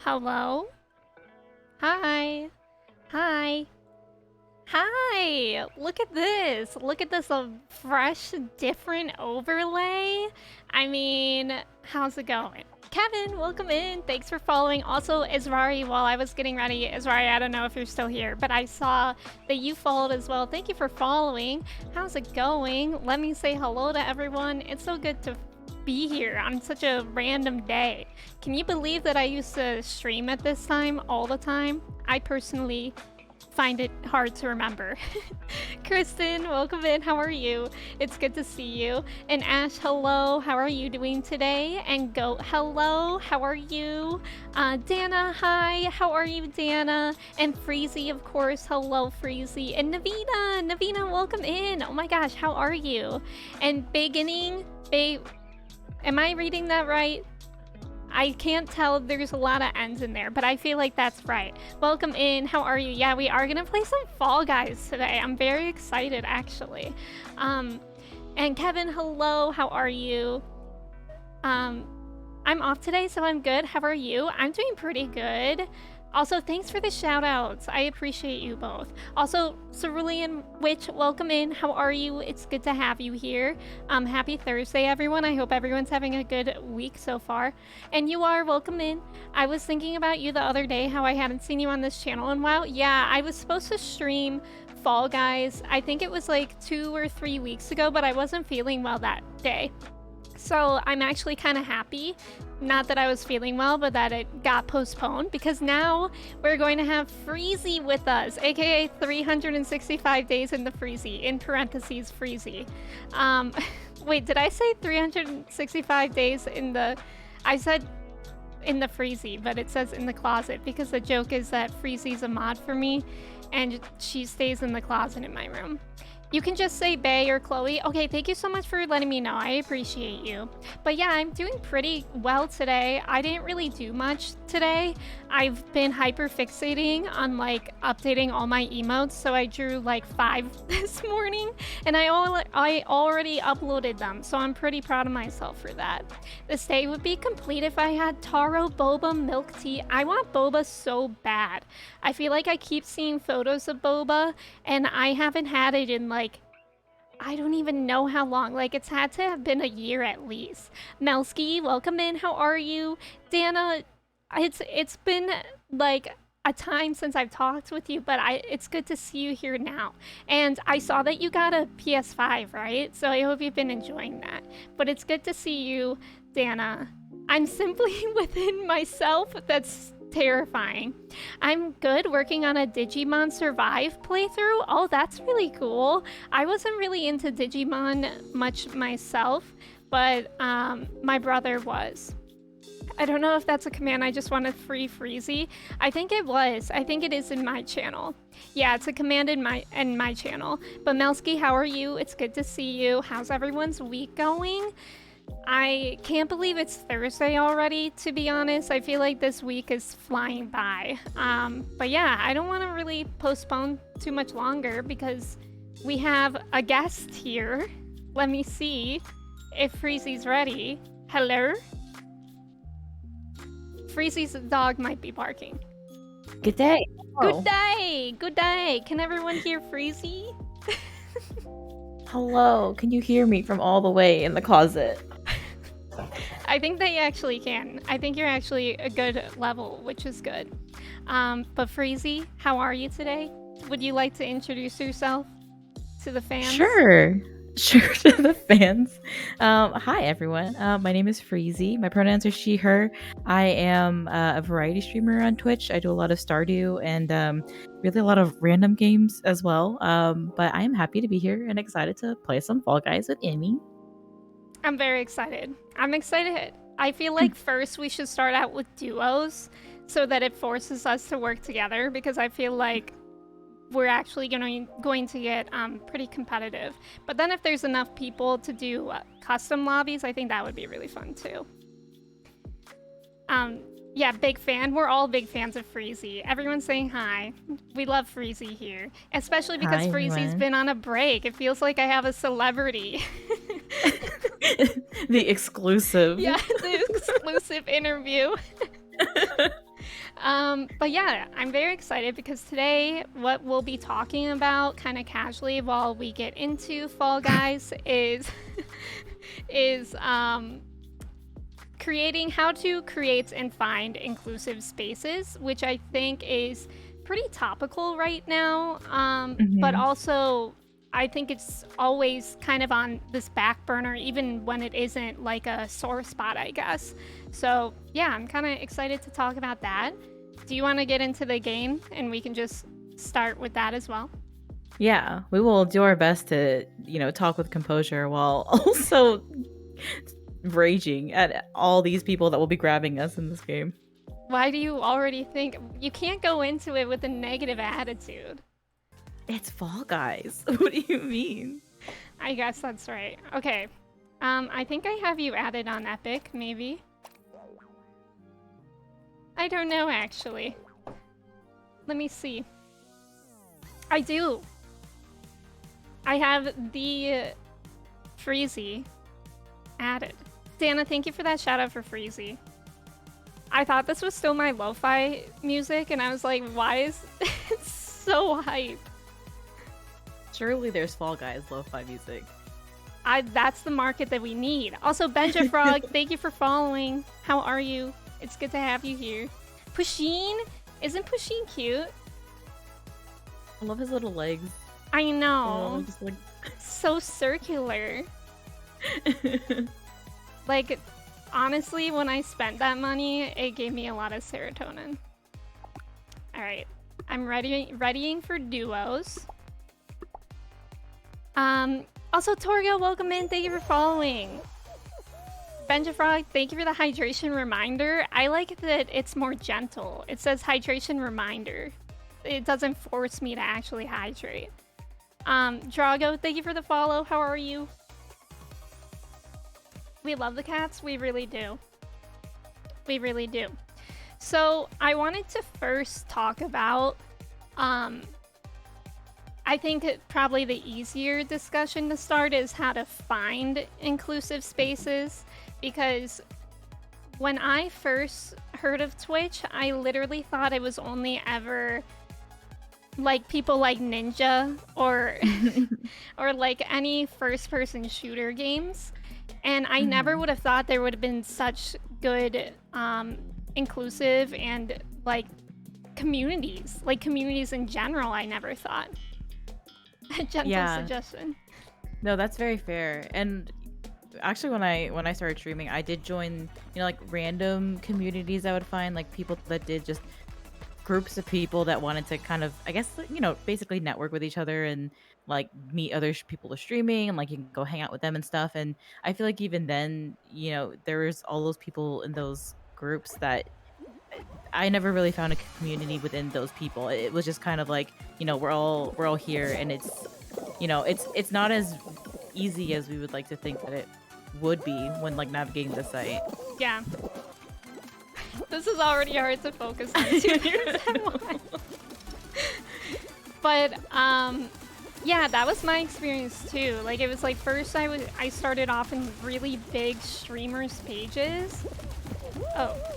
Hello? Hi. Hi. Hi! Look at this! Look at this fresh, different overlay. I mean, how's it going? Kevin, welcome in. Thanks for following. Also, Israri, while I was getting ready, Israri, I don't know if you're still here, but I saw that you followed as well. Thank you for following. How's it going? Let me say hello to everyone. It's so good to be here on such a random day. Can you believe that I used to stream at this time all the time? I personally find it hard to remember. Kristen, welcome in. How are you? It's good to see you. And Ash, hello. How are you doing today? And Goat, hello. How are you? Dana, hi. How are you, Dana? And Freezy, of course. Hello, Freezy. And Navina, welcome in. Oh my gosh, how are you? And Beginning, am I reading that right? I can't tell, there's a lot of N's in there, but I feel like that's right. Welcome in, how are you? Yeah, we are gonna play some Fall Guys today. I'm very excited, actually. And Kevin, hello, how are you? I'm off today, so I'm good. How are you? I'm doing pretty good. Also, thanks for the shout outs. I appreciate you both. Also, Cerulean Witch, welcome in. How are you? It's good to have you here. Happy Thursday, everyone. I hope everyone's having a good week so far. And you are welcome in. I was thinking about you the other day, how I hadn't seen you on this channel in a while. Yeah, I was supposed to stream Fall Guys. I think it was like 2 or 3 weeks ago, but I wasn't feeling well that day. So I'm actually kind of happy, not that I was feeling well, but that it got postponed, because now we're going to have Freezy with us, aka 365 days in the Freezy, in parentheses Freezy. Wait, did I say 365 days in the... I said in the Freezy, but it says in the closet, because the joke is that Freezy's a mod for me, and she stays in the closet in my room. You can just say Bay or Chloe. Okay, thank you so much for letting me know. I appreciate you. But yeah, I'm doing pretty well today. I didn't really do much today. I've been hyper fixating on like updating all my emotes, so I drew like 5 this morning, and I already uploaded them, so I'm pretty proud of myself for that. This day would be complete if I had taro boba milk tea. I want boba so bad. I feel like I keep seeing photos of boba, and I haven't had it in like, I don't even know how long. Like, it's had to have been a year at least. Melski, welcome in. How are you? Dana, it's been like a time since I've talked with you, but it's good to see you here now. And I saw that you got a PS5, right? So I hope you've been enjoying that. But it's good to see you, Dana. I'm simply within myself. That's terrifying. I'm good, working on a Digimon Survive playthrough. Oh, that's really cool. I wasn't really into Digimon much myself, but my brother was. I don't know if that's a command I just wanted free Freezy. I think it was. I think it is in my channel. Yeah, it's a command in my channel. But Melski, how are you? It's good to see you. How's everyone's week going? I can't believe it's Thursday already, to be honest. I feel like this week is flying by. But yeah, I don't want to really postpone too much longer because we have a guest here. Let me see if Freezy's ready. Hello? Freezy's dog might be barking. Good day. Good day! Good day! Can everyone hear Freezy? Hello. Can you hear me from all the way in the closet? I think they actually can. I think you're actually a good level, which is good. But Freezy, how are you today? Would you like to introduce yourself to the fans? Sure. Sure, to the fans. Hi, everyone. My name is Freezy. My pronouns are she, her. I am a variety streamer on Twitch. I do a lot of Stardew and really a lot of random games as well. But I am happy to be here and excited to play some Fall Guys with Amy. I'm very excited. I'm excited. I feel like first we should start out with duos so that it forces us to work together, because I feel like we're actually going to get pretty competitive. But then if there's enough people to do custom lobbies, I think that would be really fun too. Yeah, big fan. We're all big fans of Freezy. Everyone's saying hi. We love Freezy here, especially because Hi, Freezy's everyone. been on a break. It feels like I have a celebrity. The exclusive. Yeah, the exclusive interview. But yeah, I'm very excited because today what we'll be talking about kind of casually while we get into Fall Guys is how to create and find inclusive spaces, which I think is pretty topical right now. But also I think it's always kind of on this back burner, even when it isn't like a sore spot, I guess. So yeah, I'm kind of excited to talk about that. Do you want to get into the game and we can just start with that as well? Yeah, we will do our best to, talk with composure while also raging at all these people that will be grabbing us in this game. Why do you already think you can't go into it with a negative attitude? It's Fall Guys. What do you mean? I guess that's right. Okay. I think I have you added on Epic, maybe. I don't know, actually. Let me see. I do. I have the Freezy added. Dana, thank you for that shout out for Freezy. I thought this was still my lo-fi music, and I was like, why is it so hype? Surely there's Fall Guys lo-fi music. That's the market that we need. Also, Benja Frog, thank you for following. How are you? It's good to have you here. Pusheen? Isn't Pusheen cute? I love his little legs. I know. Just like So circular. Like, honestly, when I spent that money, it gave me a lot of serotonin. Alright. I'm readying for duos. Also, Torgo, welcome in. Thank you for following. Benja Frog, thank you for the hydration reminder. I like that it's more gentle. It says hydration reminder. It doesn't force me to actually hydrate. Drago, thank you for the follow. How are you? We love the cats. We really do. We really do. So I wanted to first talk about, I think probably the easier discussion to start is how to find inclusive spaces, because when I first heard of Twitch, I literally thought it was only ever like people like Ninja or or like any first-person shooter games, and I never would have thought there would have been such good inclusive and like communities in general. I never thought. Gentle suggestion. No, that's very fair. And actually, when I started streaming, I did join, like random communities I would find, like people that did just groups of people that wanted to kind of, I guess, basically network with each other and like meet other people who are streaming, and like you can go hang out with them and stuff. And I feel like even then, there was all those people in those groups that I never really found a community within those people. It was just kind of like, we're all here, and it's not as easy as we would like to think that it would be when like navigating the site. Yeah. This is already hard to focus on 2 minutes at once. But yeah, that was my experience too. Like it was like first I started off in really big streamers pages.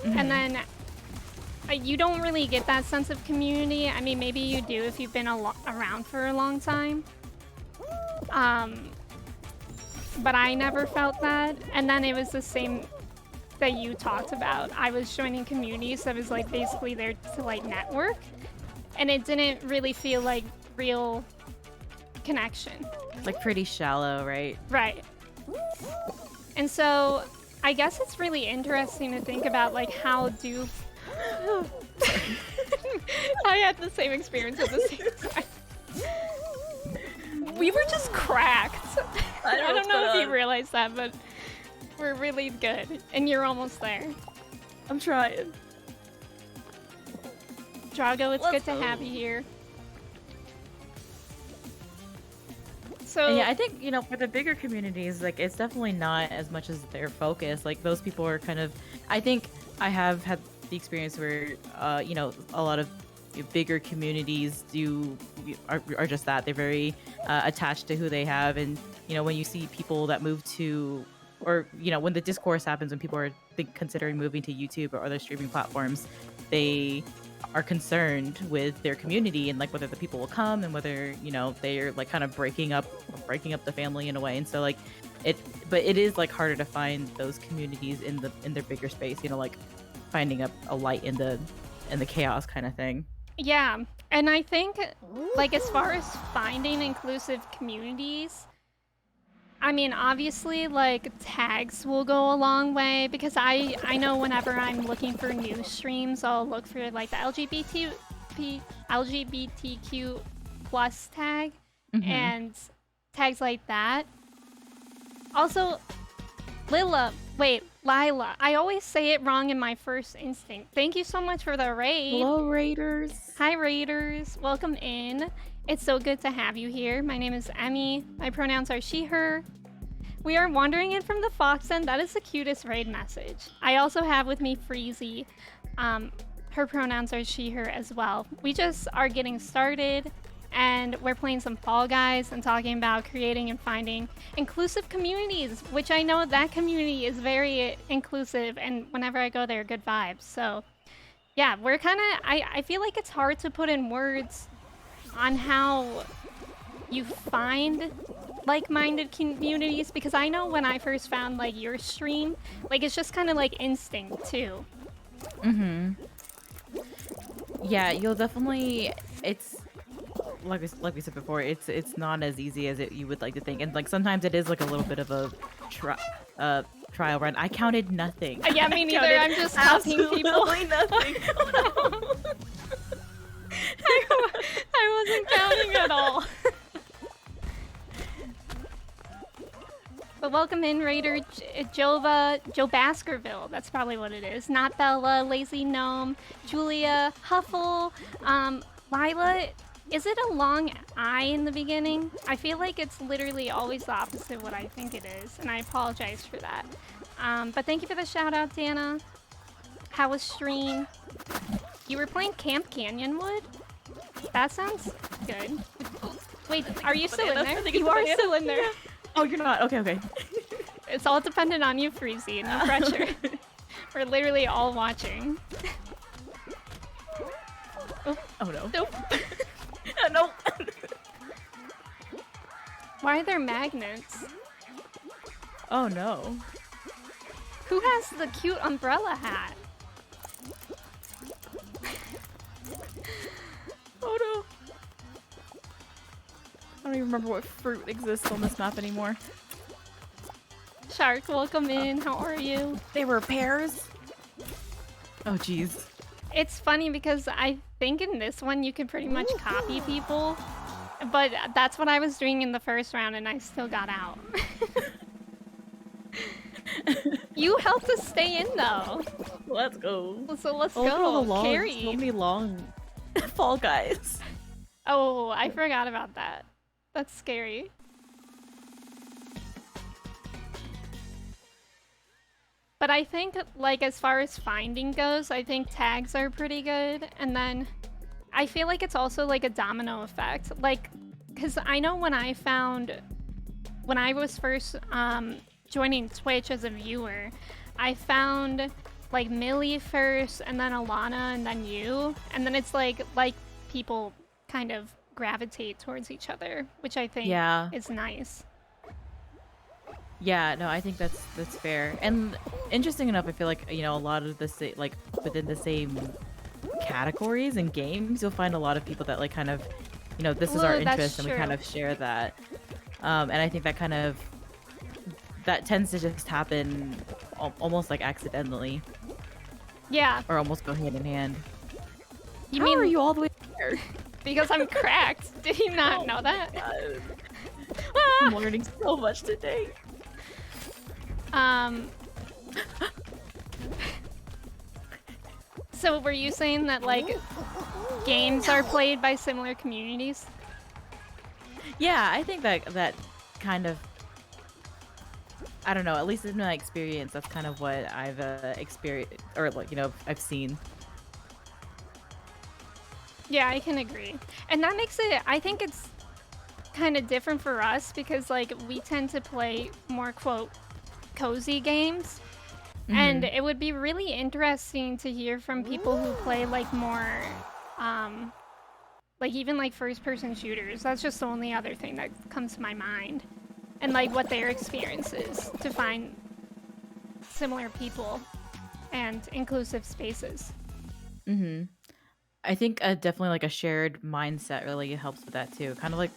And then you don't really get that sense of community. I mean, maybe you do if you've been around for a long time. But I never felt that. And then it was the same that you talked about. I was joining communities that was like basically there to like network, and it didn't really feel like real connection. Like pretty shallow, right? Right. And so I guess it's really interesting to think about like how do I had the same experience at the same time. We were just cracked. I don't know if you realized that, but we're really good. And you're almost there. I'm trying. Drago, it's good to have you here. So and yeah, I think, for the bigger communities, like it's definitely not as much as their focus. Like those people are kind of, I think I have had the experience where, a lot of bigger communities are just that. They're very attached to who they have. And, when you see people that move to, or, when the discourse happens, when people are considering moving to YouTube or other streaming platforms, they are concerned with their community and like whether the people will come and whether, they're like kind of breaking up the family in a way. And so like but it is like harder to find those communities in their bigger space, like finding a light in the chaos kind of thing. Yeah. And I think like as far as finding inclusive communities, I mean, obviously, like, tags will go a long way, because I know whenever I'm looking for new streams, I'll look for, like, the LGBTQ plus tag, and tags like that. Also, Lila. I always say it wrong in my first instinct. Thank you so much for the raid. Hello, raiders. Hi, raiders. Welcome in. It's so good to have you here. My name is Emmy. My pronouns are she, her. We are wandering in from the Fox End. That is the cutest raid message. I also have with me Freezy. Her pronouns are she, her as well. We just are getting started. and we're playing some Fall Guys and talking about creating and finding inclusive communities, which I know that community is very inclusive, and whenever I go there, good vibes. So yeah, we're kind of, I feel like it's hard to put in words on how you find like-minded communities, because I know when I first found like your stream, like it's just kind of like instinct too. Yeah, you'll definitely. It's like we said before. It's not as easy as you would like to think, and like sometimes it is like a little bit of a trial run. I counted nothing. Yeah, me neither. I'm just copying people. Nothing. Oh, no. I wasn't counting at all. But welcome in, Raider Jova, Joe Baskerville. That's probably what it is. Not Bella, Lazy Gnome, Julia, Huffle, Lila. Is it a long I in the beginning? I feel like it's literally always the opposite of what I think it is, and I apologize for that. But thank you for the shout out, Dana. How was stream? You were playing Camp Canyonwood? That sounds good. Wait, are you still in there? You are still in there. Oh, you're not? Okay. It's all dependent on you, Freezy. No pressure. We're literally all watching. Oh no. Nope. Nope. Why are there magnets? Oh no. Who has the cute umbrella hat? Oh no. I don't even remember what fruit exists on this map anymore. Shark, welcome in. How are you? They were pears. Oh jeez. It's funny because I think in this one you can pretty much copy people, but that's what I was doing in the first round and I still got out. You helped us stay in though. Let's go. So let's Look at all the go. longs. Carry. So many long Fall Guys. Oh, I forgot about that. That's scary. But I think, like, as far as finding goes, I think tags are pretty good. And then I feel like it's also like a domino effect. Like, because I know when I was first joining Twitch as a viewer, I found like Millie first, and then Alana, and then you. And then it's like people kind of gravitate towards each other, which I think is nice. Yeah, no, I think that's fair. And interesting enough, I feel like, you know, a lot of the like within the same categories and games, you'll find a lot of people that like kind of, you know, this is our interest and we kind of share that. And I think that tends to just happen almost like accidentally. Yeah. Or almost go hand in hand. You mean, are you all the way there? Because I'm cracked. Did you not know that? I'm learning so much today. So were you saying that like games are played by similar communities? Yeah, I think that kind of, I don't know, at least in my experience, that's kind of what I've experienced, or like, you know, I've seen. Yeah, I can agree. And that makes it, I think it's kind of different for us because like we tend to play more quote cozy games. And it would be really interesting to hear from people who play like more like even like first person shooters. That's just the only other thing that comes to my mind. And like what their experience is to find similar people and inclusive spaces. I think definitely like a shared mindset really helps with that too. Kind of like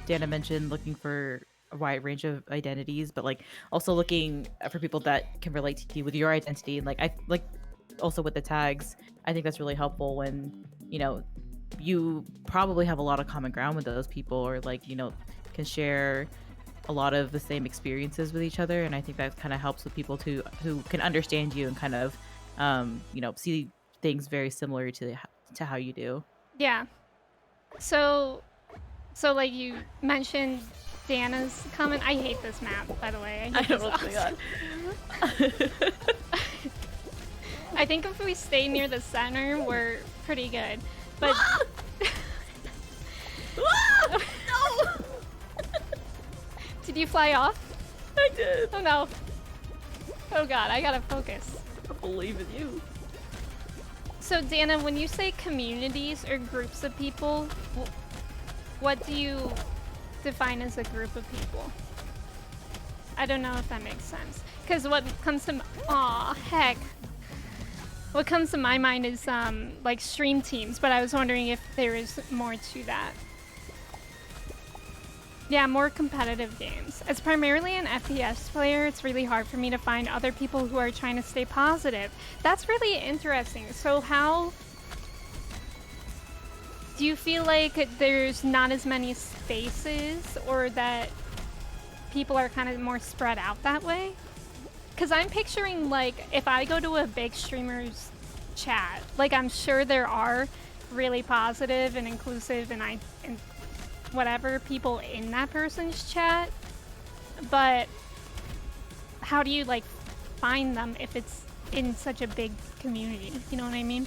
Dana mentioned, looking for a wide range of identities, but like also looking for people that can relate to you with your identity. And like I like also with the tags, I think that's really helpful when, you know, you probably have a lot of common ground with those people, or like, you know, can share a lot of the same experiences with each other. And I think that kind of helps with people who can understand you and kind of you know, see things very similar to how you do. Yeah. So like you mentioned Dana's comment. I hate this map, by the way. I don't know what's going on. I think if we stay near the center, we're pretty good. But Did you fly off? I did. Oh no. Oh god, I gotta focus. I believe in you. So Dana, when you say communities or groups of people, what do you define as a group of people? I don't know if that makes sense. Because what comes to heck. What comes to my mind is like stream teams, but I was wondering if there is more to that. Yeah, more competitive games. As primarily an FPS player, it's really hard for me to find other people who are trying to stay positive. That's really interesting. So how do you feel like there's not as many spaces, or that people are kind of more spread out that way? Because I'm picturing, like, if I go to a big streamer's chat, like, I'm sure there are really positive and inclusive and whatever people in that person's chat, but how do you, like, find them if it's in such a big community? You know what I mean?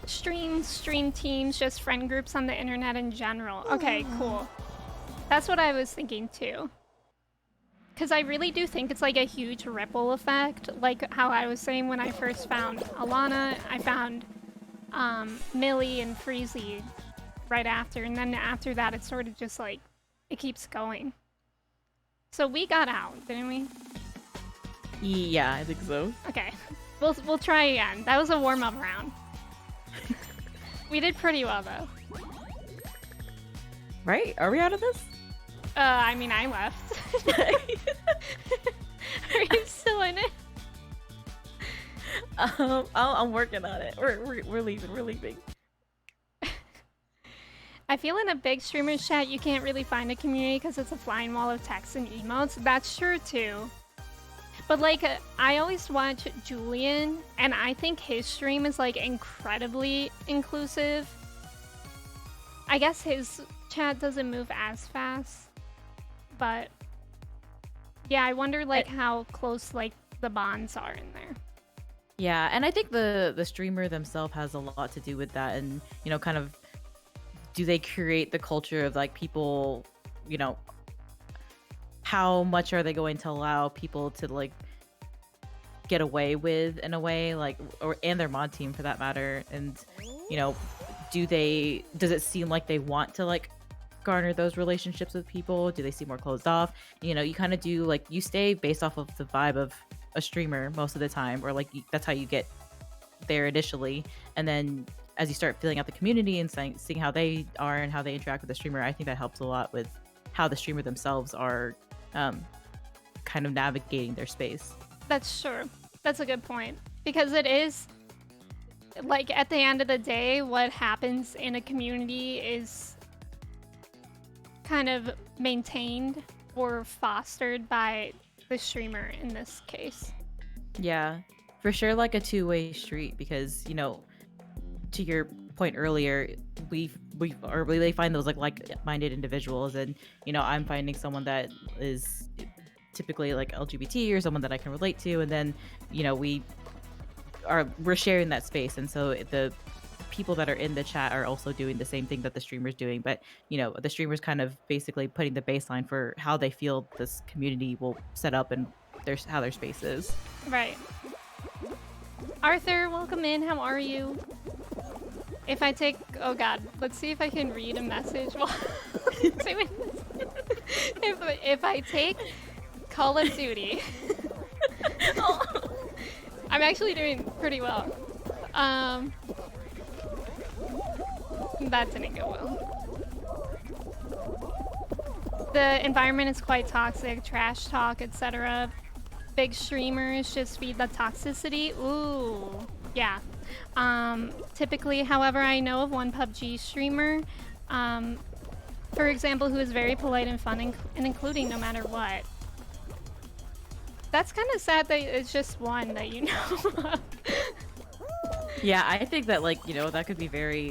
Stream teams, just friend groups on the internet in general. Okay, cool. That's what I was thinking too. Because I really do think it's like a huge ripple effect. Like how I was saying when I first found Alana, I found Millie and Freezy right after. And then after that, it's sort of just like, it keeps going. So we got out, didn't we? Yeah, I think so. Okay, we'll try again. That was a warm-up round. We did pretty well though. Right? Are we out of this? I mean, I left. Are you still in it? I'm working on it. We're leaving. I feel in a big streamer's chat, you can't really find a community because it's a flying wall of text and emotes. That's true too. But like, I always watch Julian, and I think his stream is like incredibly inclusive. I guess his chat doesn't move as fast, but yeah, I wonder like how close like the bonds are in there. Yeah, and I think the streamer themselves has a lot to do with that, and you know, kind of, do they create the culture of like people, you know, how much are they going to allow people to like get away with in a way, like, or and their mod team for that matter, and you know, does it seem like they want to like garner those relationships with people? Do they seem more closed off? You know, you kind of do like, you stay based off of the vibe of a streamer most of the time, or like that's how you get there initially, and then as you start filling out the community and seeing how they are and how they interact with the streamer, I think that helps a lot with how the streamer themselves are kind of navigating their space. That's true. That's a good point, because it is like, at the end of the day, what happens in a community is kind of maintained or fostered by the streamer in this case. Yeah, for sure, like a two-way street, because you know, to your point earlier, we really find those like-minded individuals, and you know, I'm finding someone that is typically like LGBT or someone that I can relate to, and then you know, we're sharing that space, and so the people that are in the chat are also doing the same thing that the streamer's doing, but you know, the streamer's kind of basically putting the baseline for how they feel this community will set up and how their space is. Right. Arthur, welcome in. How are you? If I take... Oh god, let's see if I can read a message. If I take Call of Duty... I'm actually doing pretty well. That didn't go well. The environment is quite toxic, trash talk, etc. Big streamers just feed the toxicity. Ooh, yeah. Typically, however, I know of one PUBG streamer, for example, who is very polite and fun and including no matter what. That's kind of sad that it's just one that you know. Yeah, I think that, like, you know, that could be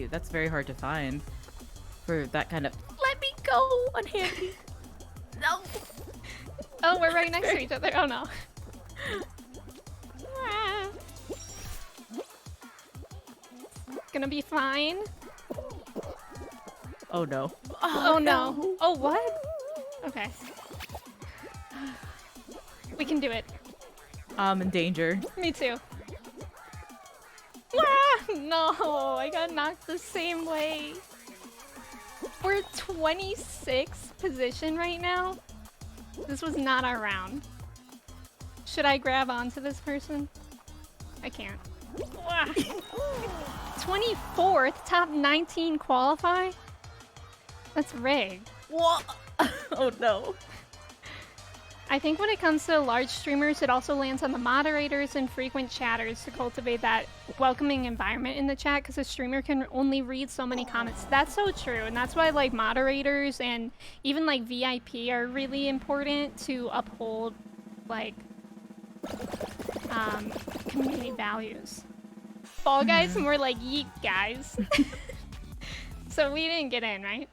that's very hard to find for that kind of, let me go, unhandy. No. Oh, we're right next to each other. Oh no. Gonna be fine. Oh no. Oh no. Oh, what? Okay. We can do it. I'm in danger. Me too. Ah, no, I got knocked the same way. We're 26th position right now. This was not our round. Should I grab onto this person? I can't. 24th, top 19 qualify? That's rigged. What? Oh no. I think when it comes to large streamers, it also lands on the moderators and frequent chatters to cultivate that welcoming environment in the chat, because a streamer can only read so many comments. That's so true, and that's why like moderators and even like VIP are really important to uphold like community values. Fall Guys more like yeet guys. So we didn't get in, right?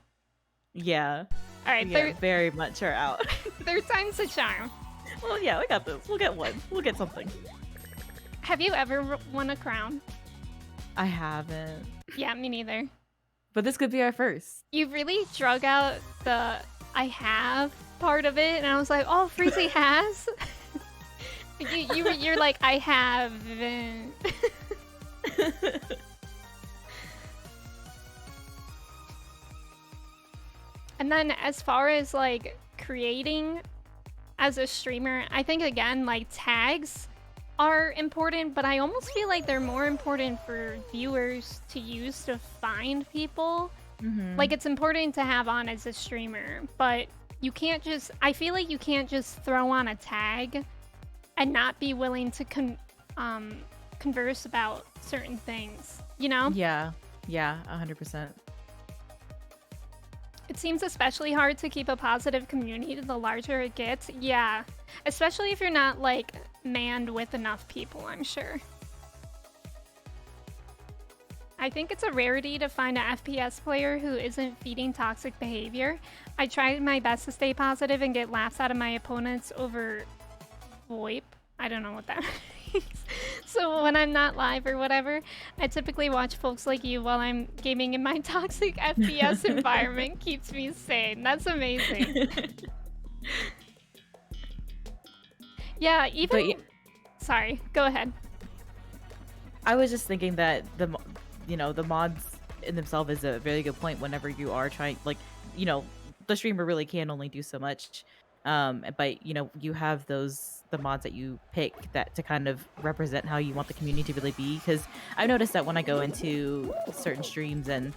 Yeah. All right, Yeah, very much are out. third time's the charm. Well, yeah, we got this. We'll get one. We'll get something. Have you ever won a crown? I haven't. Yeah, me neither. But this could be our first. You really drug out the I have part of it, and I was like, oh, Freezy has? You're like, I haven't. And then as far as like creating as a streamer, I think again, like tags are important, but I almost feel like they're more important for viewers to use to find people. Like it's important to have on as a streamer, but you can't just, I feel like you can't just throw on a tag and not be willing to converse about certain things, you know? Yeah. Yeah, 100%. It seems especially hard to keep a positive community the larger it gets. Yeah, especially if you're not like manned with enough people, I'm sure. I think it's a rarity to find an FPS player who isn't feeding toxic behavior. I try my best to stay positive and get laughs out of my opponents over VoIP. I don't know what that means. So when I'm not live or whatever, I typically watch folks like you while I'm gaming in my toxic FPS environment. Keeps me sane. That's amazing. Yeah, even... Sorry, go ahead. I was just thinking that the mods in themselves is a very good point whenever you are trying, like, the streamer really can only do so much. But you have the mods that you pick that to kind of represent how you want the community to really be, because I've noticed that when I go into certain streams and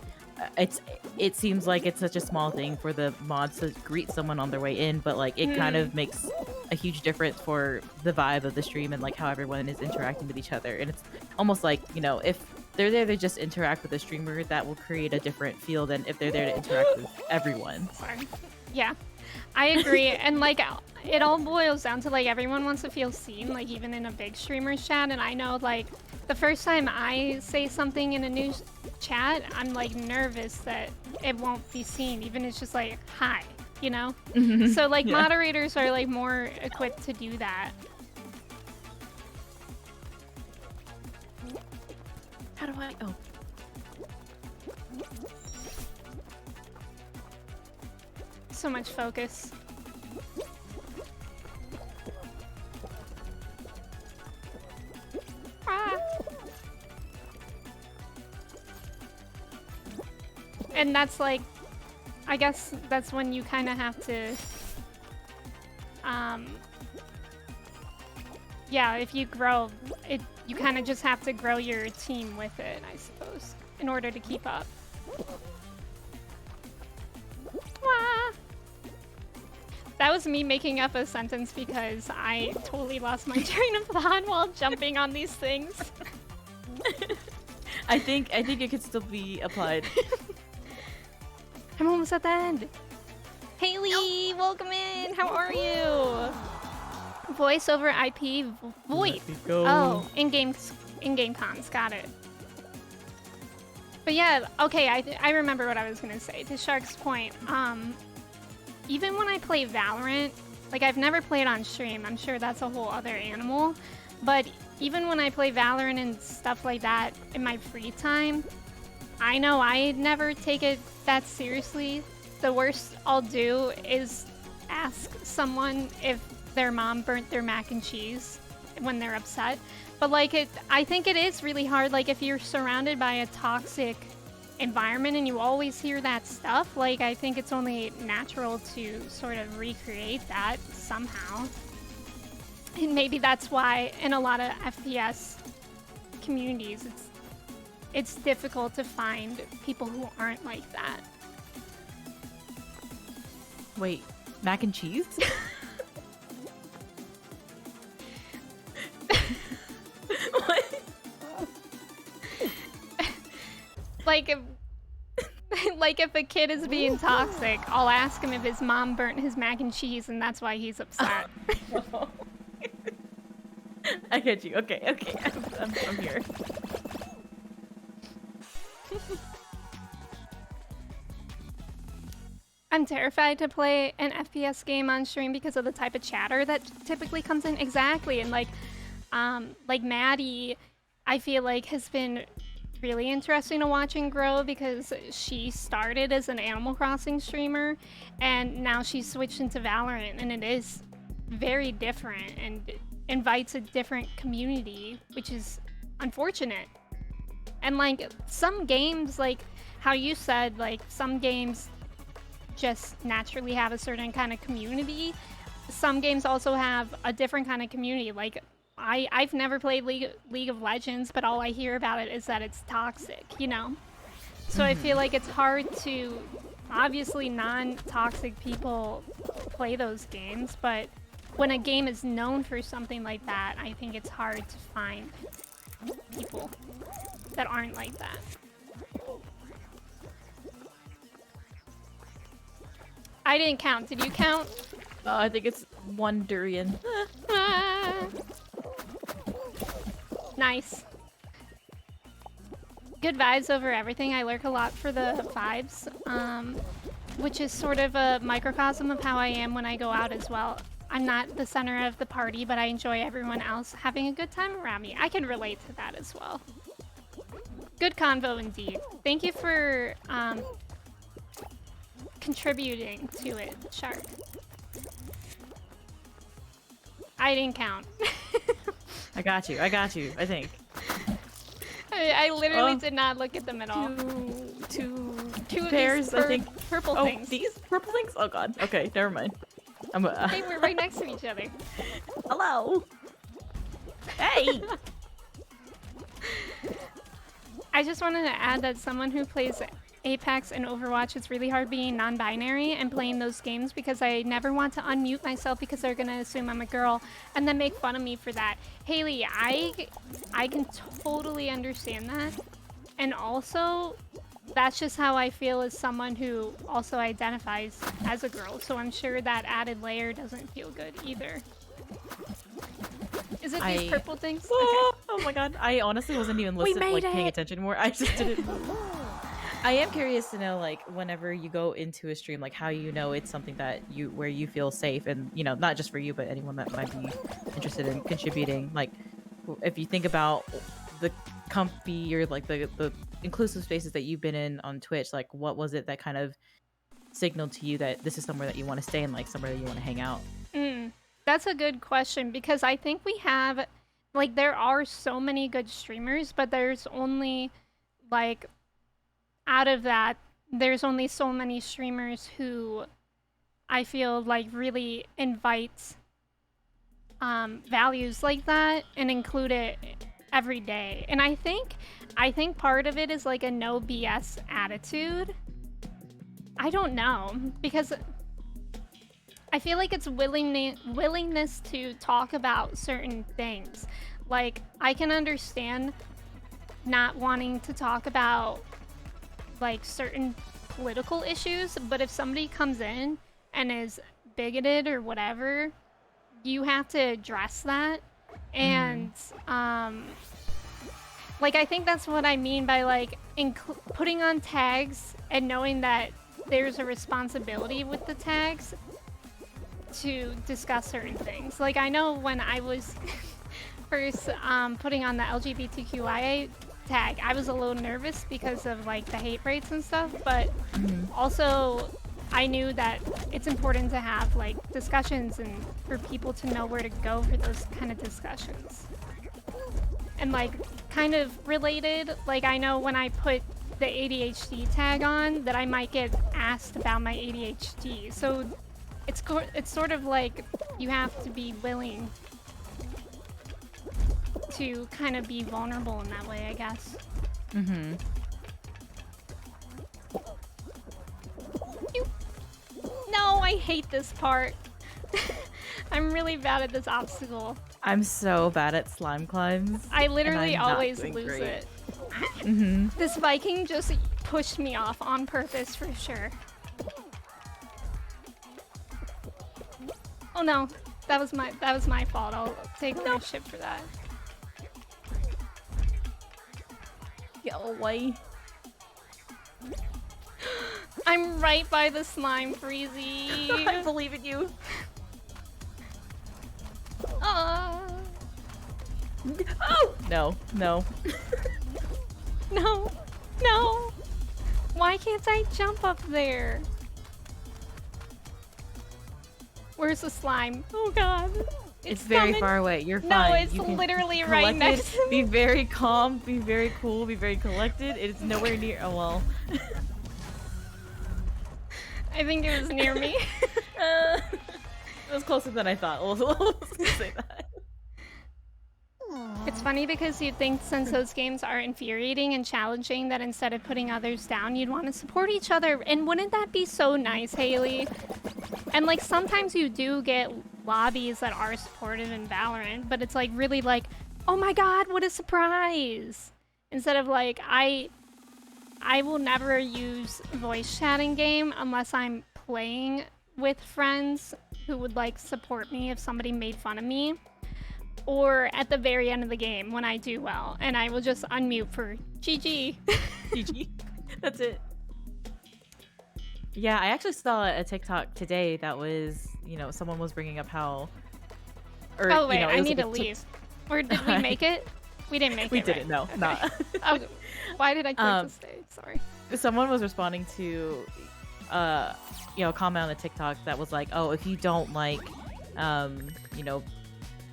it seems like it's such a small thing for the mods to greet someone on their way in, but like it kind of makes a huge difference for the vibe of the stream and like how everyone is interacting with each other. And it's almost like, if they're there to just interact with the streamer, that will create a different feel than if they're there to interact with everyone. Sorry. Yeah, I agree. And like it all boils down to like everyone wants to feel seen, like even in a big streamer's chat. And I know like the first time I say something in a new chat, I'm like nervous that it won't be seen, even it's just like hi, So like moderators are like more equipped to do that. How do I? Oh. So much focus. Ah. And that's like, I guess that's when you kind of have to, yeah, if you grow, you kind of just have to grow your team with it, I suppose, in order to keep up. Ah. That was me making up a sentence because I totally lost my train of thought while jumping on these things. I think it could still be applied. I'm almost at the end. Haley, welcome in. How are you? Voice over IP, VoIP. Oh, in-game cons. Got it. But yeah, okay. I remember what I was gonna say. To Shark's point, even when I play Valorant, like I've never played on stream. I'm sure that's a whole other animal. But even when I play Valorant and stuff like that in my free time, I know I never take it that seriously. The worst I'll do is ask someone if their mom burnt their mac and cheese when they're upset. But like I think it is really hard. Like if you're surrounded by a toxic environment and you always hear that stuff, like I think it's only natural to sort of recreate that somehow. And maybe that's why in a lot of FPS communities it's difficult to find people who aren't like that. Wait, mac and cheese? What? Like if like if a kid is being toxic, I'll ask him if his mom burnt his mac and cheese and that's why he's upset. I get you. Okay. I'm here. I'm terrified to play an FPS game on stream because of the type of chatter that typically comes in. Exactly, and like Maddie, I feel like has been really interesting to watch and grow because she started as an Animal Crossing streamer, and now she's switched into Valorant, and it is very different and invites a different community, which is unfortunate. And like some games, like how you said, like some games just naturally have a certain kind of community. Some games also have a different kind of community. Like I've never played League of Legends, but all I hear about it is that it's toxic, you know? So I feel like it's hard to, obviously non-toxic people play those games, but when a game is known for something like that, I think it's hard to find people that aren't like that. I didn't count. Did you count? I think it's one durian. Nice. Good vibes over everything. I lurk a lot for the vibes, which is sort of a microcosm of how I am when I go out as well. I'm not the center of the party, but I enjoy everyone else having a good time around me. I can relate to that as well. Good convo indeed. Thank you for contributing to it, Shark. I didn't count. I got you, I think. I literally did not look at them at all. Two Two pairs, of these I think. purple Oh, things. these purple things? Oh god. Okay, never mind. Hey, we're right next to each other. Hello. Hey. I just wanted to add that someone who plays Apex and Overwatch, it's really hard being non-binary and playing those games because I never want to unmute myself because they're gonna assume I'm a girl and then make fun of me for that. Haley, I can totally understand that. And also, that's just how I feel as someone who also identifies as a girl, so I'm sure that added layer doesn't feel good either. Is it these purple things? Oh, Okay. oh my god. I honestly wasn't even listening, like paying attention more. I just didn't. I am curious to know, like, whenever you go into a stream, like, how you know it's something that where you feel safe, and you know, not just for you, but anyone that might be interested in contributing. Like, if you think about the comfy or like the inclusive spaces that you've been in on Twitch, like, what was it that kind of signaled to you that this is somewhere that you want to stay and like somewhere that you want to hang out? That's a good question because I think we have, like, there are so many good streamers, but there's only, like, out of that, there's only so many streamers who I feel like really invite values like that and include it every day. And I think part of it is like a no BS attitude. I don't know, because I feel like it's willingness to talk about certain things. Like, I can understand not wanting to talk about like certain political issues, but if somebody comes in and is bigoted or whatever, you have to address that. And like, I think that's what I mean by like putting on tags and knowing that there's a responsibility with the tags to discuss certain things. Like, I know when I was first putting on the LGBTQIA tag. I was a little nervous because of like the hate rates and stuff, but Mhm. also I knew that it's important to have like discussions and for people to know where to go for those kind of discussions. And like kind of related, like I know when I put the ADHD tag on that I might get asked about my ADHD. So it's sort of like you have to be willing to kind of be vulnerable in that way, I guess. Mhm. No, I hate this part. I'm really bad at this obstacle. I'm so bad at slime climbs. I literally and I'm not always doing lose great. it. Mhm. This Viking just pushed me off on purpose for sure. Oh no, that was my fault. I'll take ownership for that. Get away. I'm right by the slime, Freezy. I believe in you. Oh no, no. No, no. Why can't I jump up there? Where's the slime? Oh god. It's very coming. far away. You're No, fine. it's You can literally be right collected, next to me. Be very calm. Be very cool. Be very collected. It is nowhere near. Oh well. I think it was near me. It was closer than I thought. We'll say that. It's funny because you'd think since those games are infuriating and challenging that instead of putting others down, you'd want to support each other. And wouldn't that be so nice, Haley? And like sometimes you do get lobbies that are supportive in Valorant, but it's like really like, oh my god, what a surprise! Instead of like, I will never use voice chatting game unless I'm playing with friends who would like support me if somebody made fun of me. Or at the very end of the game when I do well, and I will just unmute for GG. GG. That's it. Yeah, I actually saw a TikTok today that was, someone was bringing up how. Oh wait, I need to leave. Or did we make it? We didn't make it. We didn't. No, okay. not. Okay. Why did I click to stay? Sorry. Someone was responding to, a comment on a TikTok that was like, "Oh, if you don't like,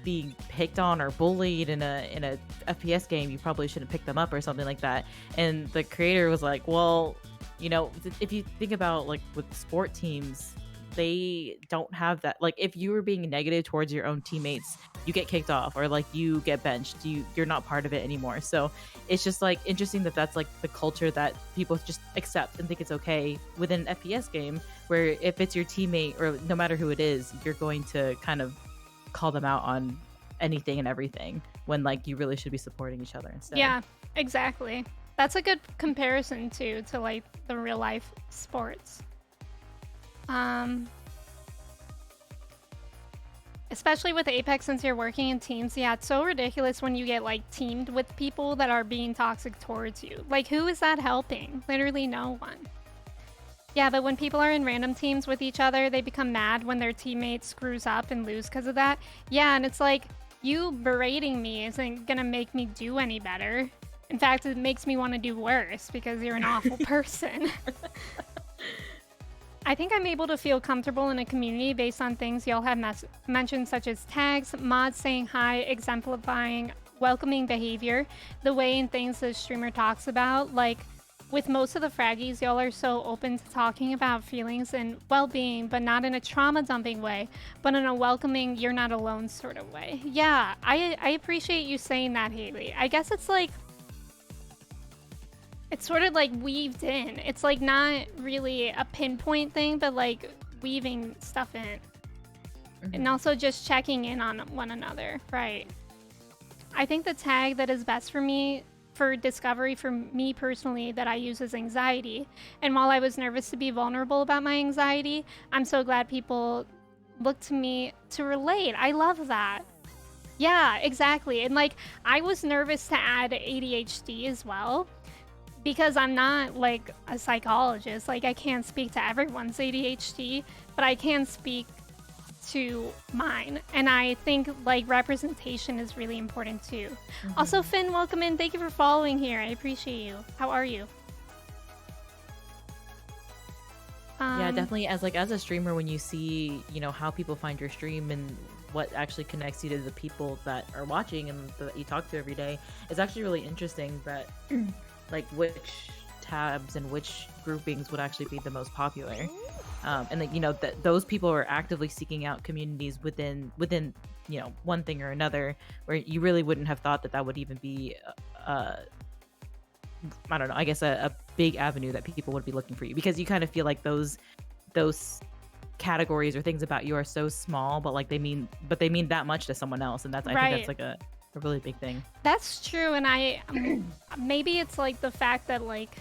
being picked on or bullied in a FPS game, you probably shouldn't pick them up," or something like that. And the creator was like, well, if you think about like with sport teams, they don't have that. Like if you were being negative towards your own teammates, you get kicked off or like you get benched, you're not part of it anymore. So it's just like interesting that that's like the culture that people just accept and think it's okay within an FPS game, where if it's your teammate or no matter who it is, you're going to kind of call them out on anything and everything when like you really should be supporting each other instead. Yeah, exactly. That's a good comparison too to like the real life sports. Especially with Apex, since you're working in teams, yeah, it's so ridiculous when you get like teamed with people that are being toxic towards you. Like, who is that helping? Literally no one. Yeah, but when people are in random teams with each other, they become mad when their teammate screws up and lose because of that. Yeah, and it's like, you berating me isn't gonna make me do any better. In fact, it makes me want to do worse because you're an awful person. I think I'm able to feel comfortable in a community based on things y'all have mentioned, such as tags, mods saying hi, exemplifying welcoming behavior, the way and things the streamer talks about. Like, with most of the fraggies, y'all are so open to talking about feelings and well-being, but not in a trauma-dumping way, but in a welcoming, you're not alone sort of way. Yeah, I appreciate you saying that, Haley. I guess it's like, it's sort of like weaved in. It's like not really a pinpoint thing, but like weaving stuff in. Mm-hmm. And also just checking in on one another, right? I think the tag that is best for me for discovery for me personally that I use is anxiety. And while I was nervous to be vulnerable about my anxiety, I'm so glad people look to me to relate. I love that. Yeah, exactly. And like, I was nervous to add ADHD as well, because I'm not like a psychologist. Like, I can't speak to everyone's ADHD, but I can speak to mine. And I think like representation is really important too. Also, Finn, welcome in. Thank you for following here. I appreciate you. How are you? Yeah, definitely. As a streamer, when you see, how people find your stream and what actually connects you to the people that are watching and that you talk to every day, it's actually really interesting that like which tabs and which groupings would actually be the most popular. And like, that those people are actively seeking out communities within one thing or another, where you really wouldn't have thought that would even be I don't know, I guess a big avenue that people would be looking for you, because you kind of feel like those categories or things about you are so small, but they mean that much to someone else, and I think that's like a really big thing. That's true, and I maybe it's like the fact that like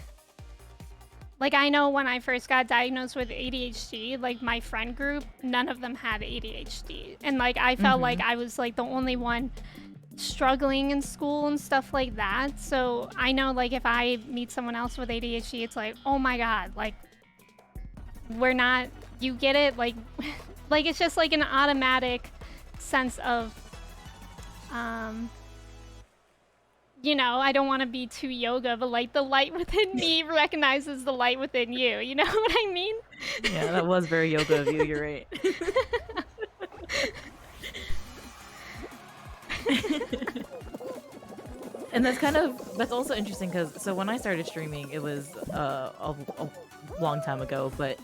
I know when I first got diagnosed with ADHD, like my friend group, none of them had ADHD, and like I felt like I was like the only one struggling in school and stuff like that. So I know like if I meet someone else with ADHD, it's like, oh my god, like we're not, you get it, like like it's just like an automatic sense of I don't want to be too yoga, but like the light within me recognizes the light within you. You know what I mean? Yeah, that was very yoga of you. You're right. And that's also interesting, because so when I started streaming, it was a long time ago, but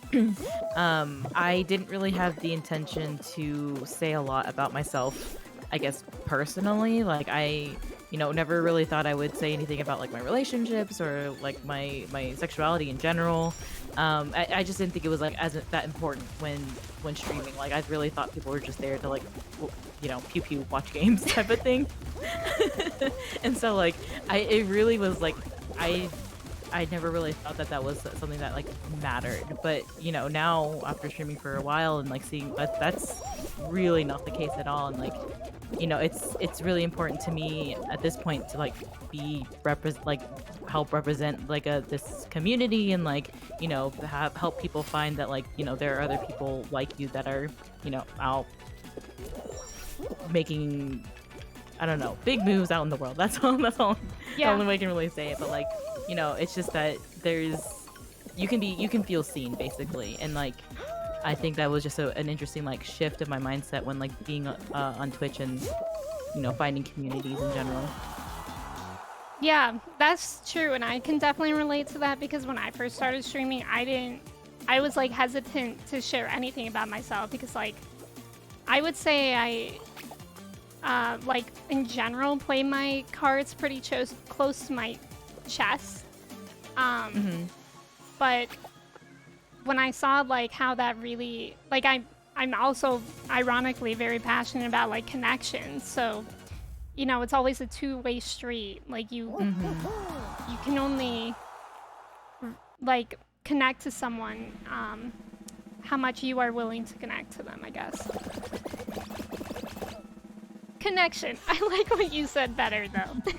I didn't really have the intention to say a lot about myself, I guess personally. Like I never really thought I would say anything about like my relationships or like my sexuality in general. I just didn't think it was like that important when streaming. Like I really thought people were just there to like pew pew watch games type of thing. And so like it really was like I never really thought that was something that like mattered, but now after streaming for a while and like seeing that's really not the case at all, and like it's really important to me at this point to like help represent like this community, and like help people find that like there are other people like you that are out making, I don't know, big moves out in the world. That's all. Yeah. The only way I can really say it. But like it's just that you can feel seen basically, and like I think that was just an interesting like shift of my mindset when like being on Twitch and finding communities in general. Yeah, that's true, and I can definitely relate to that, because when I first started streaming, I was like hesitant to share anything about myself, because like I would say I like in general play my cards pretty close to my chest. But when I saw like how that really like I'm also ironically very passionate about like connections, so it's always a two-way street. Like you can only like connect to someone how much you are willing to connect to them, I guess. Connection. I like what you said better though.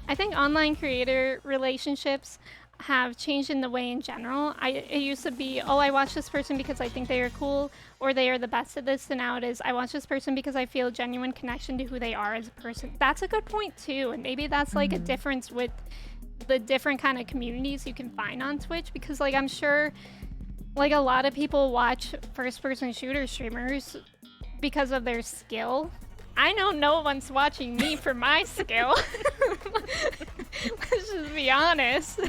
I think online creator relationships have changed in the way in general. It used to be, oh, I watch this person because I think they are cool or they are the best at this, and now it is, I watch this person because I feel a genuine connection to who they are as a person. That's a good point too, and maybe that's like a difference with the different kind of communities you can find on Twitch, because like I'm sure like a lot of people watch first-person shooter streamers because of their skill. I know no one's watching me for my skill. Let's just be honest.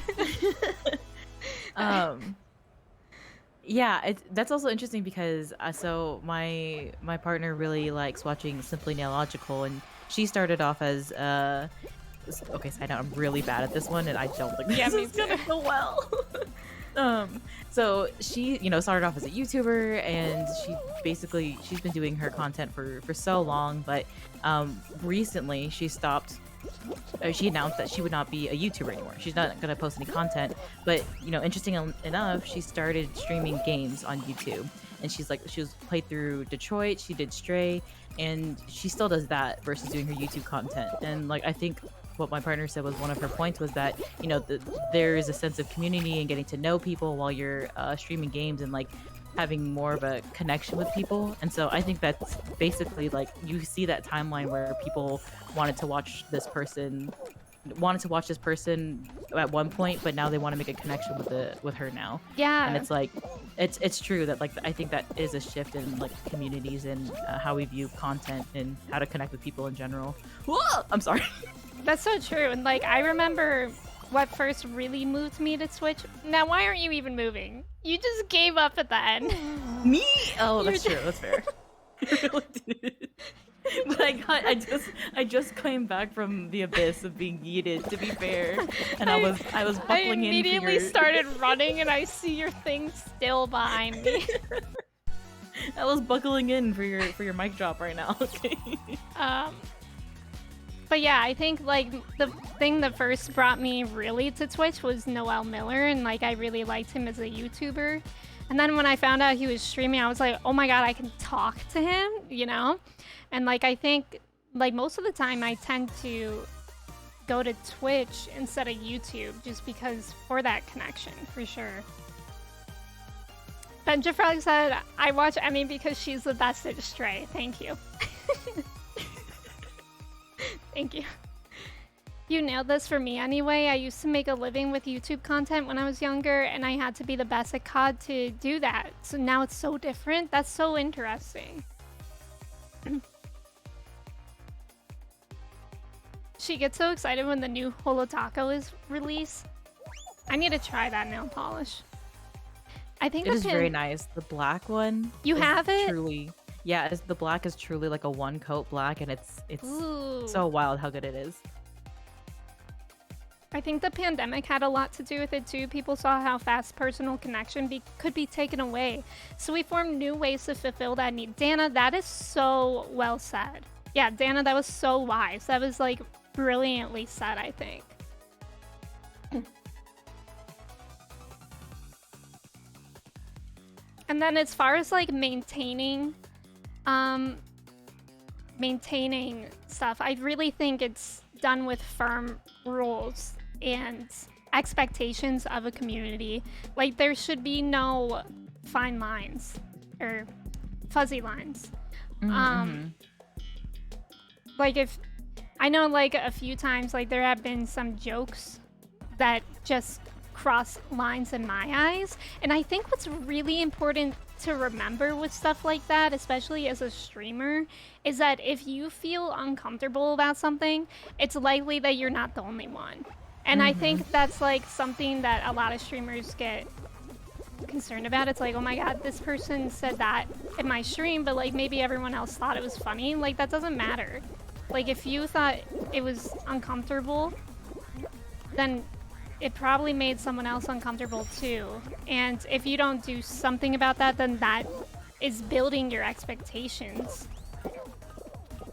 Yeah, that's also interesting because so my partner really likes watching Simply Nailogical, and she started off as okay, so I know I'm really bad at this one, and I don't think this is gonna go well. So she, started off as a YouTuber, and she's been doing her content for so long, but recently she stopped. She announced that she would not be a YouTuber anymore. She's not gonna post any content, but interesting enough, she started streaming games on YouTube, and she was played through Detroit. She did Stray, and she still does that versus doing her YouTube content. And like I think what my partner said was one of her points was that there is a sense of community and getting to know people while you're streaming games, and like having more of a connection with people. And so I think that's basically like you see that timeline where people wanted to watch this person at one point, but now they want to make a connection with her now. Yeah. And it's like it's true that like I think that is a shift in like communities and how we view content and how to connect with people in general. Whoa! I'm sorry. That's so true. And like I remember what first really moved me to Twitch. Now why aren't you even moving? You just gave up at the end. Me? Oh, that's true. That's fair. But I just came back from the abyss of being yeeted, to be fair, and I was buckling in. I immediately started running, and I see your thing still behind me. I was buckling in for your mic drop right now. Okay. But yeah, I think like the thing that first brought me really to Twitch was Noel Miller, and like I really liked him as a YouTuber. And then when I found out he was streaming, I was like, oh my god, I can talk to him, you know? And like I think like most of the time I tend to go to Twitch instead of YouTube just because for that connection, for sure. Benja Frog said, I watch Emmy because she's the best at Stray. Thank you. Thank you. You nailed this for me anyway. I used to make a living with YouTube content when I was younger, and I had to be the best at COD to do that. So now it's so different. That's so interesting. She gets so excited when the new Holotaco is released. I need to try that nail polish. I think it is very nice. The black one. You have it? Truly. Yeah, the black is truly like a one coat black, and it's so wild how good it is. I think the pandemic had a lot to do with it too. People saw how fast personal connection could be taken away. So we formed new ways to fulfill that need. Dana, that is so well said. Yeah, Dana, that was so wise. That was like brilliantly said, I think. And then as far as like maintaining stuff, I really think it's done with firm rules and expectations of a community. Like there should be no fine lines or fuzzy lines. Like if I know like a few times like there have been some jokes that just cross lines in my eyes, and I think what's really important to remember with stuff like that, especially as a streamer, is that if you feel uncomfortable about something, it's likely that you're not the only one. And I think that's like something that a lot of streamers get concerned about. It's like, oh my god, this person said that in my stream, but like maybe everyone else thought it was funny. Like that doesn't matter. Like if you thought it was uncomfortable, then it probably made someone else uncomfortable too. And if you don't do something about that, then that is building your expectations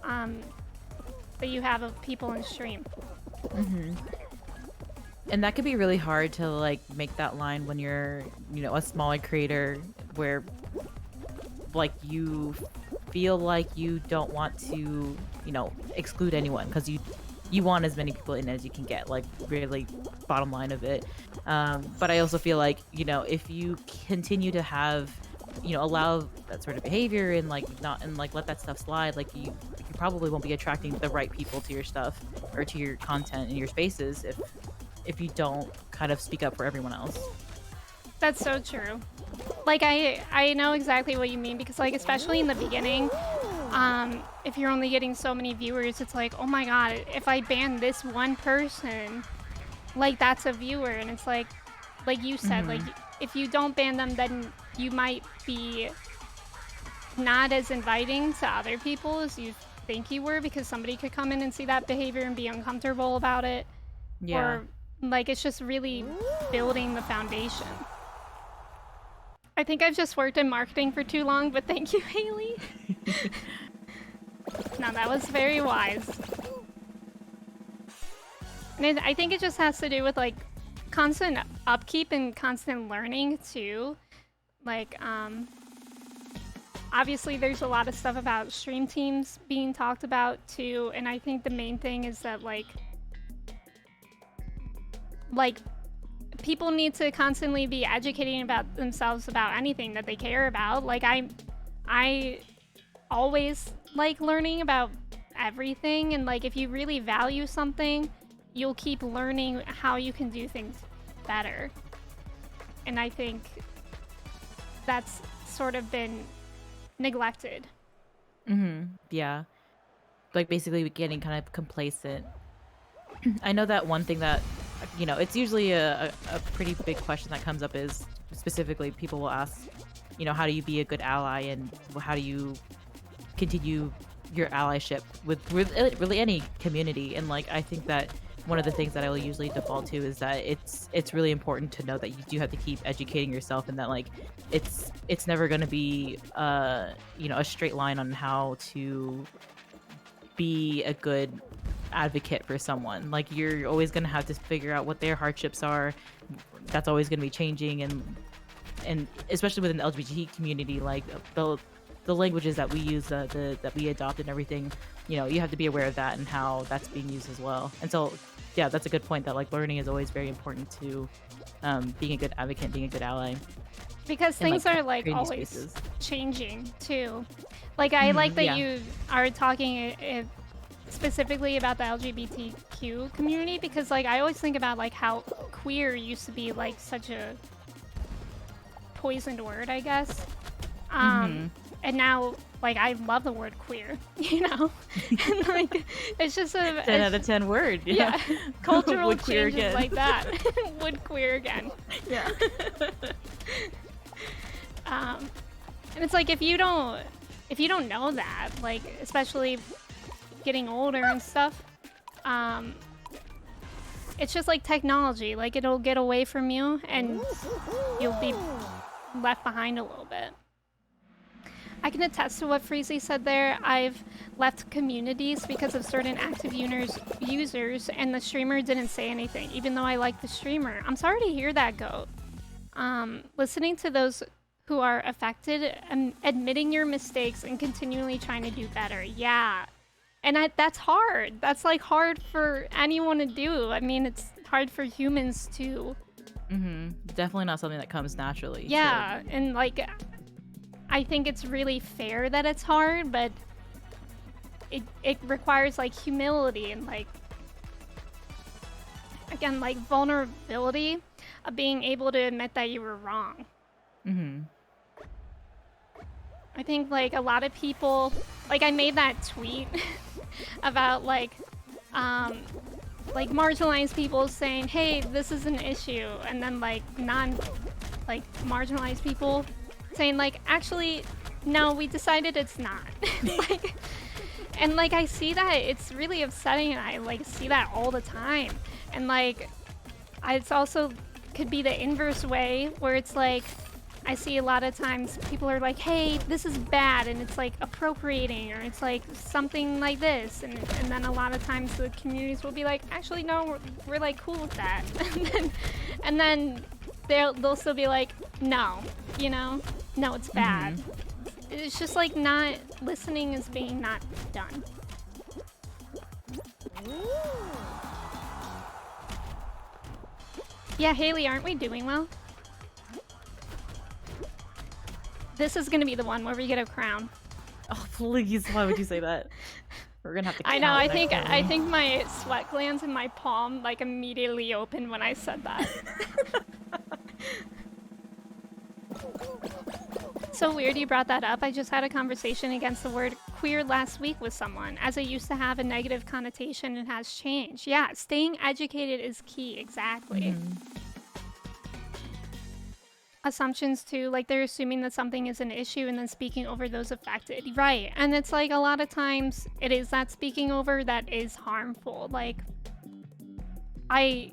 that you have of people in stream. And that could be really hard to like make that line when you're, you know, a smaller creator where like you feel like you don't want to, you know, exclude anyone because you want as many people in as you can get, like really bottom line of it. But I also feel like, you know, if you continue to have, you know, allow that sort of behavior and like not and like let that stuff slide, like you probably won't be attracting the right people to your stuff or to your content in your spaces if you don't kind of speak up for everyone else. That's so true. Like I know exactly what you mean, because like especially in the beginning, if you're only getting so many viewers, it's like, oh my god, if I ban this one person, like that's a viewer. And it's like you said, like if you don't ban them, then you might be not as inviting to other people as you think you were, because somebody could come in and see that behavior and be uncomfortable about it. Yeah. Or like it's just really building the foundation. I think I've just worked in marketing for too long, but thank you, Haley. No, that was very wise. And I think it just has to do with like constant upkeep and constant learning too. Like, obviously there's a lot of stuff about stream teams being talked about too, and I think the main thing is that like people need to constantly be educating about themselves about anything that they care about. Like I always like learning about everything, and like if you really value something, you'll keep learning how you can do things better. And I think that's sort of been neglected. Yeah. Like basically getting kind of complacent. I know that one thing that, it's usually a pretty big question that comes up is specifically people will ask, how do you be a good ally and how do you continue your allyship with really any community? And like I think that one of the things that I will usually default to is that it's really important to know that you do have to keep educating yourself, and that like it's never going to be a straight line on how to be a good advocate for someone. Like you're always going to have to figure out what their hardships are. That's always going to be changing, and especially within the LGBT community, like the languages that we use, that we adopt and everything, you have to be aware of that and how that's being used as well. And so, yeah, that's a good point that like learning is always very important to being a good advocate, being a good ally. Because things are like always changing too. Like I like that you are talking specifically about the LGBTQ community, because like I always think about like how queer used to be like such a poisoned word, I guess. And now, like, I love the word queer, and like, it's just a 10 out of 10 word. Yeah, cultural Would queer changes again. like that. Would queer again. Yeah. And it's like if you don't know that, like, especially getting older and stuff, it's just like technology. Like it'll get away from you, and you'll be left behind a little bit. I can attest to what Freezy said there. I've left communities because of certain active users, and the streamer didn't say anything, even though I like the streamer. I'm sorry to hear that, Goat. Listening to those who are affected, admitting your mistakes, and continually trying to do better. Yeah. And that's hard. That's like hard for anyone to do. I mean, it's hard for humans too. Definitely not something that comes naturally. Yeah, so. And like, I think it's really fair that it's hard, but it requires like humility and like, again, like vulnerability of being able to admit that you were wrong. I think like a lot of people, like I made that tweet about like marginalized people saying, hey, this is an issue, and then like marginalized people saying like, actually, no, we decided it's not. And like I see that, it's really upsetting, and I like see that all the time. And like it's also could be the inverse way, where it's like I see a lot of times people are like, hey, this is bad, and it's like appropriating, or it's like something like this, and then a lot of times the communities will be like, actually no, we're like cool with that. and then they'll still be like, no, no, it's bad. It's just like not listening is being not done. Yeah, Haley, aren't we doing well? This is gonna be the one where we get a crown. Oh please! Why would you say that? We're gonna have to. I know. I think my sweat glands in my palm like immediately opened when I said that. So weird you brought that up. I just had a conversation against the word queer last week with someone, as it used to have a negative connotation and has changed. Yeah, staying educated is key. Exactly. Assumptions too, like they're assuming that something is an issue and then speaking over those affected. Right. And it's like a lot of times it is that speaking over that is harmful. Like I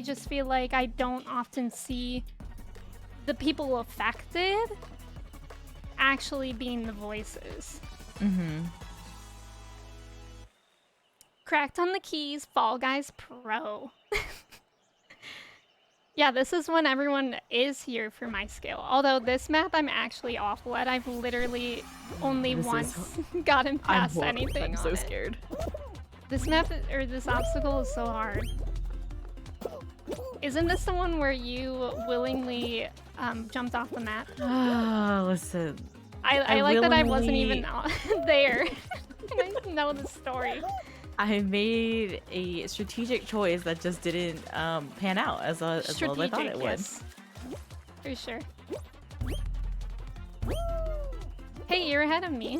just feel like I don't often see the people affected actually being the voices. Cracked on the keys, Fall Guys Pro. Yeah, this is when everyone is here for my skill. Although this map I'm actually awful at. I've literally only once gotten past anything. I'm so scared. This map, or this obstacle, is so hard. Isn't this the one where you willingly jumped off the map? Oh, listen. I like that I wasn't willingly- even there. And I know the story. I made a strategic choice that just didn't pan out as well as I thought it would. Yes. For sure. Hey, you're ahead of me.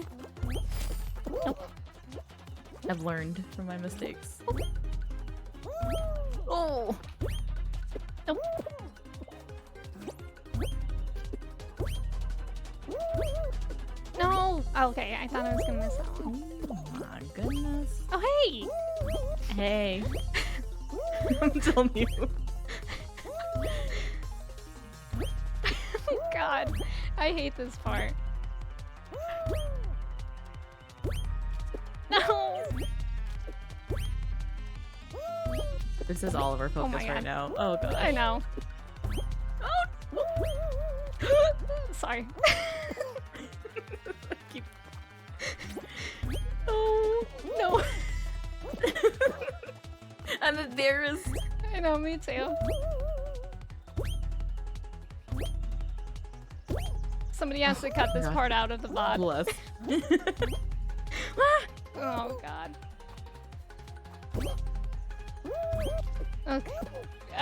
Nope. I've learned from my mistakes. Oh! Nope. No! Oh, okay, I thought I was gonna miss that one. Oh my goodness. Oh, hey! Hey. I'm telling you. Oh, God. I hate this part. No! This is all of our Oh my focus right God. now. Oh god. I know. Sorry. Keep- Oh, no. I'm embarrassed. I know, me too. Somebody has to cut this God. part out of the VOD. Bless. Oh, God. Okay.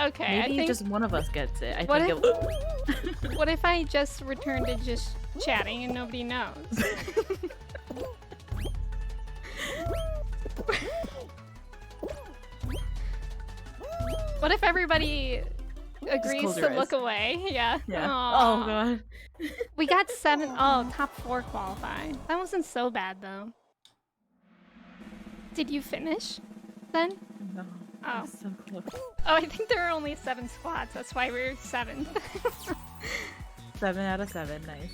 Okay, Maybe I think... just one of us gets it. I What think it. What if I just return to just chatting and nobody knows? What if everybody agrees close to your eyes. look away? Yeah. Yeah. Aw. Oh god. We got 7. Oh, top 4 qualify. That wasn't so bad though. Did you finish then? No. Oh. I'm so close. Oh, I think there are only 7 squads. That's why we're 7th. 7 out of 7. Nice.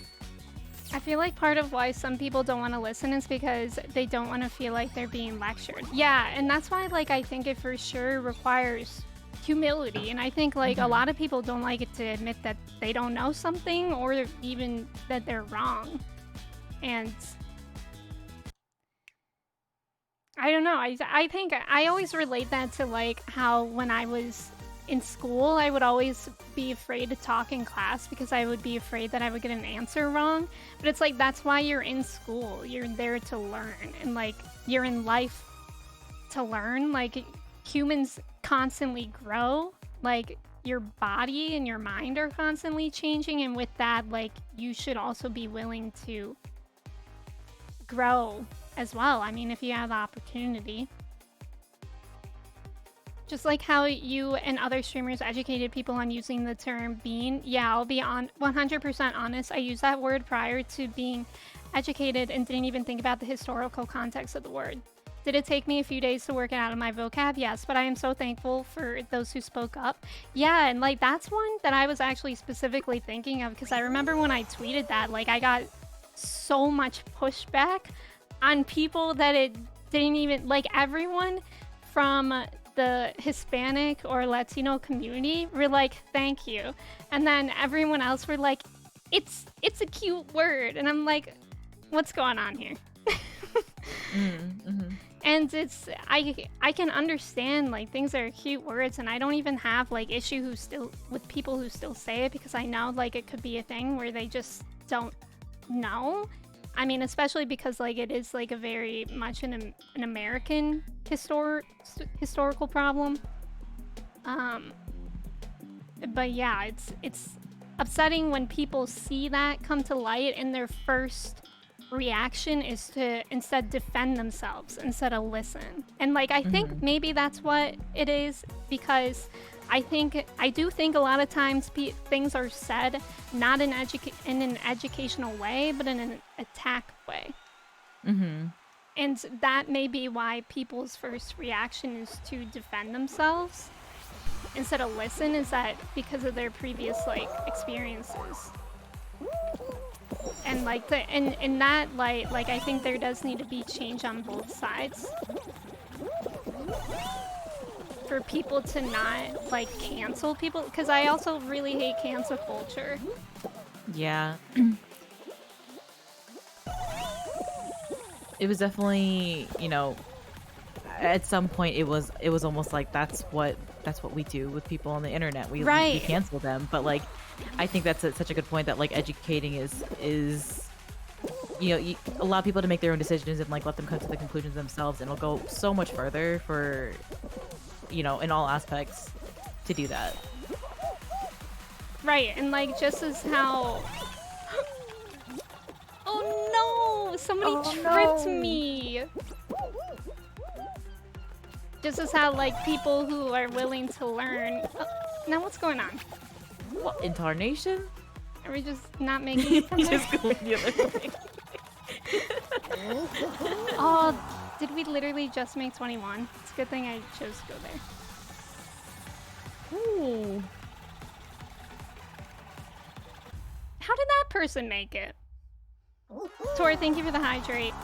I feel like part of why some people don't want to listen is because they don't want to feel like they're being lectured. Yeah, and that's why like I think it for sure requires humility, and I think like a Mhm. lot of people don't like it to admit that they don't know something or even that they're wrong. And I don't know. I think I always relate that to like how when I was in school, I would always be afraid to talk in class because I would be afraid that I would get an answer wrong. But it's like that's why you're in school. You're there to learn, and like you're in life to learn. Like humans constantly grow. Like your body and your mind are constantly changing, and with that, like you should also be willing to grow as well. I mean, if you have the opportunity. Just like how you and other streamers educated people on using the term bean. Yeah, I'll be on 100% honest. I used that word prior to being educated and didn't even think about the historical context of the word. Did it take me a few days to work it out of my vocab? Yes, but I am so thankful for those who spoke up. Yeah, and like that's one that I was actually specifically thinking of because I remember when I tweeted that, like I got so much pushback on people that it didn't even, like everyone from the Hispanic or Latino community were like, thank you. And then everyone else were like, it's a cute word. And I'm like, what's going on here? Mm-hmm. And it's I can understand like things are cute words, and I don't even have like issue who still with people who still say it because I know like it could be a thing where they just don't know. I mean, especially because like it is like a very much an American historical problem. But yeah, it's upsetting when people see that come to light and their first reaction is to instead defend themselves instead of listen. And like I think maybe that's what it is, because I do think a lot of times things are said not in an educational way, but in an attack way. And that may be why people's first reaction is to defend themselves instead of listen, is that because of their previous like experiences. And like in that light, like I think there does need to be change on both sides for people to not like cancel people, because I also really hate cancel culture. Yeah. It was definitely, you know, at some point it was almost like that's that's what we do with people on the internet. We Right. cancel them. But like, I think that's such a good point that like educating is allow people to make their own decisions and like let them come to the conclusions themselves, and it'll go so much further for in all aspects to do that. Right, and like just as how oh no! Somebody tripped me! Just as how like people who are willing to learn now what's going on? What, incarnation? Are we just not making it from there? Just going the other way. Oh, did we literally just make 21? It's a good thing I chose to go there. Ooh. How did that person make it? Tor, thank you for the hydrate.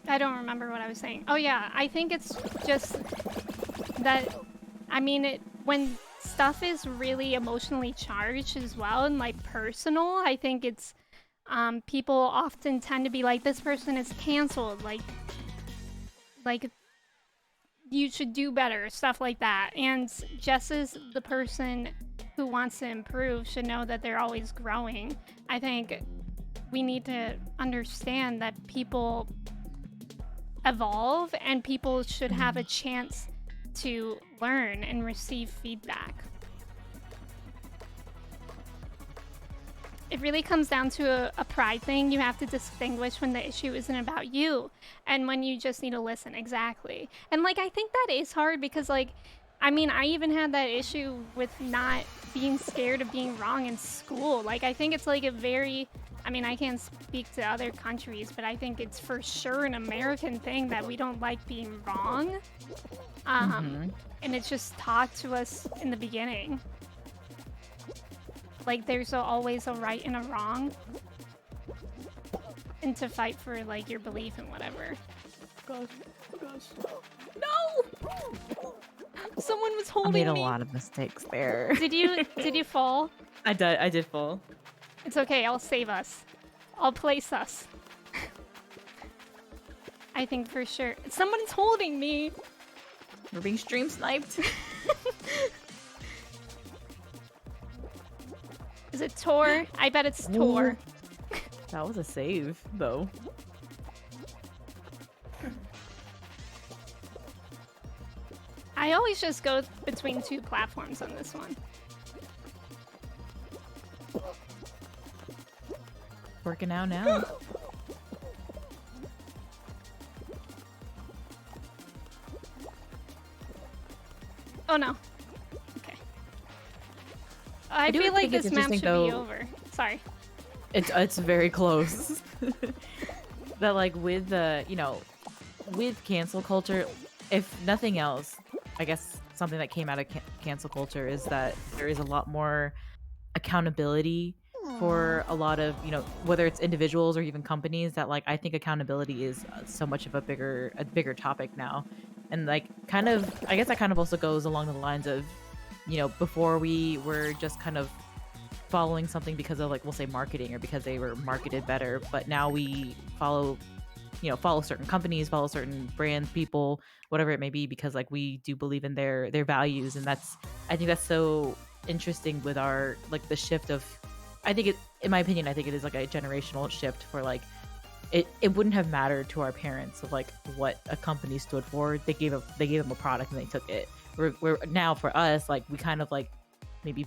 I don't remember what I was saying. Oh yeah, I think it's just that, I mean, when stuff is really emotionally charged as well and like personal, I think it's, people often tend to be like, this person is canceled, like you should do better, stuff like that. And just as the person who wants to improve should know that they're always growing, I think we need to understand that people evolve and people should have a chance to learn and receive feedback. It really comes down to a pride thing. You have to distinguish when the issue isn't about you and when you just need to listen. Exactly. And like, I think that is hard because like, I mean, I even had that issue with not being scared of being wrong in school. Like, I think it's like a very, I mean, I can't speak to other countries, but I think it's for sure an American thing that we don't like being wrong. And it's just taught to us in the beginning. Like, there's always a right and a wrong. And to fight for, like, your belief and whatever. Oh gosh. No! Someone was holding I me. made a lot of mistakes there. Did you fall? I did fall. It's okay, I'll save us. I'll place us. I think for sure. Someone's holding me! We're being stream sniped. Is it Tor? I bet it's Tor. That was a save, though. I always just go between two platforms on this one. Working out now. Oh no. Okay. I feel like this map should be over. Sorry. It's very close. That like with the with cancel culture, if nothing else, I guess something that came out of cancel culture is that there is a lot more accountability for a lot of whether it's individuals or even companies. That like I think accountability is so much of a bigger topic now. And like kind of I guess that kind of also goes along the lines of before we were just kind of following something because of like we'll say marketing or because they were marketed better, but now we follow certain companies, follow certain brands, people, whatever it may be, because like we do believe in their values. And I think that's so interesting with our like the shift of, in my opinion, I think it is like a generational shift for like it wouldn't have mattered to our parents of like what a company stood for. They gave them a product and they took it. We're now for us, like we kind of like maybe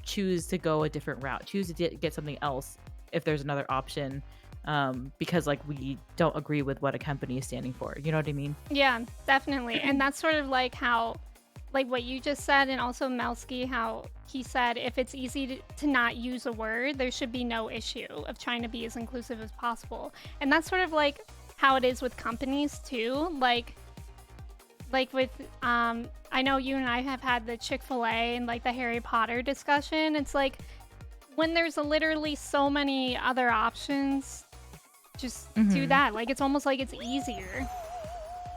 choose to go a different route, choose to get something else if there's another option, because like we don't agree with what a company is standing for. You know what I mean? Yeah, definitely. And that's sort of like how, like what you just said, and also Melsky, how he said if it's easy to not use a word, there should be no issue of trying to be as inclusive as possible. And that's sort of like how it is with companies too. Like with I know you and I have had the Chick-fil-A and like the Harry Potter discussion. It's like when there's literally so many other options, just do that. Like it's almost like it's easier.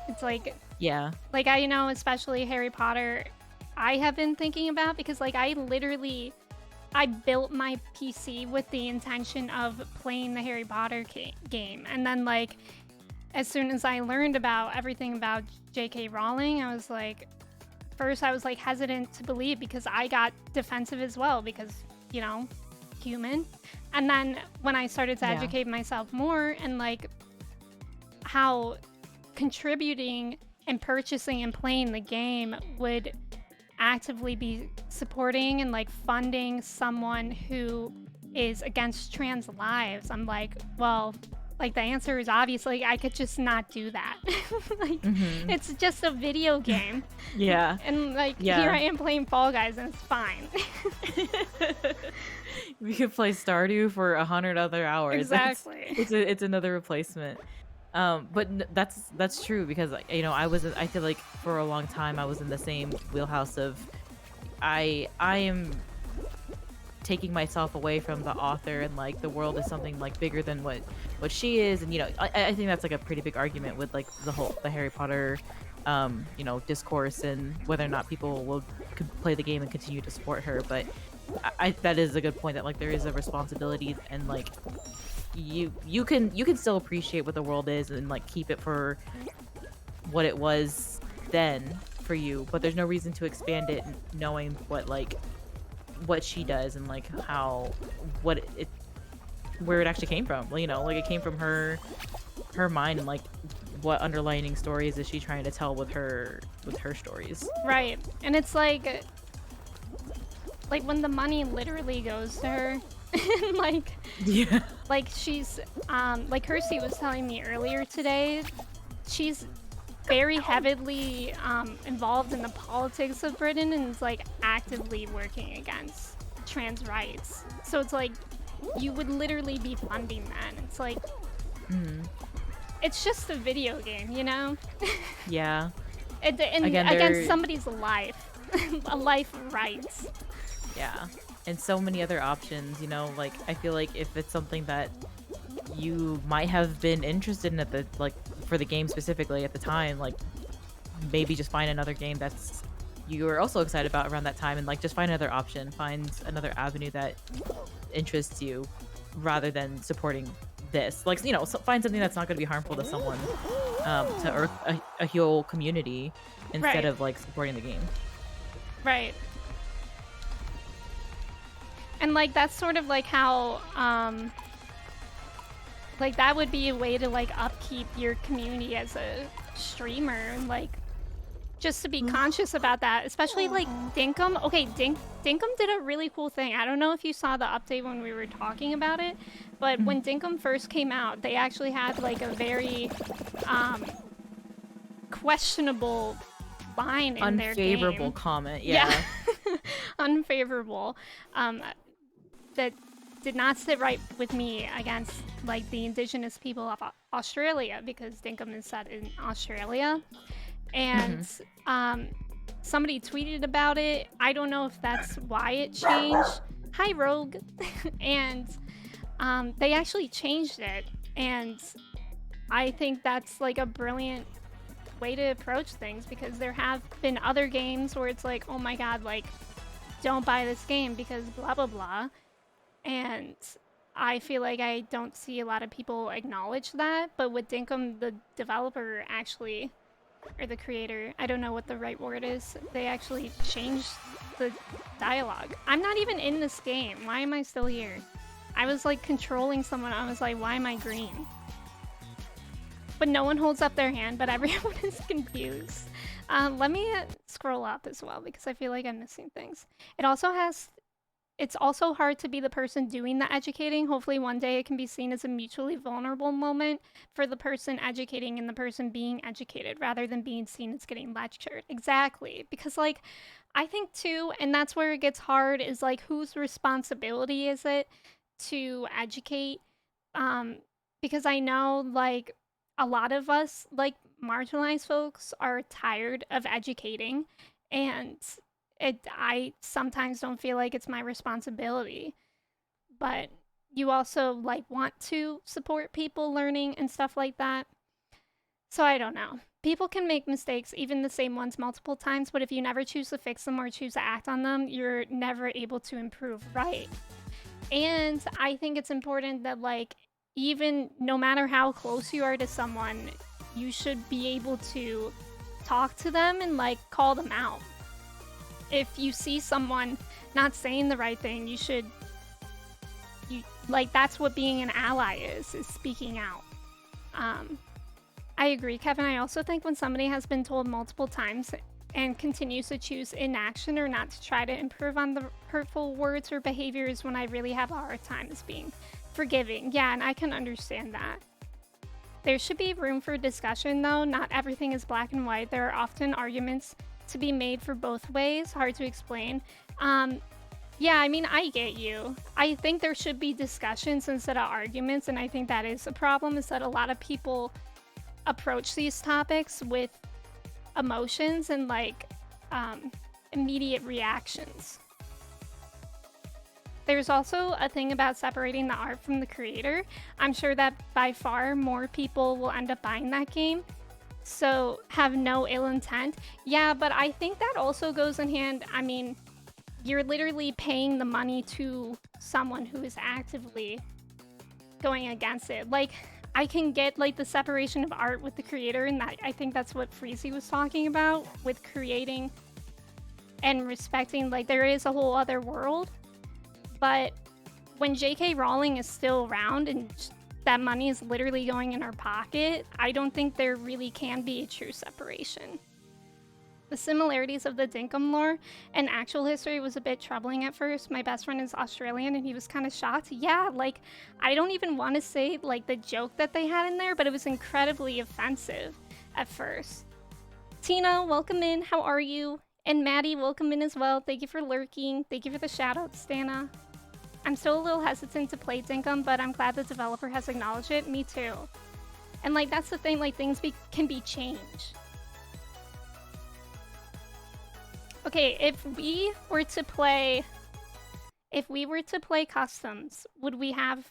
It's like, yeah, like I know especially Harry Potter I have been thinking about, because like I built my PC with the intention of playing the Harry Potter game, and then like as soon as I learned about everything about J.K. Rowling, I was like, first I was like hesitant to believe because I got defensive as well because, you know, human. And then when I started to educate myself more and like how contributing and purchasing and playing the game would actively be supporting and like funding someone who is against trans lives, I'm like, well, like the answer is obviously I could just not do that. Like it's just a video game. Yeah. And like here I am playing Fall Guys and it's fine. We could play Stardew for 100 other hours. Exactly. It's another replacement. But that's true because, you know, I feel like for a long time I was in the same wheelhouse of I am taking myself away from the author and like the world is something like bigger than what she is. And you know, I think that's like a pretty big argument with like the Harry Potter you know, discourse and whether or not people will play the game and continue to support her. But I that is a good point that like there is a responsibility and like you can still appreciate what the world is and like keep it for what it was then for you, but there's no reason to expand it knowing what she does and like how where it actually came from. You know, like it came from her mind and like what underlining stories is she trying to tell with her stories. Right. And it's like when the money literally goes to her and like like she's like Kirsty was telling me earlier today, she's very heavily involved in the politics of Britain and is like actively working against trans rights. So it's like you would literally be funding that. It's like it's just a video game, you know? Yeah. And again, against somebody's life, a life rights. Yeah. And so many other options, you know, like I feel like if it's something that you might have been interested in at the like for the game specifically at the time, like maybe just find another game that's you were also excited about around that time and like just find another option, find another avenue that interests you rather than supporting this. Like, you know, find something that's not going to be harmful to someone, to a whole community instead of like supporting the game. Right. And like that's sort of like how like that would be a way to like upkeep your community as a streamer and like just to be conscious about that, especially like Dinkum. Okay, Dinkum did a really cool thing. I don't know if you saw the update when we were talking about it, but when Dinkum first came out, they actually had like a very questionable line in their game. Unfavorable comment, yeah. Unfavorable. That did not sit right with me against like the indigenous people of Australia because Dinkum is set in Australia. And somebody tweeted about it. I don't know if that's why it changed. Hi, Rogue. And they actually changed it. And I think that's like a brilliant way to approach things because there have been other games where it's like, oh my god, like, don't buy this game because blah, blah, blah. And I feel like I don't see a lot of people acknowledge that. But with Dinkum, the developer actually... or the creator, I don't know what the right word is, they actually changed the dialogue. I'm not even in this game. Why am I still here? I was like controlling someone. I was like, why am I green? But no one holds up their hand, but everyone is confused. Let me scroll up as well because I feel like I'm missing things. It's also hard to be the person doing the educating. Hopefully one day it can be seen as a mutually vulnerable moment for the person educating and the person being educated rather than being seen as getting lectured. Exactly. Because like, I think too, and that's where it gets hard, is like whose responsibility is it to educate? Because I know like a lot of us, like marginalized folks, are tired of educating and I sometimes don't feel like it's my responsibility, but you also like want to support people learning and stuff like that. So I don't know. People can make mistakes, even the same ones multiple times, but if you never choose to fix them or choose to act on them, you're never able to improve, right? And I think it's important that like even no matter how close you are to someone, you should be able to talk to them and like call them out. If you see someone not saying the right thing, you like, that's what being an ally is speaking out. I agree, Kevin. I also think when somebody has been told multiple times and continues to choose inaction or not to try to improve on the hurtful words or behaviors, when I really have a hard time is being forgiving. Yeah, and I can understand that. There should be room for discussion, though. Not everything is black and white. There are often arguments to be made for both ways. Hard to explain. Yeah, I mean, I get you. I think there should be discussions instead of arguments, and I think that is a problem, is that a lot of people approach these topics with emotions and like immediate reactions. There's also a thing about separating the art from the creator. I'm sure that by far more people will end up buying that game, so have no ill intent. Yeah, but I think that also goes in hand. I mean, you're literally paying the money to someone who is actively going against it. Like, I can get like the separation of art with the creator, and that I think that's what Freezy was talking about with creating and respecting, like, there is a whole other world. But when J.K. Rowling is still around and that money is literally going in her pocket, I don't think there really can be a true separation. The similarities of the Dinkum lore and actual history was a bit troubling at first. My best friend is Australian and he was kind of shocked. Yeah, like, I don't even want to say like the joke that they had in there, but it was incredibly offensive at first. Tina, welcome in. How are you? And Maddie, welcome in as well. Thank you for lurking. Thank you for the shoutouts, Dana. I'm still a little hesitant to play Dinkum, but I'm glad the developer has acknowledged it. Me too. And like, that's the thing, like, things can be changed. Okay, if we were to play customs, would we have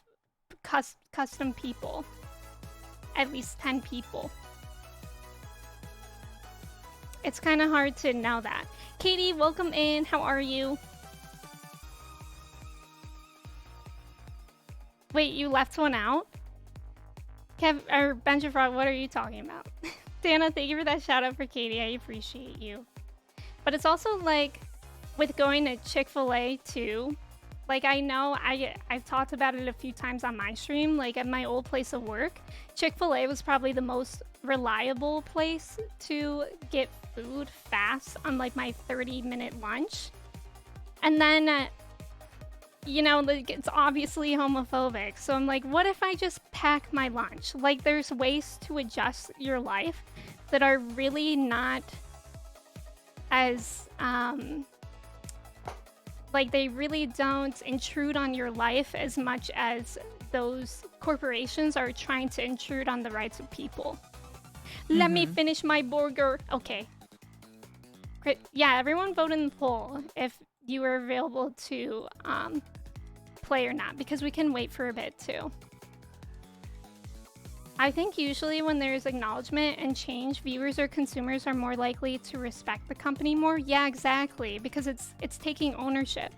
custom people? At least 10 people. It's kind of hard to know that. Katie, welcome in. How are you? Wait, you left one out? Or Benjafrog, what are you talking about? Dana, thank you for that shout out for Katie. I appreciate you. But it's also like with going to Chick-fil-A too. Like, I know I've talked about it a few times on my stream. Like, at my old place of work, Chick-fil-A was probably the most reliable place to get food fast on like my 30-minute lunch. And then you know, like, it's obviously homophobic. So I'm like, what if I just pack my lunch? Like, there's ways to adjust your life that are really not as, like, they really don't intrude on your life as much as those corporations are trying to intrude on the rights of people. Let me finish my burger. Okay. Great. Yeah, everyone vote in the poll if you are available to play or not, because we can wait for a bit too. I think usually when there's acknowledgement and change, viewers or consumers are more likely to respect the company more. Yeah, exactly, because it's taking ownership.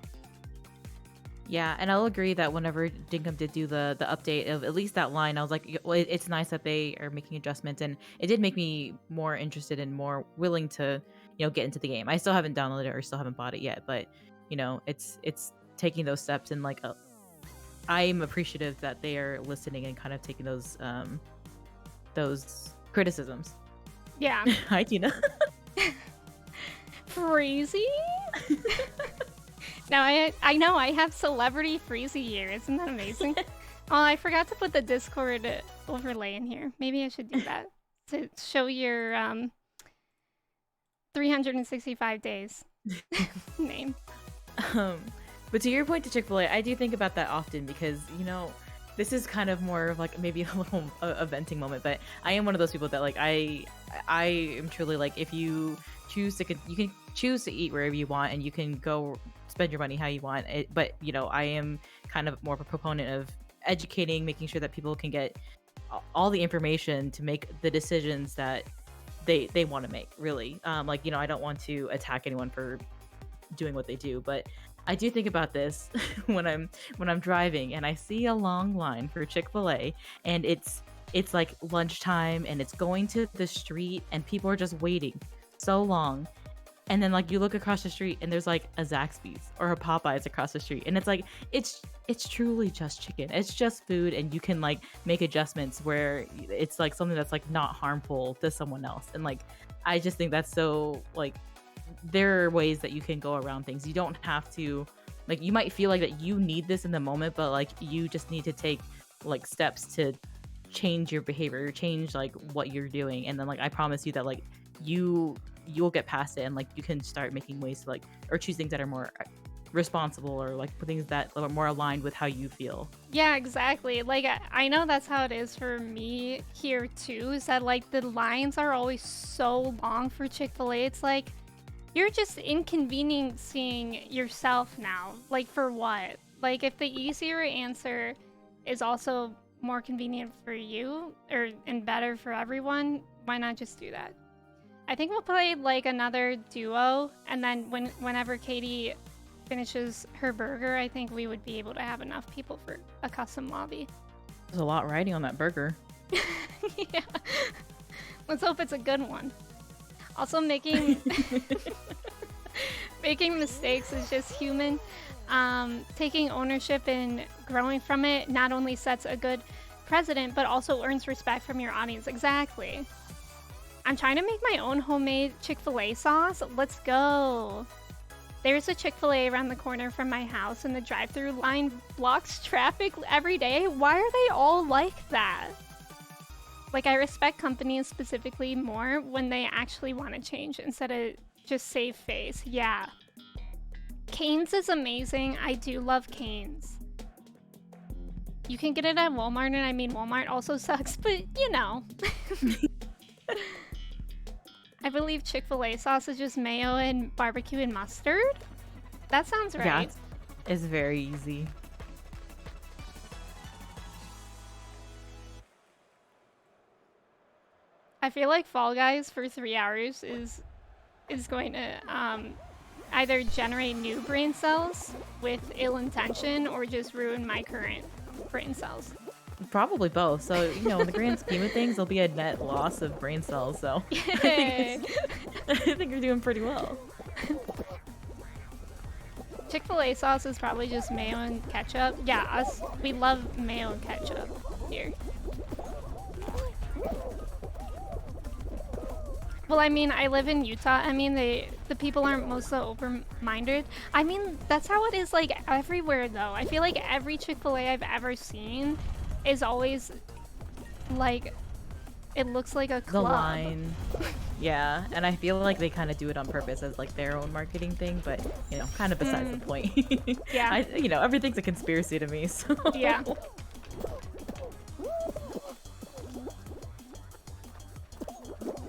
Yeah, and I'll agree that whenever Dinkum did do the update of at least that line, I was like, well, it's nice that they are making adjustments, and it did make me more interested and more willing to, you know, get into the game. I still haven't downloaded it or still haven't bought it yet, but you know, it's taking those steps, and like I'm appreciative that they are listening and kind of taking those criticisms. Yeah. Hi, Tina. Freezy? Now I know I have celebrity Freezy here. Isn't that amazing? Oh, I forgot to put the Discord overlay in here. Maybe I should do that to show your 365 days name. But to your point to Chick-fil-A, I do think about that often because, you know, this is kind of more of like maybe a little a venting moment, but I am one of those people that like I am truly like, if you choose to, you can choose to eat wherever you want and you can go spend your money how you want it, but you know, I am kind of more of a proponent of educating, making sure that people can get all the information to make the decisions that they want to make, really. Like, you know, I don't want to attack anyone for doing what they do, but I do think about this when I'm driving and I see a long line for Chick-fil-A and it's like lunchtime and it's going to the street and people are just waiting so long. And then like you look across the street and there's like a Zaxby's or a Popeyes across the street and it's like it's truly just chicken. It's just food and you can like make adjustments where it's like something that's like not harmful to someone else. And like I just think that's so like there are ways that you can go around things. You don't have to like you might feel like that you need this in the moment, but like you just need to take like steps to change your behavior, change like what you're doing. And then like I promise you that like you'll get past it and like you can start making ways to like or choose things that are more responsible or like things that are more aligned with how you feel. Yeah, exactly. Like I know that's how it is for me here too, is that like the lines are always so long for Chick-fil-A. It's like you're just inconveniencing yourself now. Like for what? Like if the easier answer is also more convenient for you or and better for everyone, why not just do that? I think we'll play like another duo, and then whenever Katie finishes her burger, I think we would be able to have enough people for a custom lobby. There's a lot riding on that burger. Yeah. Let's hope it's a good one. Also, making making mistakes is just human. Taking ownership and growing from it not only sets a good precedent, but also earns respect from your audience. Exactly. I'm trying to make my own homemade Chick-fil-A sauce. Let's go. There's a Chick-fil-A around the corner from my house, and the drive-thru line blocks traffic every day. Why are they all like that? Like, I respect companies specifically more when they actually want to change instead of just save face. Yeah. Cane's is amazing. I do love Cane's. You can get it at Walmart, and I mean, Walmart also sucks, but you know. I believe Chick-fil-A sauce is just mayo and barbecue and mustard. That sounds right. Yeah, it's very easy. I feel like Fall Guys for 3 hours is going to either generate new brain cells with ill intention or just ruin my current brain cells. Probably both. So, you know, in the grand scheme of things, there'll be a net loss of brain cells. So I think you're doing pretty well. Chick-fil-A sauce is probably just mayo and ketchup. Yeah, we love mayo and ketchup here. Well, I mean, I live in Utah. I mean, the people aren't most so open-minded. I mean, that's how it is like everywhere though. I feel like every Chick-fil-A I've ever seen is always like it looks like a club. The line. Yeah, and I feel like they kind of do it on purpose as like their own marketing thing, but you know, kind of besides the point. Yeah. You know, everything's a conspiracy to me, so. Yeah.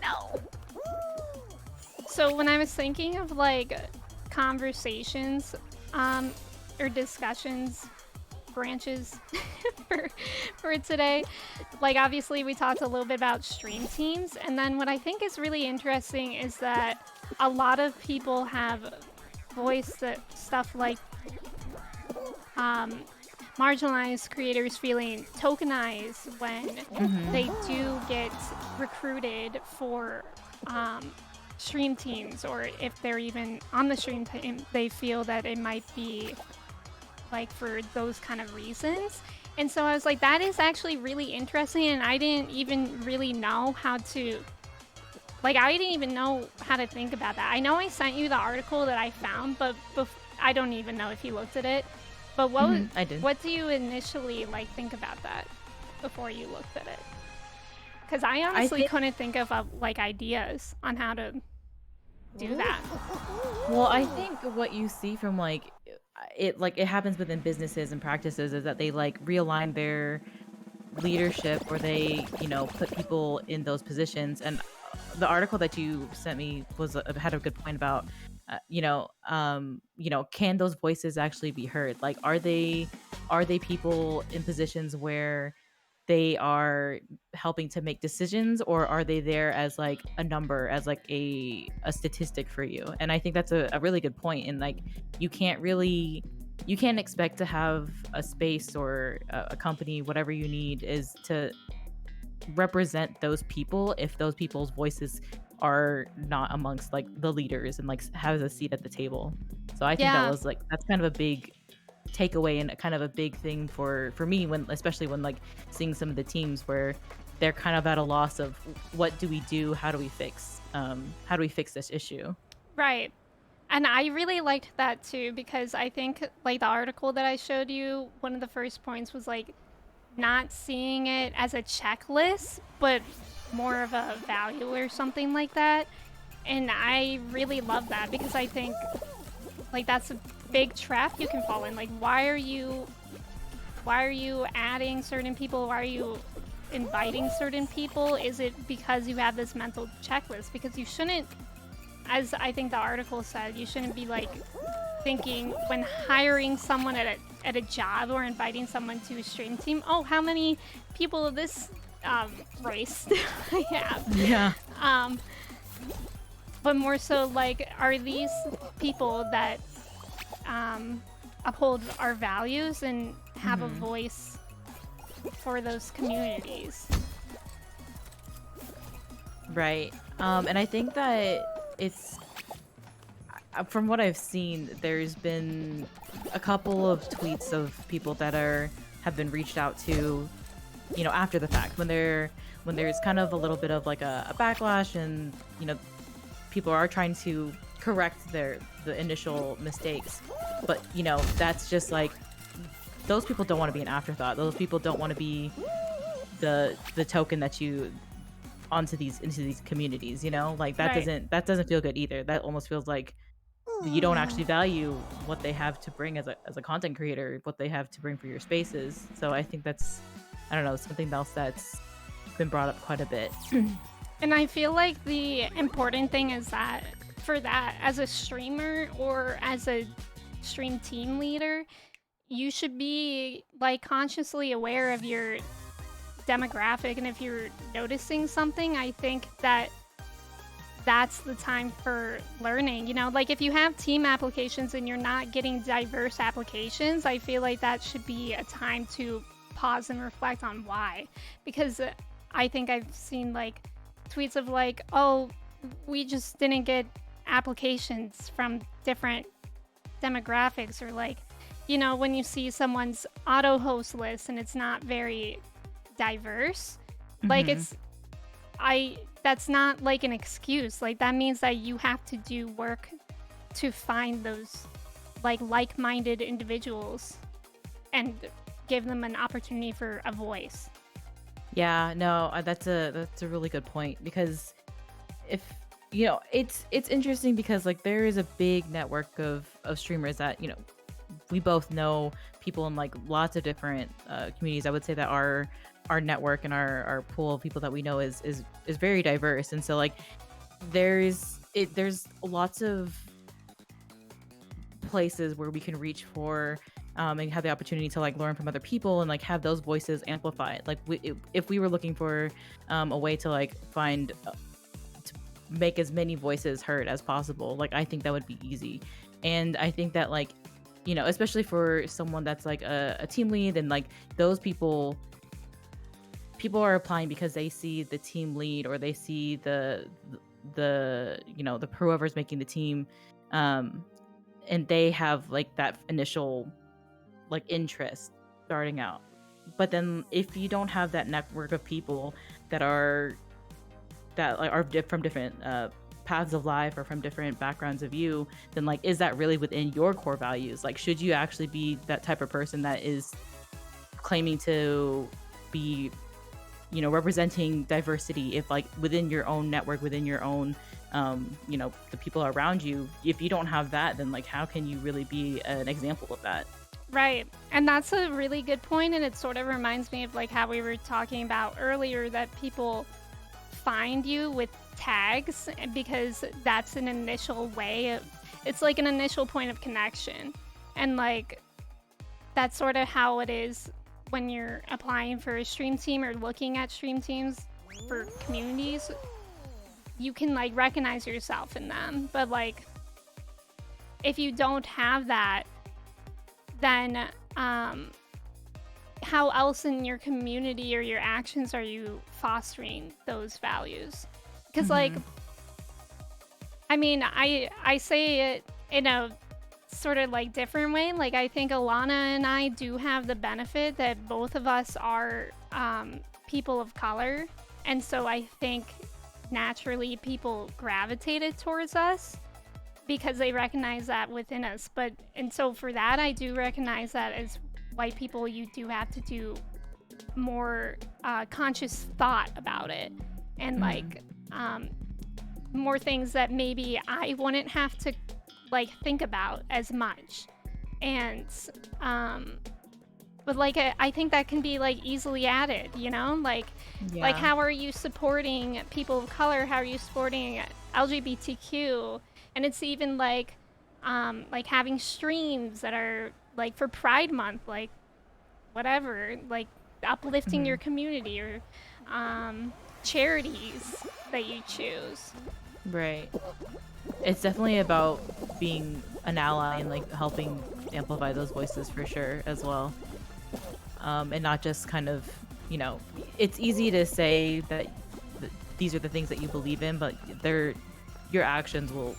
No. So when I was thinking of like conversations or discussions branches for today, like obviously we talked a little bit about stream teams, and then what I think is really interesting is that a lot of people have voiced that stuff like marginalized creators feeling tokenized when they do get recruited for stream teams, or if they're even on the stream team, they feel that it might be like for those kind of reasons. And so I was like, that is actually really interesting, and I didn't even really know how to I didn't even know how to think about that. I know I sent you the article that I found, but I don't even know if you looked at it. But I did. What do you initially like think about that before you looked at it? Because I honestly couldn't think of like ideas on how to do that. Well, I think what you see from like it happens within businesses and practices is that they like realign their leadership, or they, you know, put people in those positions. And the article that you sent me was had a good point about you know, can those voices actually be heard? Like, are they people in positions where they are helping to make decisions, or are they there as like a number, as like a statistic for you? And I think that's a really good point. And like you can't really, you can't expect to have a space or a company, whatever you need is to represent those people if those people's voices are not amongst like the leaders and like has a seat at the table. So I think that Yeah, was like, that's kind of a big takeaway and a kind of a big thing for me, when especially when like seeing some of the teams where they're kind of at a loss of what do we do, how do we fix this issue. right. And I really liked that too because I think like the article that I showed you, one of the first points was like not seeing it as a checklist, but more of a value or something like that. And I really love that because I think like that's a big trap you can fall in. Like why are you adding certain people? Why are you inviting certain people? Is it because you have this mental checklist? Because you shouldn't, as I think the article said, you shouldn't be like thinking when hiring someone at a job or inviting someone to a stream team, oh, how many people of this race do I have? Yeah. Um, but more so like, are these people that uphold our values and have a Hmm. voice for those communities? Right. And I think that it's from what I've seen, there's been a couple of tweets of people that have been reached out to, you know, after the fact, when there's kind of a little bit of like a backlash, and you know, people are trying to correct the initial mistakes. But you know, that's just like, those people don't want to be an afterthought. Those people don't want to be the token that you into these communities, you know? Like Right. that doesn't feel good either. That almost feels like you don't actually value what they have to bring as a content creator, what they have to bring for your spaces. So I think that's, I don't know, something else that's been brought up quite a bit. And I feel like the important thing is that for that, as a streamer or as a stream team leader, you should be like consciously aware of your demographic. And if you're noticing something, I think that that's the time for learning. You know, like if you have team applications and you're not getting diverse applications, I feel like that should be a time to pause and reflect on why. Because I think I've seen like tweets of like, oh, we just didn't get applications from different demographics, or like, you know, when you see someone's auto host list and it's not very diverse, like Hmm. I that's not like an excuse. Like that means that you have to do work to find those like-minded individuals and give them an opportunity for a voice. Yeah, no, that's a really good point, because if you know, it's interesting because like there is a big network of streamers that, you know, we both know people in like lots of different communities. I would say that our network and our pool of people that we know is very diverse, and so like there's lots of places where we can reach for, and have the opportunity to like learn from other people and like have those voices amplified. Like if we were looking for a way to like find to make as many voices heard as possible, like I think that would be easy. And I think that like, you know, especially for someone that's like a team lead, and like those people are applying because they see the team lead, or they see the you know, the whoever's making the team, um and they have like that initial like interest starting out. But then if you don't have that network of people that are from different paths of life, or from different backgrounds of you, then like, is that really within your core values? Like, should you actually be that type of person that is claiming to be, you know, representing diversity, if like within your own network, within your own you know, the people around you, if you don't have that, then like how can you really be an example of that? Right. And that's a really good point, and it sort of reminds me of like how we were talking about earlier, that people find you with tags because that's an initial way of, it's like an initial point of connection. And like that's sort of how it is when you're applying for a stream team or looking at stream teams for communities, you can like recognize yourself in them. But like, if you don't have that, then how else in your community or your actions are you fostering those values? Because like, I mean, I say it in a sort of like different way. Like, I think Alana and I do have the benefit that both of us are people of color, and so I think naturally people gravitated towards us because they recognize that within us. And so for that, I do recognize that as white people, you do have to do more conscious thought about it, and like more things that maybe I wouldn't have to like think about as much. And but like I think that can be like easily added, you know, like like how are you supporting people of color, how are you supporting LGBTQ? And it's even like having streams that are like for Pride Month, like whatever, like uplifting your community, or charities that you choose. Right. It's definitely about being an ally and like helping amplify those voices for sure as well. And not just kind of, you know, it's easy to say that these are the things that you believe in, but your actions will,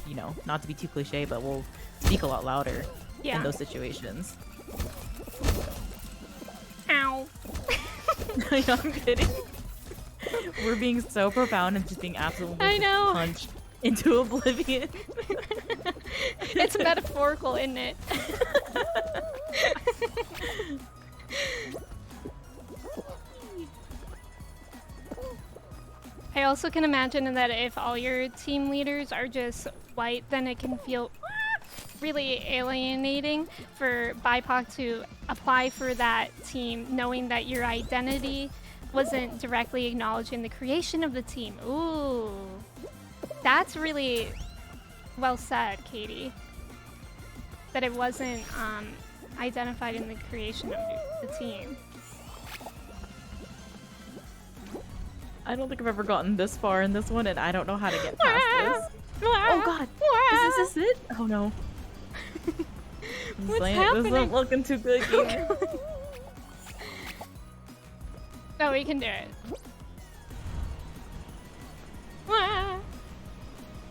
you know, not to be too cliche, but will speak a lot louder in those situations. Ow. I'm kidding. We're being so profound and just being absolutely punched into oblivion. It's metaphorical, isn't it? I also can imagine that if all your team leaders are just white, then it can feel really alienating for BIPOC to apply for that team, knowing that your identity wasn't directly acknowledged in the creation of the team. Ooh, that's really well said, Katie. That it wasn't identified in the creation of the team. I don't think I've ever gotten this far in this one, and I don't know how to get past this. Oh god! Is this it? Oh no. What's happening? This isn't looking too good, gamer. No, we can do it.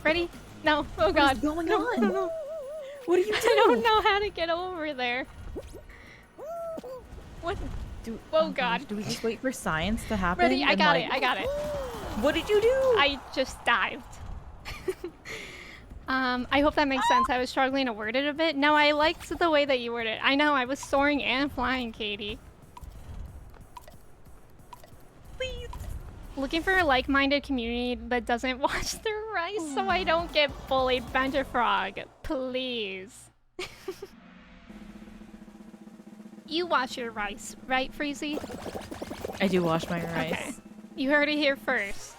Ready? No. Oh god. What is going on? No. What are you doing? I don't know how to get over there. What? Oh god. Do we just wait for science to happen? Ready? I got it. I got it. What did you do? I just dived. I hope that makes sense. I was struggling to word it a bit. No, I liked the way that you worded it. I know, I was soaring and flying, Katie. Please. Looking for a like-minded community that doesn't watch their rice so I don't get bullied, Benderfrog. Please. You wash your rice, right, Freezy? I do wash my rice. Okay. You heard it here first.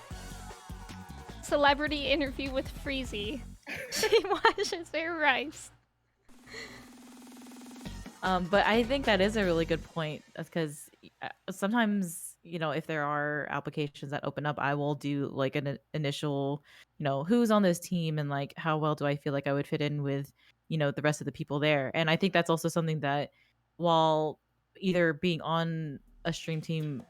Celebrity interview with Freezy. She washes her rice. But I think that is a really good point, because sometimes, you know, if there are applications that open up, I will do like an initial, you know, who's on this team and like how well do I feel like I would fit in with, you know, the rest of the people there. And I think that's also something that, while either being on a stream team,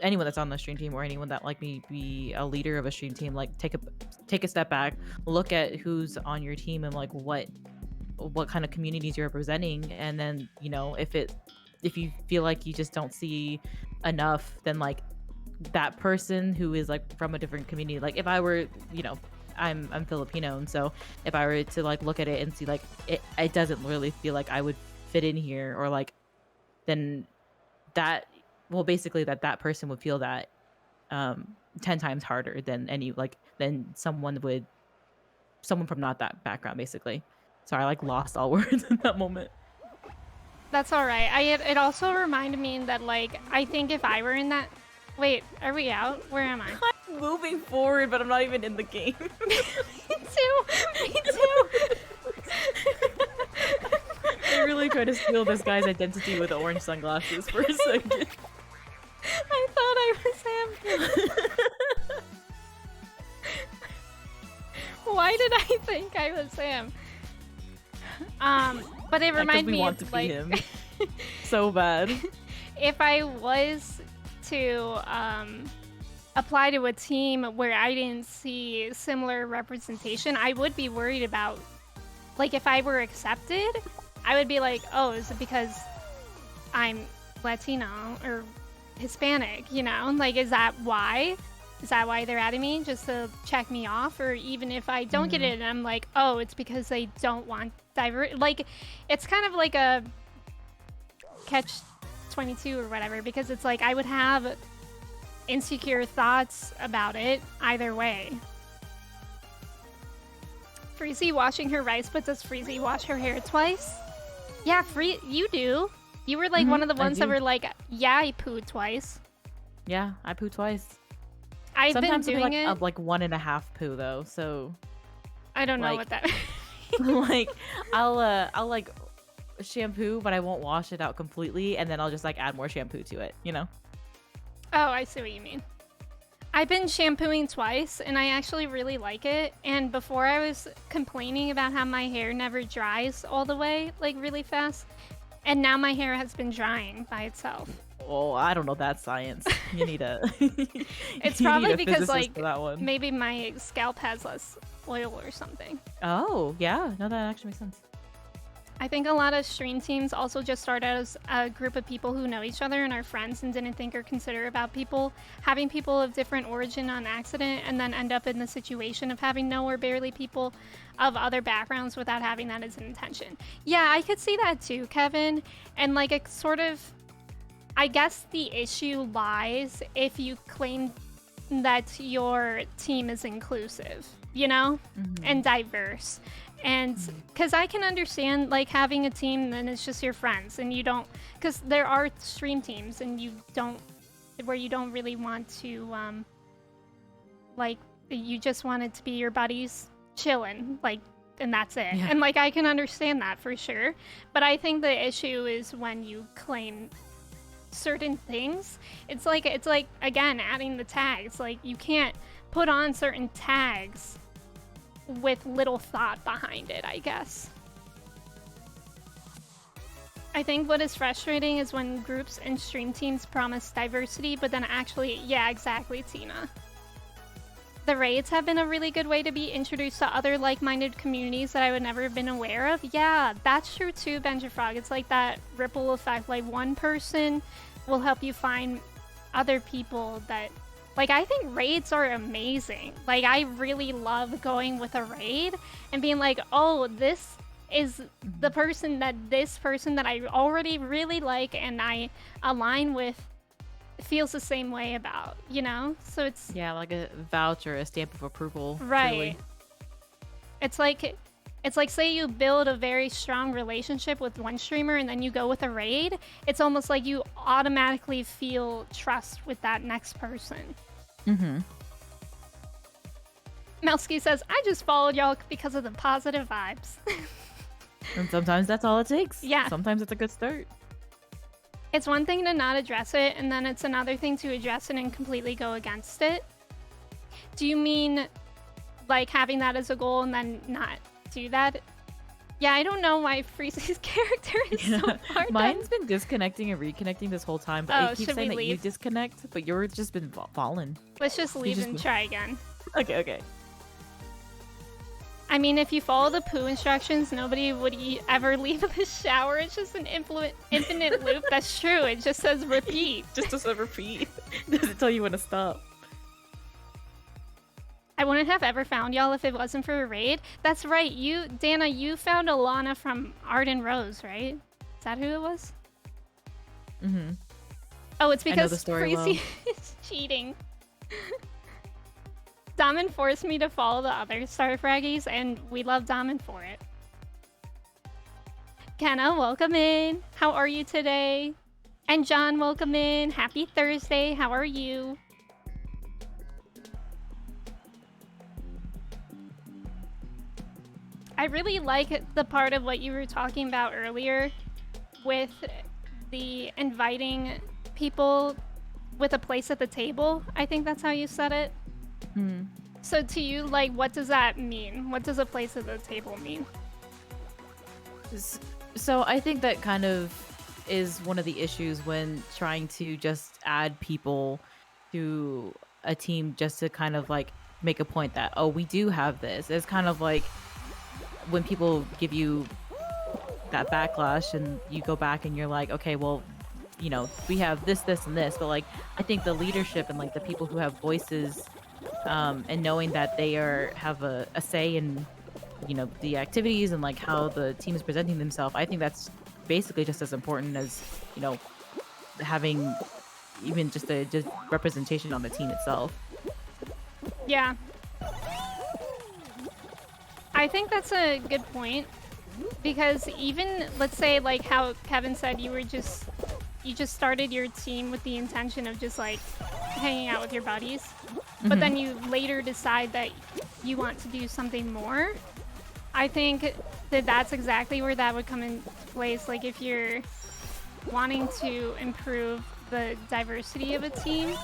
anyone that's on the stream team or anyone that like me be a leader of a stream team, like take a step back, look at who's on your team and like what kind of communities you're representing, and then, you know, if you feel like you just don't see enough, then like that person who is like from a different community, like if I were, you know, I'm Filipino, and so if I were to like look at it and see like it doesn't really feel like I would fit in here, or like, then that, well, basically that person would feel that 10 times harder than someone from not that background, basically. Sorry, I like lost all words in that moment. That's all right. It also reminded me that like I think if I were in that, wait, are we out? Where am I? I'm moving forward, but I'm not even in the game. Me too. Me too. I really try to steal this guy's identity with orange sunglasses for a second. I thought I was him. Why did I think I was him? But it reminded me want of to like be him so bad. if I was to apply to a team where I didn't see similar representation, I would be worried about, like, if I were accepted, I would be like, oh, is it because I'm Latino or Hispanic, you know? Like, is that why? Is that why they're adding me? Just to check me off? Or even if I don't get it and I'm like, oh, it's because they don't want like, it's kind of like a catch-22 or whatever, because it's like I would have insecure thoughts about it either way. Freezy washing her rice, but does Freezy wash her hair twice? Yeah, you do. You were like one of the ones that were like, yeah, I pooed twice. Yeah, I poo twice. I've Sometimes been doing it's it. like 1.5 poo though, so I don't know like- what that like I'll like shampoo, but I won't wash it out completely, and then I'll just like add more shampoo to it, you know? Oh, I see what you mean. I've been shampooing twice, and I actually really like it. And before I was complaining about how my hair never dries all the way, like really fast. And now my hair has been drying by itself. Oh, I don't know that science. You need a. It's you probably need a because physicist like for that one. maybe my scalp has less oil or something. Oh yeah, no, that actually makes sense. I think a lot of stream teams also just start as a group of people who know each other and are friends and didn't think or consider about having people of different origin on accident, and then end up in the situation of having no or barely people of other backgrounds without having that as an intention. Yeah, I could see that too, Kevin. And like a sort of, I guess the issue lies if you claim that your team is inclusive, you know, and diverse. And because I can understand like having a team then it's just your friends and you don't, because there are stream teams and you don't, where you don't really want to like, you just want it to be your buddies chilling, like, and that's it. Yeah. And like I can understand that for sure, but I think the issue is when you claim certain things. It's like again adding the tags. Like you can't put on certain tags with little thought behind it, I guess. I think what is frustrating is when groups and stream teams promise diversity, but then actually, yeah, exactly, Tina. The raids have been a really good way to be introduced to other like-minded communities that I would never have been aware of. Yeah, that's true too, Benjafrog. It's like that ripple effect. Like one person will help you find other people that, like, I think raids are amazing. Like, I really love going with a raid and being like, oh, this is the person that I already really like and I align with feels the same way about, you know? So it's... Yeah, like a voucher, a stamp of approval. Right. Truly. It's like say you build a very strong relationship with one streamer and then you go with a raid. It's almost like you automatically feel trust with that next person. Melski says, I just followed y'all because of the positive vibes. And sometimes that's all it takes. Yeah. Sometimes it's a good start. It's one thing to not address it, and then it's another thing to address it and completely go against it. Do you mean like having that as a goal and then not do that? Yeah, I don't know why Freezy's character is so far down. Mine's been disconnecting and reconnecting this whole time, but Oh, it keeps should saying we that you leave? disconnect, but yours just been falling. Let's just leave just- and try again. Okay. I mean, if you follow the poo instructions, nobody would ever leave the shower. It's just an infinite loop. That's true. It just says repeat. Just to repeat. Does it tell you when to stop? I wouldn't have ever found y'all if it wasn't for a raid. That's right. Dana, you found Alana from Arden Rose, right? Is that who it was? Mm-hmm. Oh, it's I know because the story Freezy is cheating. Damen forced me to follow the other Star Fraggies, and we love Damen for it. Kenna, welcome in. How are you today? And John, welcome in. Happy Thursday. How are you? I really like the part of what you were talking about earlier with the inviting people with a place at the table. I think that's how you said it. Hmm. So to you, like, what does that mean? What does a place at the table mean? So I think that kind of is one of the issues when trying to just add people to a team just to kind of like make a point that, oh, we do have this. It's kind of like when people give you that backlash and you go back and you're like, okay, well, you know, we have this, this, and this. But like, I think the leadership and like the people who have voices, and knowing that they have a say in, you know, the activities and like how the team is presenting themselves, I think that's basically just as important as, you know, having even just a just representation on the team itself. Yeah. I think that's a good point, because even, let's say, like how Kevin said, you just started your team with the intention of just like hanging out with your buddies, but then you later decide that you want to do something more. I think that that's exactly where that would come into place. Like if you're wanting to improve the diversity of a team,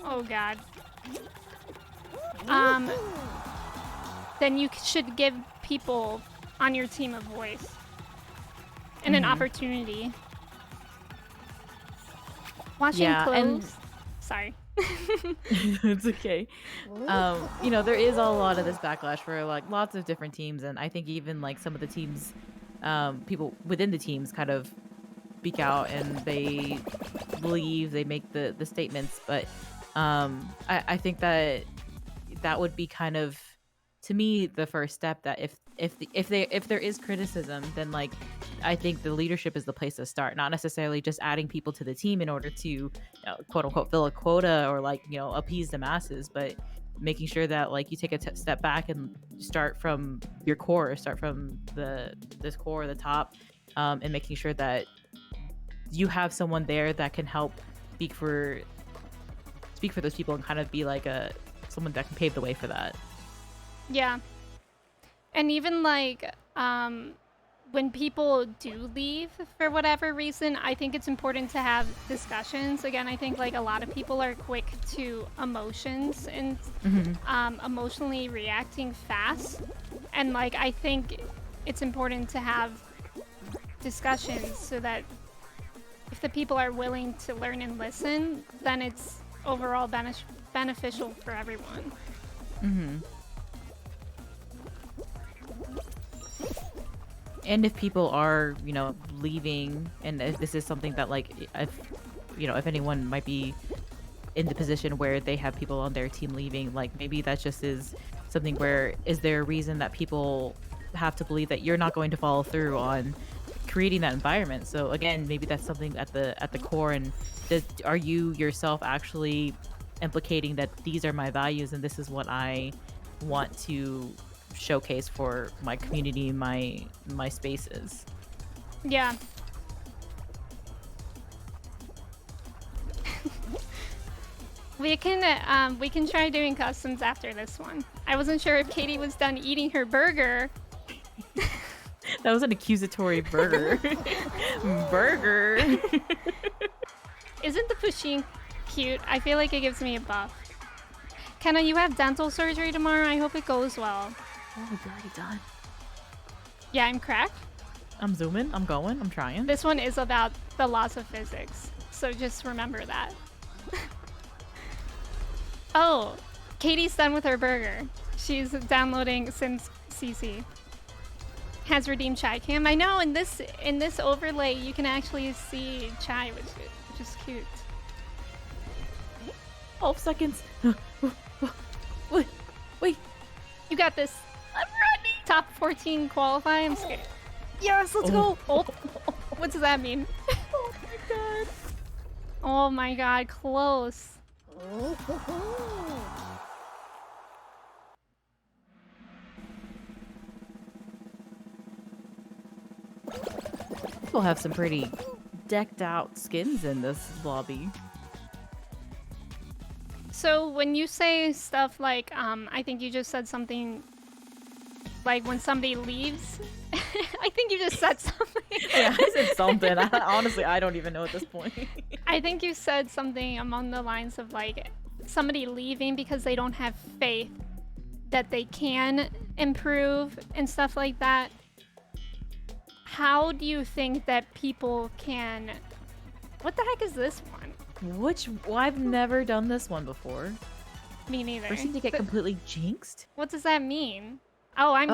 oh god, then you should give people on your team a voice and an opportunity. Washing clothes. Sorry. It's okay. You know, there is a lot of this backlash for like lots of different teams, and I think even like some of the teams, people within the teams kind of speak out and they believe they make the statements, but I think that that would be kind of, to me, the first step, that if there is criticism, then like I think the leadership is the place to start, not necessarily just adding people to the team in order to, you know, quote unquote fill a quota or like, you know, appease the masses, but making sure that like you take a step back and start from your core, start from this core, the top, and making sure that you have someone there that can help speak for those people and kind of be like someone that can pave the way for that. Yeah. And even like when people do leave for whatever reason, I think it's important to have discussions. Again, I think like a lot of people are quick to emotions and emotionally reacting fast. And like I think it's important to have discussions so that if the people are willing to learn and listen, then it's overall beneficial for everyone. And if people are, you know, leaving, and if this is something that like, if anyone might be in the position where they have people on their team leaving, like maybe that just is something where, is there a reason that people have to believe that you're not going to follow through on creating that environment? So again, maybe that's something at the core, and are you yourself actually implicating that these are my values and this is what I want to showcase for my community, my spaces? Yeah. We can try doing customs after this one. I wasn't sure if Katie was done eating her burger. That was an accusatory burger. Burger. Isn't the Pusheen cute? I feel like it gives me a buff. Kenna, you have dental surgery tomorrow. I hope it goes well. Oh, you're already done. Yeah, I'm cracked. I'm zooming. I'm going. I'm trying. This one is about the laws of physics, so just remember that. Oh, Katie's done with her burger. She's downloading Sims CC. Has redeemed Chai Cam. I know, in this overlay you can actually see Chai, which is cute. 12 seconds. Wait. You got this. I'm running. Top 14 qualify. I'm scared. Yes, let's go. Oh, what does that mean? Oh my god. Oh my god, close. We'll have some pretty decked out skins in this lobby. So when you say stuff like, I think you just said something like when somebody leaves, I think you just said something. Yeah, I said something. Honestly, I don't even know at this point. I think you said something along the lines of like somebody leaving because they don't have faith that they can improve and stuff like that. How do you think that people can... What the heck is this one? Well, I've never done this one before. Me neither. First, to get completely jinxed. What does that mean? Oh, I'm...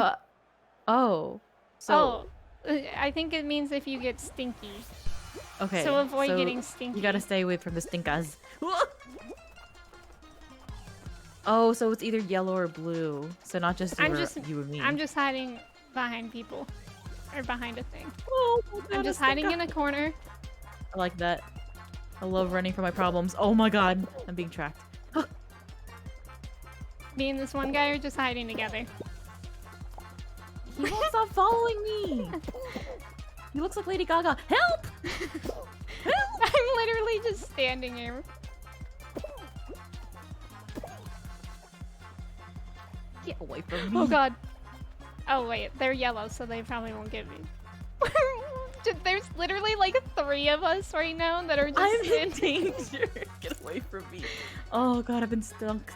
Oh. So. I think it means if you get stinky. Okay. So avoid getting stinky. You gotta stay away from the stinkas. Oh, so it's either yellow or blue. So not just you and me. I'm just hiding behind people. Or behind a thing. Oh, I'm just hiding in a corner. I like that. I love running from my problems. Oh my god. I'm being tracked. Me and this one guy are just hiding together. He won't stop following me. He looks like Lady Gaga. Help! I'm literally just standing here. Get away from me. Oh god. Oh wait, they're yellow, so they probably won't get me. There's literally like 3 of us right now that are just I'm in danger. Get away from me. Oh god, I've been stunked.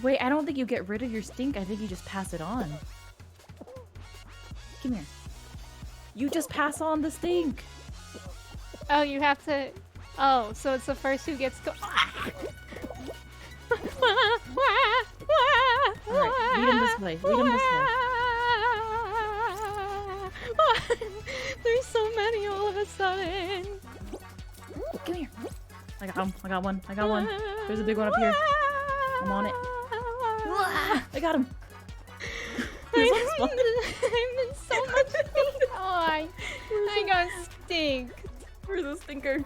Wait, I don't think you get rid of your stink. I think you just pass it on. Come here. You just pass on the stink. Oh, you have to... Oh, so it's the first who gets go... Alright, lead him this way. Lead him this way. There's so many all of a sudden. Come here. I got him. I got one. I got one. There's a big one up here. I'm on it. I got him. I'm in so much pain. Oh, I got stinked. Where's the stinker?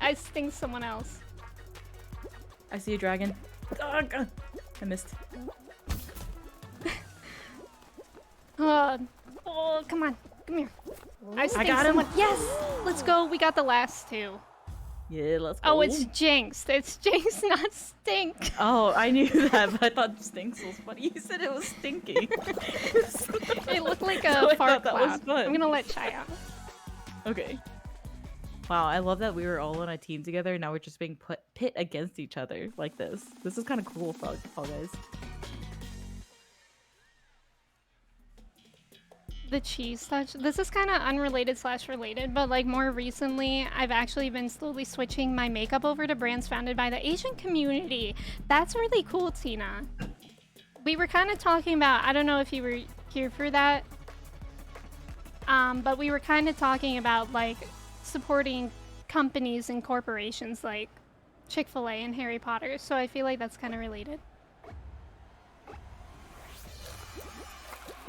I stink someone else. I see a dragon. Oh, God. I missed. Oh, come on. Come here. I got him. Someone. Yes! Let's go. We got the last 2. Yeah, let's go. Oh, it's Jinx. It's Jinx, not Stink. Oh, I knew that, but I thought Stinks was funny. You said it was stinky. It looked like a So I fart thought that was cloud. fun. I'm gonna let Chai out. Okay. Wow, I love that we were all on a team together and now we're just being pit against each other like this. This is kind of cool, Fall Guys. The cheese touch. This is kind of unrelated / related, but like more recently, I've actually been slowly switching my makeup over to brands founded by the Asian community. That's really cool, Tina. We were kind of talking about, I don't know if you were here for that, but we were kind of talking about like supporting companies and corporations like Chick-fil-A and Harry Potter, so I feel like that's kind of related.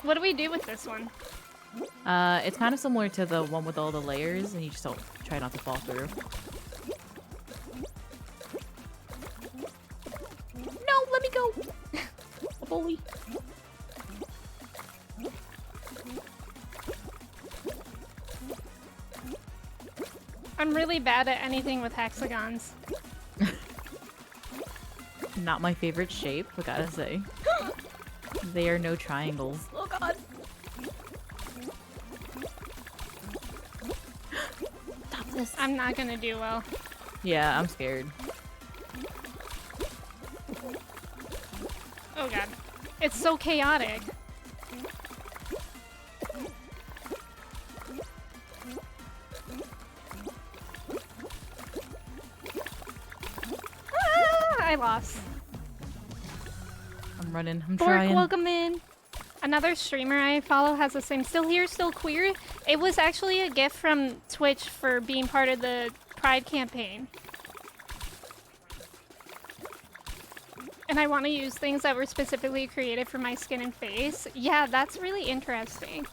What do we do with this one? It's kind of similar to the one with all the layers, and you just don't try not to fall through. No, let me go! Bully. I'm really bad at anything with hexagons. Not my favorite shape, I gotta say. They are no triangles. Oh god! Stop this. I'm not gonna do well. Yeah, I'm scared. Oh god. It's so chaotic. I lost. I'm running. I'm Bork, trying. welcome in. Another streamer I follow has the same. Still here, still queer. It was actually a gift from Twitch for being part of the Pride campaign. And I want to use things that were specifically created for my skin and face. Yeah, that's really interesting.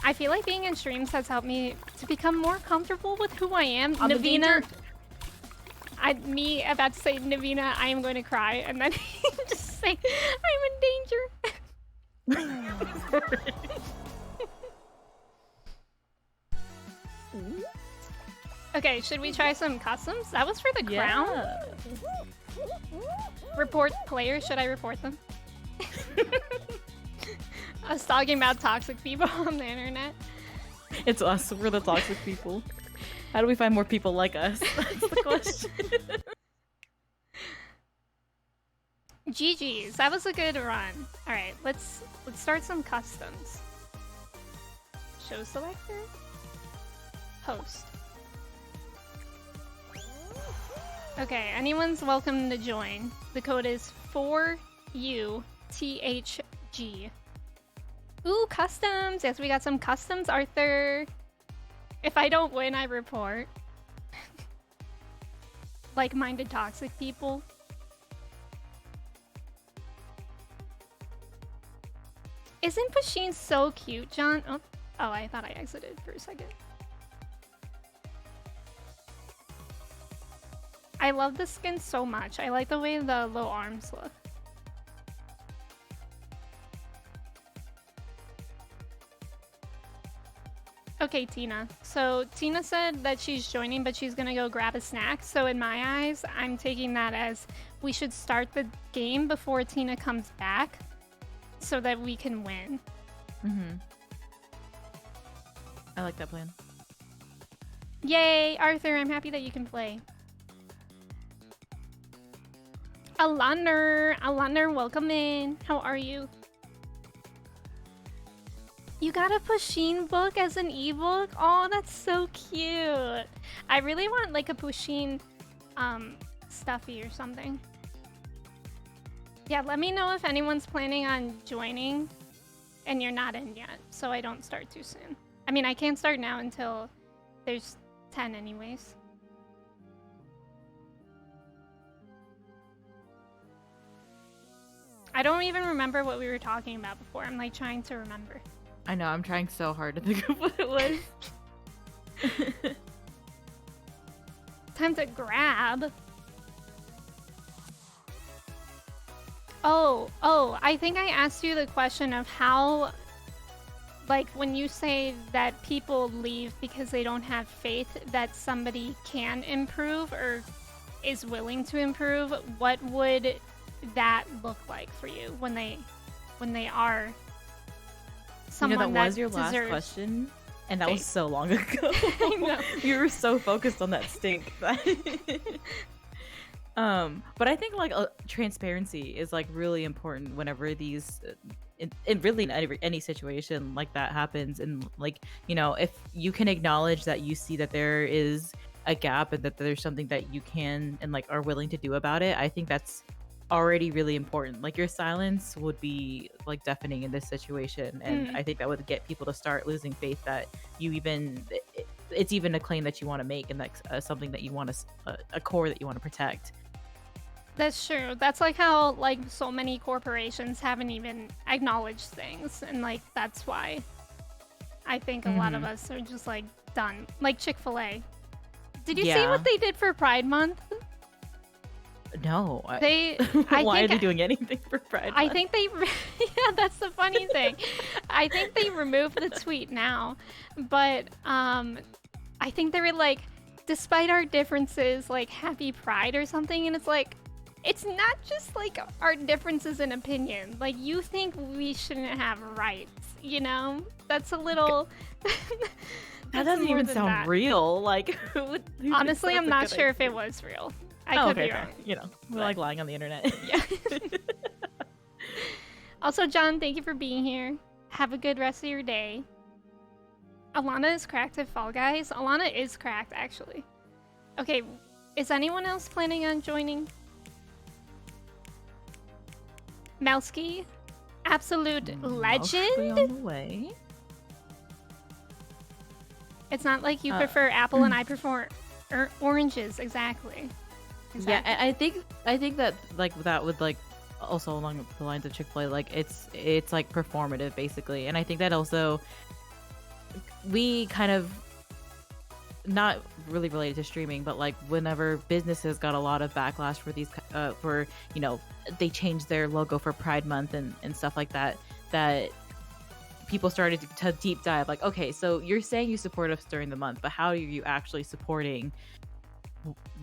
I feel like being in streams has helped me to become more comfortable with who I am. I'm Navina, me about to say, Navina, I am going to cry, and then just say, I'm in danger. Okay, should we try some customs? That was for the crown. Report players. Should I report them? I was talking about toxic people on the internet. It's us. We're the toxic people. How do we find more people like us? That's the question. GG's. That was a good run. All right, let's start some customs. Show selector. Host. Okay, anyone's welcome to join. The code is 4UTHG. Ooh, customs! Yes, we got some customs, Arthur. If I don't win, I report. Like-minded toxic people. Isn't Pusheen so cute, John? Oh, I thought I exited for a second. I love the skin so much. I like the way the low arms look. Okay, Tina. So Tina said that she's joining, but she's gonna go grab a snack. So in my eyes, I'm taking that as we should start the game before Tina comes back so that we can win. Mm-hmm. I like that plan. Yay, Arthur, I'm happy that you can play. Alander, welcome in. How are you? You got a Pusheen book as an ebook? Oh, that's so cute. I really want like a Pusheen stuffy or something. Yeah, let me know if anyone's planning on joining and you're not in yet, so I don't start too soon. I mean, I can't start now until there's 10 anyways. I don't even remember what we were talking about before. I'm like trying to remember. I know, I'm trying so hard to think of what it was. Time to grab. Oh, I think I asked you the question of how, like, when you say that people leave because they don't have faith that somebody can improve or is willing to improve, what would that look like for you when they are someone that was that your last deserves question, and that faith. was so long ago. I know. You were so focused on that stink. But I think like transparency is like really important whenever these really in any situation like that happens, and like, you know, if you can acknowledge that you see that there is a gap and that there's something that you can and like are willing to do about it, I think that's already really important. Like, your silence would be like deafening in this situation, and I think that would get people to start losing faith that you even it's even a claim that you want to make, and that's something that you want to a core that you want to protect. That's true. That's like how like so many corporations haven't even acknowledged things, and like that's why I think a lot of us are just like done. Like Chick-fil-A. Did you see what they did for Pride Month? No. Why are they doing anything for Pride Month? I think they yeah, that's the funny thing. I think they removed the tweet now, but I think they were like, despite our differences, like happy Pride or something, and it's like, it's not just like our differences in opinion. Like, you think we shouldn't have rights, you know? That's a little that doesn't even sound real. Like, honestly, I'm not sure if it was real. I could be wrong. You know, we're like lying on the internet. Yeah. Also, John, thank you for being here. Have a good rest of your day. Alana is cracked at Fall Guys. Alana is cracked, actually. Okay, is anyone else planning on joining? Melsky? Absolute legend? On the way. It's not like you prefer apple and I prefer oranges, exactly. Yeah, I think that like that would like also along the lines of Chick-fil-A, like it's like performative basically, and I think that also we kind of, not really related to streaming, but like whenever businesses got a lot of backlash for these for, you know, they changed their logo for Pride Month and stuff like that, that people started to deep dive, like, okay, so you're saying you support us during the month, but how are you actually supporting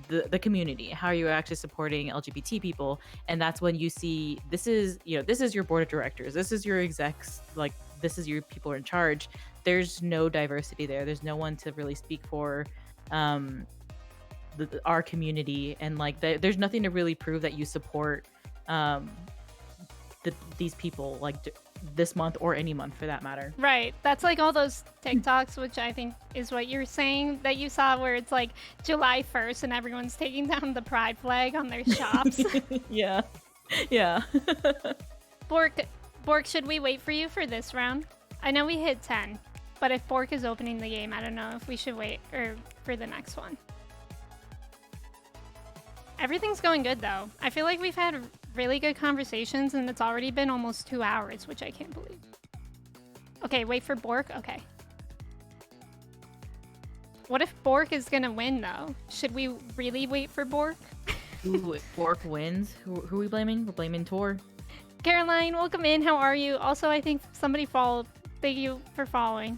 the community? How are you actually supporting LGBT people? And that's when you see this is your board of directors, this is your execs, like this is your people in charge. There's no diversity there. There's no one to really speak for our community, and like there's nothing to really prove that you support these people, like this month or any month for that matter. Right. That's like all those TikToks, which I think is what you're saying, that you saw, where it's like July 1st and everyone's taking down the pride flag on their shops. Yeah. Bork, should we wait for you for this round? I know we hit 10, but if Bork is opening the game, I don't know if we should wait or for the next one. Everything's going good though. I feel like we've had really good conversations and it's already been almost 2 hours, which I can't believe. Okay, wait for Bork? Okay. What if Bork is gonna win though? Should we really wait for Bork? Ooh, if Bork wins, who are we blaming? We're blaming Tor. Caroline, welcome in. How are you? Also, I think somebody followed. Thank you for following.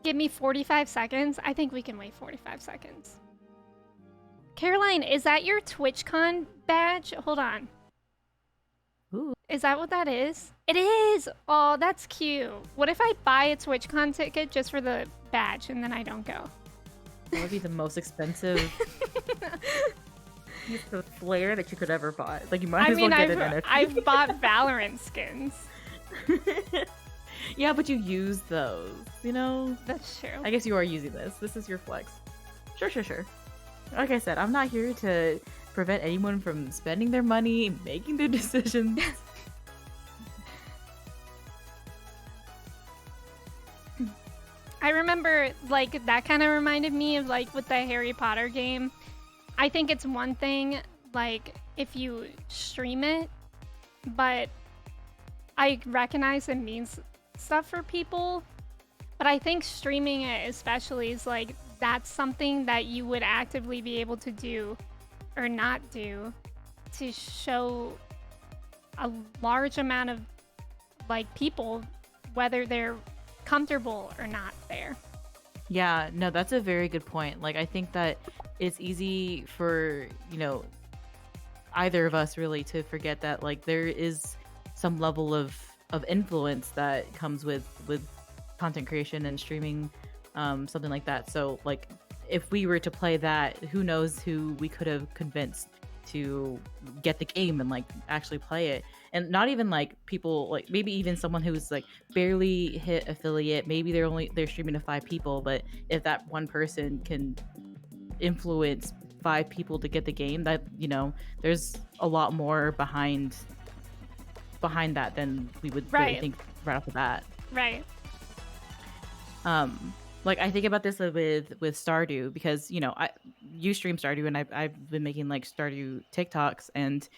Give me 45 seconds. I think we can wait 45 seconds. Caroline, is that your TwitchCon badge? Hold on. Ooh. Is that what that is? It is! Oh, that's cute. What if I buy a TwitchCon ticket just for the badge and then I don't go? That would be the most expensive piece of flair that you could ever buy. Like, you might as well get an NFT. I've bought Valorant skins. Yeah, but you use those, you know? That's true. I guess you are using this. This is your flex. Sure. Like I said, I'm not here to prevent anyone from spending their money, making their decisions. I remember, like, that kind of reminded me of, like, with the Harry Potter game. I think it's one thing, like, if you stream it, but I recognize it means stuff for people. But I think streaming it especially is, like, that's something that you would actively be able to do or not do to show a large amount of, like, people, whether they're comfortable or not there. Yeah, no, that's a very good point. Like, I think that it's easy for, you know, either of us really to forget that, like, there is some level of influence that comes with content creation and streaming, something like that. So, like, if we were to play that, who knows who we could have convinced to get the game and, like, actually play it. And not even, like, people, like, maybe even someone who's, like, barely hit affiliate, maybe they're streaming to 5 people, but if that one person can influence 5 people to get the game, that, you know, there's a lot more behind that than we would really think right off the bat. Right. Like, I think about this with Stardew, because, you know, you stream Stardew, and I've been making, like, Stardew TikToks, and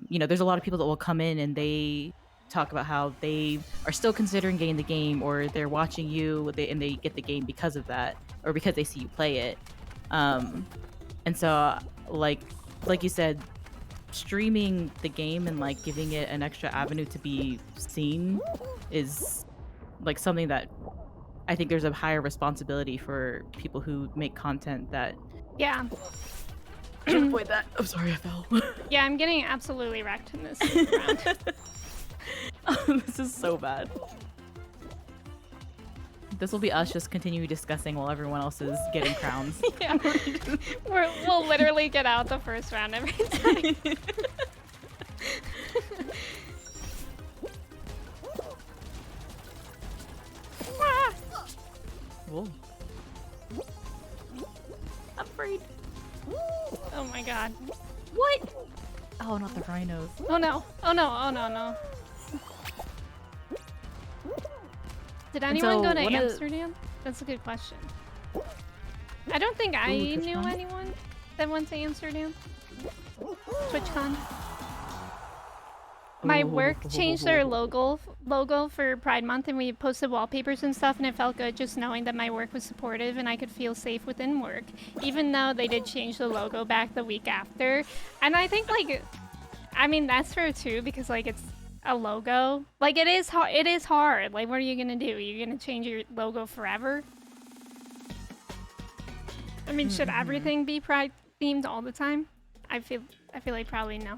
you know, there's a lot of people that will come in and they talk about how they are still considering getting the game, or they're watching you and they get the game because of that, or because they see you play it. And so, like you said, streaming the game and, like, giving it an extra avenue to be seen is, like, something that I think there's a higher responsibility for people who make content that... Yeah. Should avoid that. I'm sorry, I fell. Yeah, I'm getting absolutely wrecked in this round. This is so bad. This will be us just continue discussing while everyone else is getting crowns. Yeah. We'll literally get out the first round every time. Whoa. I'm afraid. Oh my god. What? Oh, not the rhinos. Oh no. Oh no. Oh no, no. Did anyone go to Amsterdam? That's a good question. I don't think I knew anyone that went to Amsterdam. TwitchCon. My work changed their logo for Pride Month, and we posted wallpapers and stuff, and it felt good just knowing that my work was supportive and I could feel safe within work, even though they did change the logo back the week after. And I think, like, I mean, that's fair too, because, like, it's a logo. Like, it is hard. It is hard. Like, what are you gonna do? You're gonna change your logo forever? I mean, should everything be Pride themed all the time? I feel like probably no.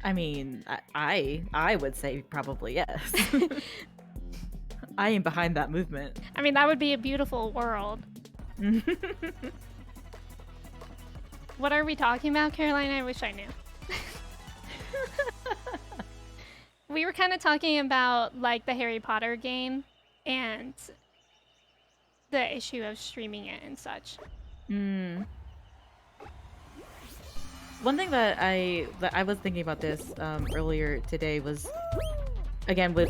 I mean, I would say probably yes. I am behind that movement. I mean, that would be a beautiful world. What are we talking about, Caroline? I wish I knew. We were kind of talking about, like, the Harry Potter game and the issue of streaming it and such. One thing that I was thinking about this earlier today was, again, with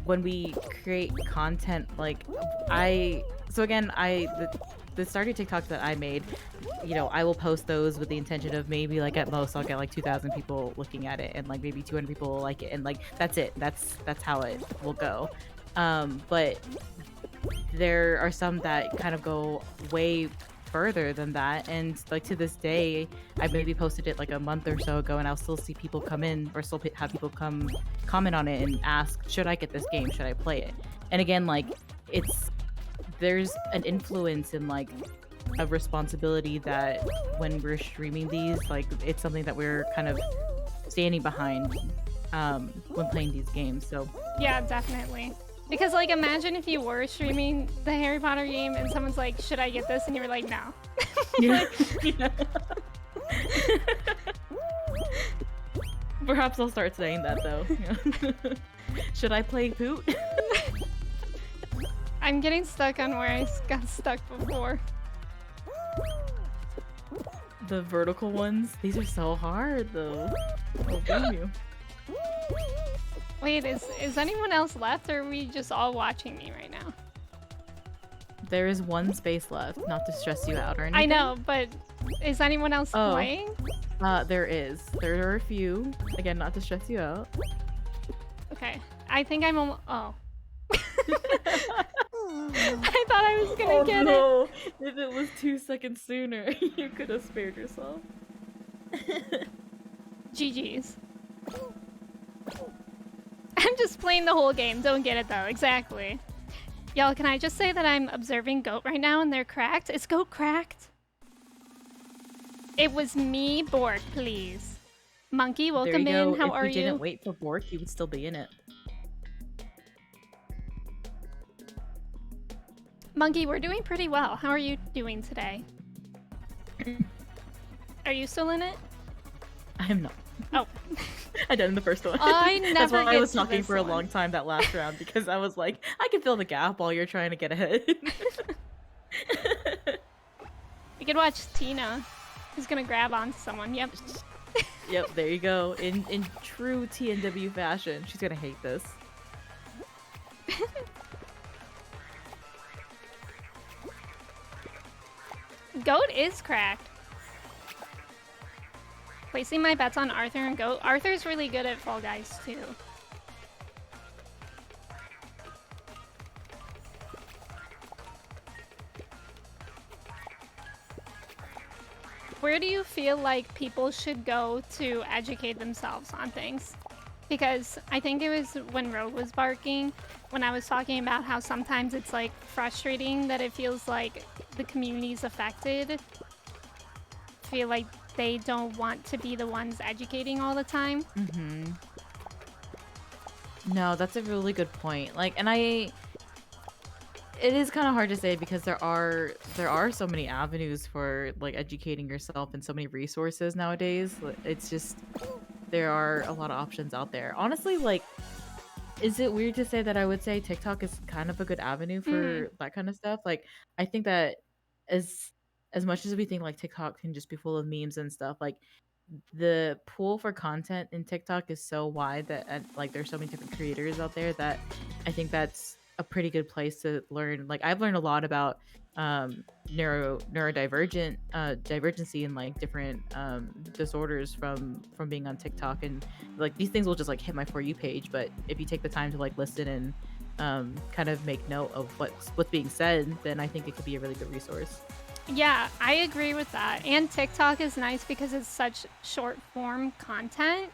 when we create content, like the Stardew TikToks that I made, you know, I will post those with the intention of maybe, like, at most I'll get like 2,000 people looking at it, and like maybe 200 people will like it, and like that's it. That's how it will go. But there are some that kind of go way further than that, and like to this day, I maybe posted it like a month or so ago, and I'll still see people come in, or still have people come comment on it and ask, should I get this game, should I play it? And again, like, there's an influence in, like, a responsibility that when we're streaming these, like, it's something that we're kind of standing behind when playing these games. So yeah, definitely. Because, like, imagine if you were streaming the Harry Potter game and someone's like, should I get this? And you were like, no. yeah. Perhaps I'll start saying that, though. Should I play Poot? I'm getting stuck on where I got stuck before. The vertical ones? These are so hard, though. I'll blame you. Wait, is anyone else left, or are we just all watching me right now? There is one space left, not to stress you out or anything. I know, but is anyone else playing? There is. There are a few. Again, not to stress you out. Okay. I think I'm almost... Oh. I thought I was gonna get it. If it was 2 seconds sooner, you could have spared yourself. GG's. I'm just playing the whole game. Don't get it, though. Exactly. Y'all, can I just say that I'm observing Goat right now, and they're cracked? Is Goat cracked? It was me, Bork, please. Monkey, welcome in. How are you? If we didn't wait for Bork, he would still be in it. Monkey, we're doing pretty well. How are you doing today? Are you still in it? I am not. Oh. I did in the first one. I never That's why get I was to talking this for a one. long time that last round, because I was like, I can fill the gap while you're trying to get ahead. We could watch Tina, who's gonna grab onto someone. Yep. Yep, there you go. In true TNW fashion. She's gonna hate this. Goat is cracked. Placing my bets on Arthur and Goat. Arthur's really good at Fall Guys too. Where do you feel like people should go to educate themselves on things? Because I think it was when Rogue was barking, when I was talking about how sometimes it's like frustrating that it feels like the community's affected. I feel like they don't want to be the ones educating all the time. No, that's a really good point. Like, and it is kind of hard to say because there are so many avenues for like educating yourself and so many resources nowadays. It's just, there are a lot of options out there. Honestly, like, is it weird to say that I would say TikTok is kind of a good avenue for that kind of stuff? Like, I think that as much as we think like TikTok can just be full of memes and stuff, like the pool for content in TikTok is so wide that like there's so many different creators out there that I think that's a pretty good place to learn. Like I've learned a lot about neurodivergent divergency and like different disorders from being on TikTok, and like these things will just like hit my For You page, but if you take the time to like listen and kind of make note of what's being said, then I think it could be a really good resource. Yeah, I agree with that. And TikTok is nice because it's such short form content.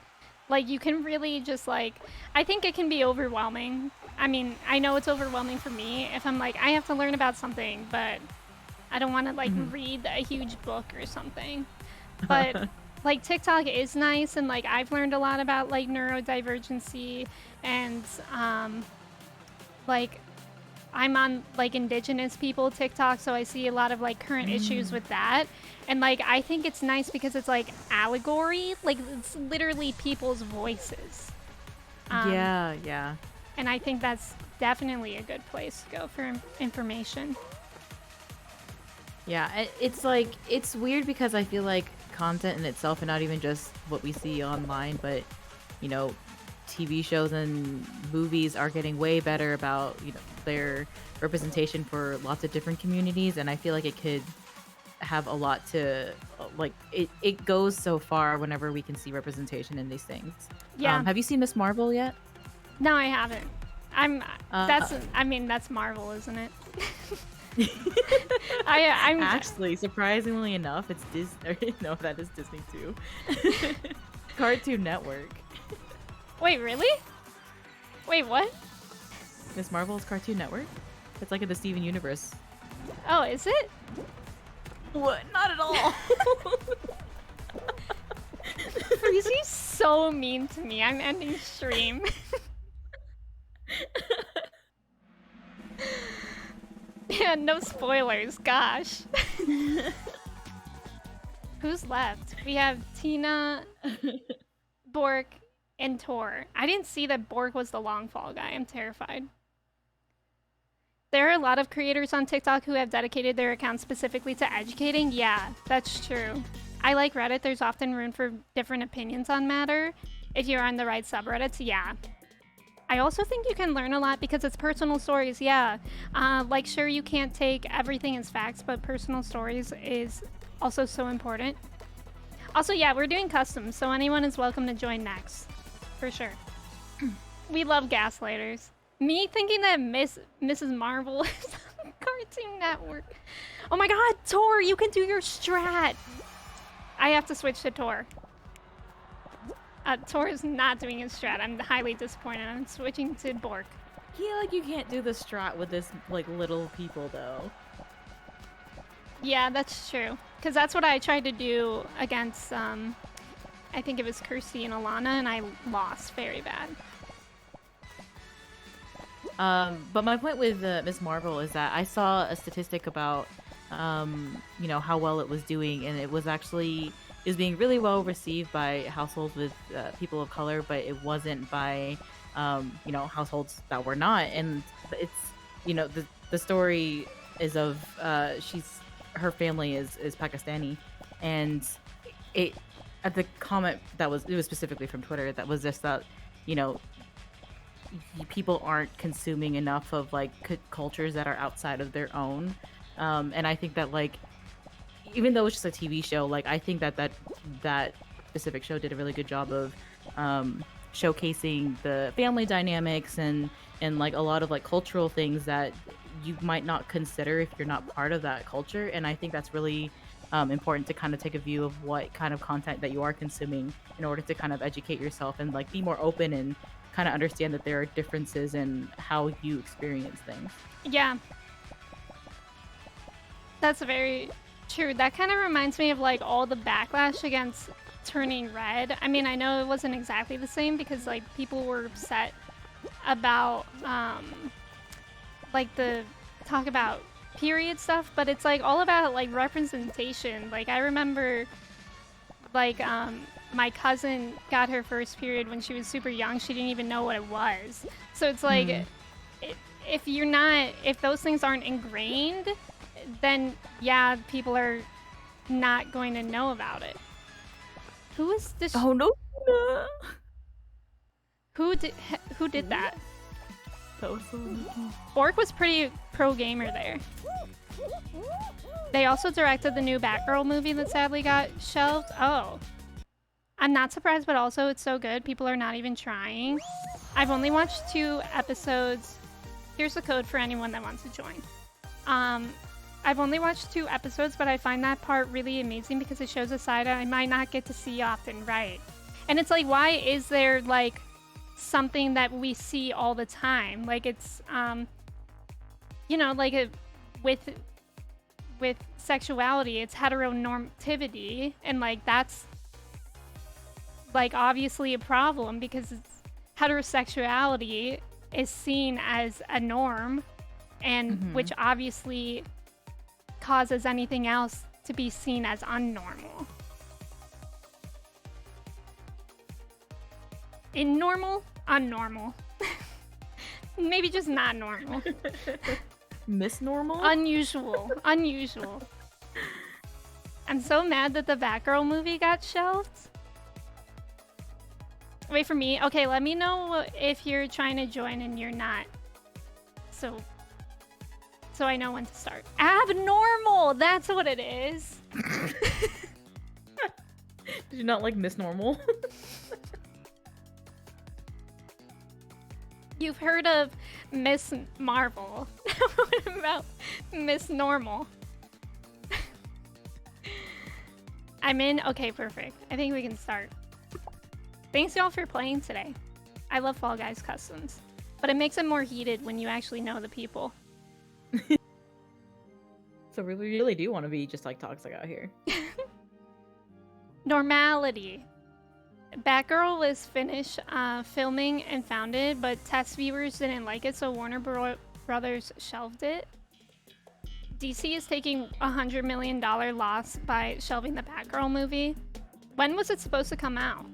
Like you can really just like I think it can be overwhelming. I mean, I know it's overwhelming for me if I'm like I have to learn about something, but I don't want to like Mhm. read a huge book or something. But like TikTok is nice and like I've learned a lot about like neurodivergency and like I'm on like indigenous people TikTok, so I see a lot of like current issues with that. And like I think it's nice because it's like allegory, like it's literally people's voices. Yeah, yeah. And I think that's definitely a good place to go for information. Yeah, it's like it's weird because I feel like content in itself, and not even just what we see online, but you know, TV shows and movies are getting way better about, you know, their representation for lots of different communities, and I feel like it could have a lot to like it goes so far whenever we can see representation in these things. Yeah. Have you seen Miss Marvel yet? No, I haven't. I'm Uh, I mean that's Marvel, isn't it? I'm Actually, surprisingly enough, it's Disney. No, that is Disney too. Cartoon Network. Wait, really? Wait, what? Miss Marvel's Cartoon Network. It's like in the Steven Universe. Oh, is it? What? Not at all. Freezy's so mean to me. I'm ending stream. Yeah, no spoilers. Gosh. Who's left? We have Tina, Bork, and Tor. I didn't see that Bork was the long fall guy. I'm terrified. There are a lot of creators on TikTok who have dedicated their accounts specifically to educating. Yeah, that's true. I like Reddit. There's often room for different opinions on matter. If you're on the right subreddits, yeah. I also think you can learn a lot because it's personal stories, yeah. Like, sure, you can't take everything as facts, but personal stories is also so important. Also, yeah, we're doing customs, so anyone is welcome to join next. For sure. We love gaslighters. Me thinking that Mrs. Marvel is on Cartoon Network. Oh my god, Tor, you can do your strat! I have to switch to Tor. Tor is not doing his strat. I'm highly disappointed. I'm switching to Bork. Yeah, like you can't do the strat with this like little people though. Yeah, that's true. Because that's what I tried to do against, I think it was Kirsty and Alana, and I lost very bad. But my point with Miss Marvel is that I saw a statistic about, you know, how well it was doing, and it was being really well received by households with people of color, but it wasn't by, you know, households that were not. And it's, you know, the story is of her family is Pakistani, and it at the comment it was specifically from Twitter that was just that, you know, people aren't consuming enough of like cultures that are outside of their own, and I think that like even though it's just a TV show, like I think that specific show did a really good job of showcasing the family dynamics and like a lot of like cultural things that you might not consider if you're not part of that culture. And I think that's really important to kind of take a view of what kind of content that you are consuming in order to kind of educate yourself and like be more open and kind of understand that there are differences in how you experience things. Yeah. That's very true. That kind of reminds me of like all the backlash against Turning Red. I mean, I know it wasn't exactly the same because like people were upset about like the talk about period stuff, but it's like all about like representation. Like I remember like my cousin got her first period when she was super young. She didn't even know what it was. So it's like if those things aren't ingrained, then yeah, people are not going to know about it. Who is this? Oh no. Who did that? That was so lucky. Bork was pretty pro gamer there. They also directed the new Batgirl movie that sadly got shelved. Oh. I'm not surprised, but also it's so good. People are not even trying. I've only watched 2 episodes. Here's the code for anyone that wants to join. I've only watched 2 episodes, but I find that part really amazing because it shows a side I might not get to see often, right? And it's like, why is there like something that we see all the time? Like it's, you know, like with sexuality, it's heteronormativity, and like that's like obviously a problem because it's, heterosexuality is seen as a norm, and which obviously causes anything else to be seen as unnormal. Normal? Unnormal. Maybe just not normal. Miss Normal? Unusual. Unusual. I'm so mad that the Batgirl movie got shelved. Wait for me. Okay, let me know if you're trying to join and you're not. So I know when to start. Abnormal! That's what it is. Did you not like Miss Normal? You've heard of Miss Marvel. What about Miss Normal? I'm in? Okay, perfect. I think we can start. Thanks y'all for playing today. I love Fall Guys Customs, but it makes it more heated when you actually know the people. So we really do want to be just like toxic out here. Normality. Batgirl was finished filming and founded, but test viewers didn't like it, so Warner Brothers shelved it. DC is taking a $100 million loss by shelving the Batgirl movie. When was it supposed to come out?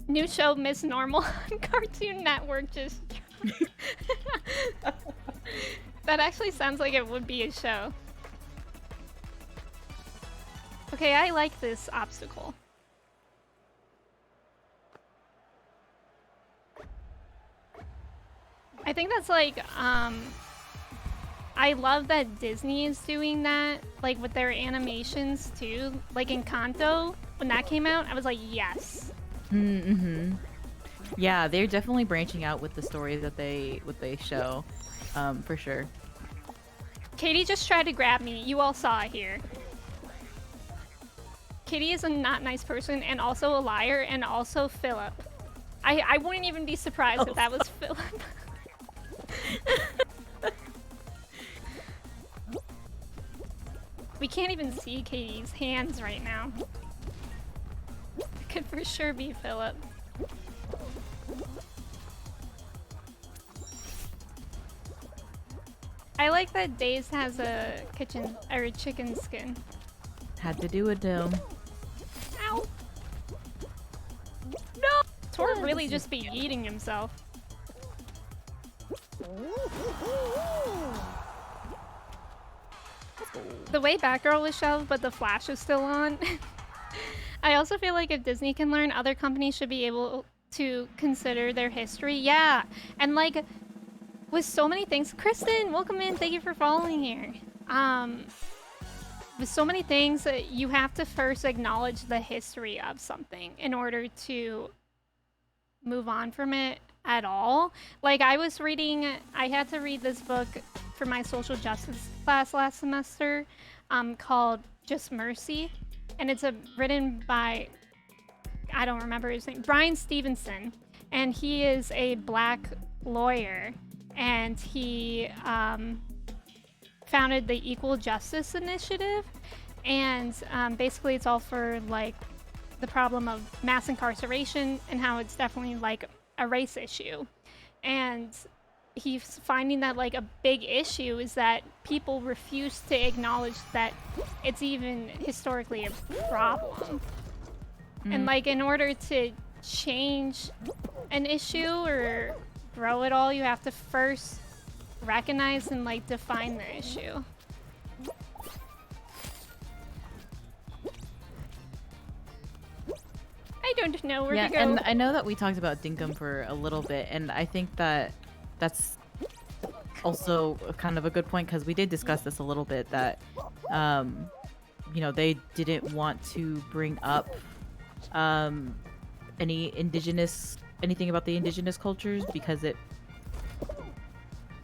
New show Miss Normal on Cartoon Network just That actually sounds like it would be a show. Okay, I like this obstacle. I think that's like, I love that Disney is doing that, like with their animations too. Like Encanto, when that came out, I was like, yes. Mm-hmm. Yeah, they're definitely branching out with the stories that they show, for sure. Katie just tried to grab me. You all saw it here. Katie is a not nice person and also a liar and also Philip. I wouldn't even be surprised if that was Philip. We can't even see Katie's hands right now. It could for sure be Philip. I like that Days has a kitchen or a chicken skin. Had to do it though. Ow! No! Tor really just be eating himself. The way Batgirl was shelved, but the Flash is still on. I also feel like if Disney can learn, other companies should be able to consider their history. Yeah, and like with so many things. Kristen, welcome in. Thank you for following here. With so many things, you have to first acknowledge the history of something in order to move on from it at all. Like I had to read this book for my social justice class last semester called Just Mercy, and it's written by, I don't remember his name, Brian Stevenson, and he is a black lawyer, and he founded the Equal Justice Initiative, and basically it's all for like the problem of mass incarceration and how it's definitely like a race issue. And he's finding that like a big issue is that people refuse to acknowledge that it's even historically a problem. And like in order to change an issue or grow it all, you have to first recognize and like define the issue. I don't know where to go. And I know that we talked about Dinkum for a little bit, and I think that that's also kind of a good point because we did discuss this a little bit that, they didn't want to bring up anything about the indigenous cultures because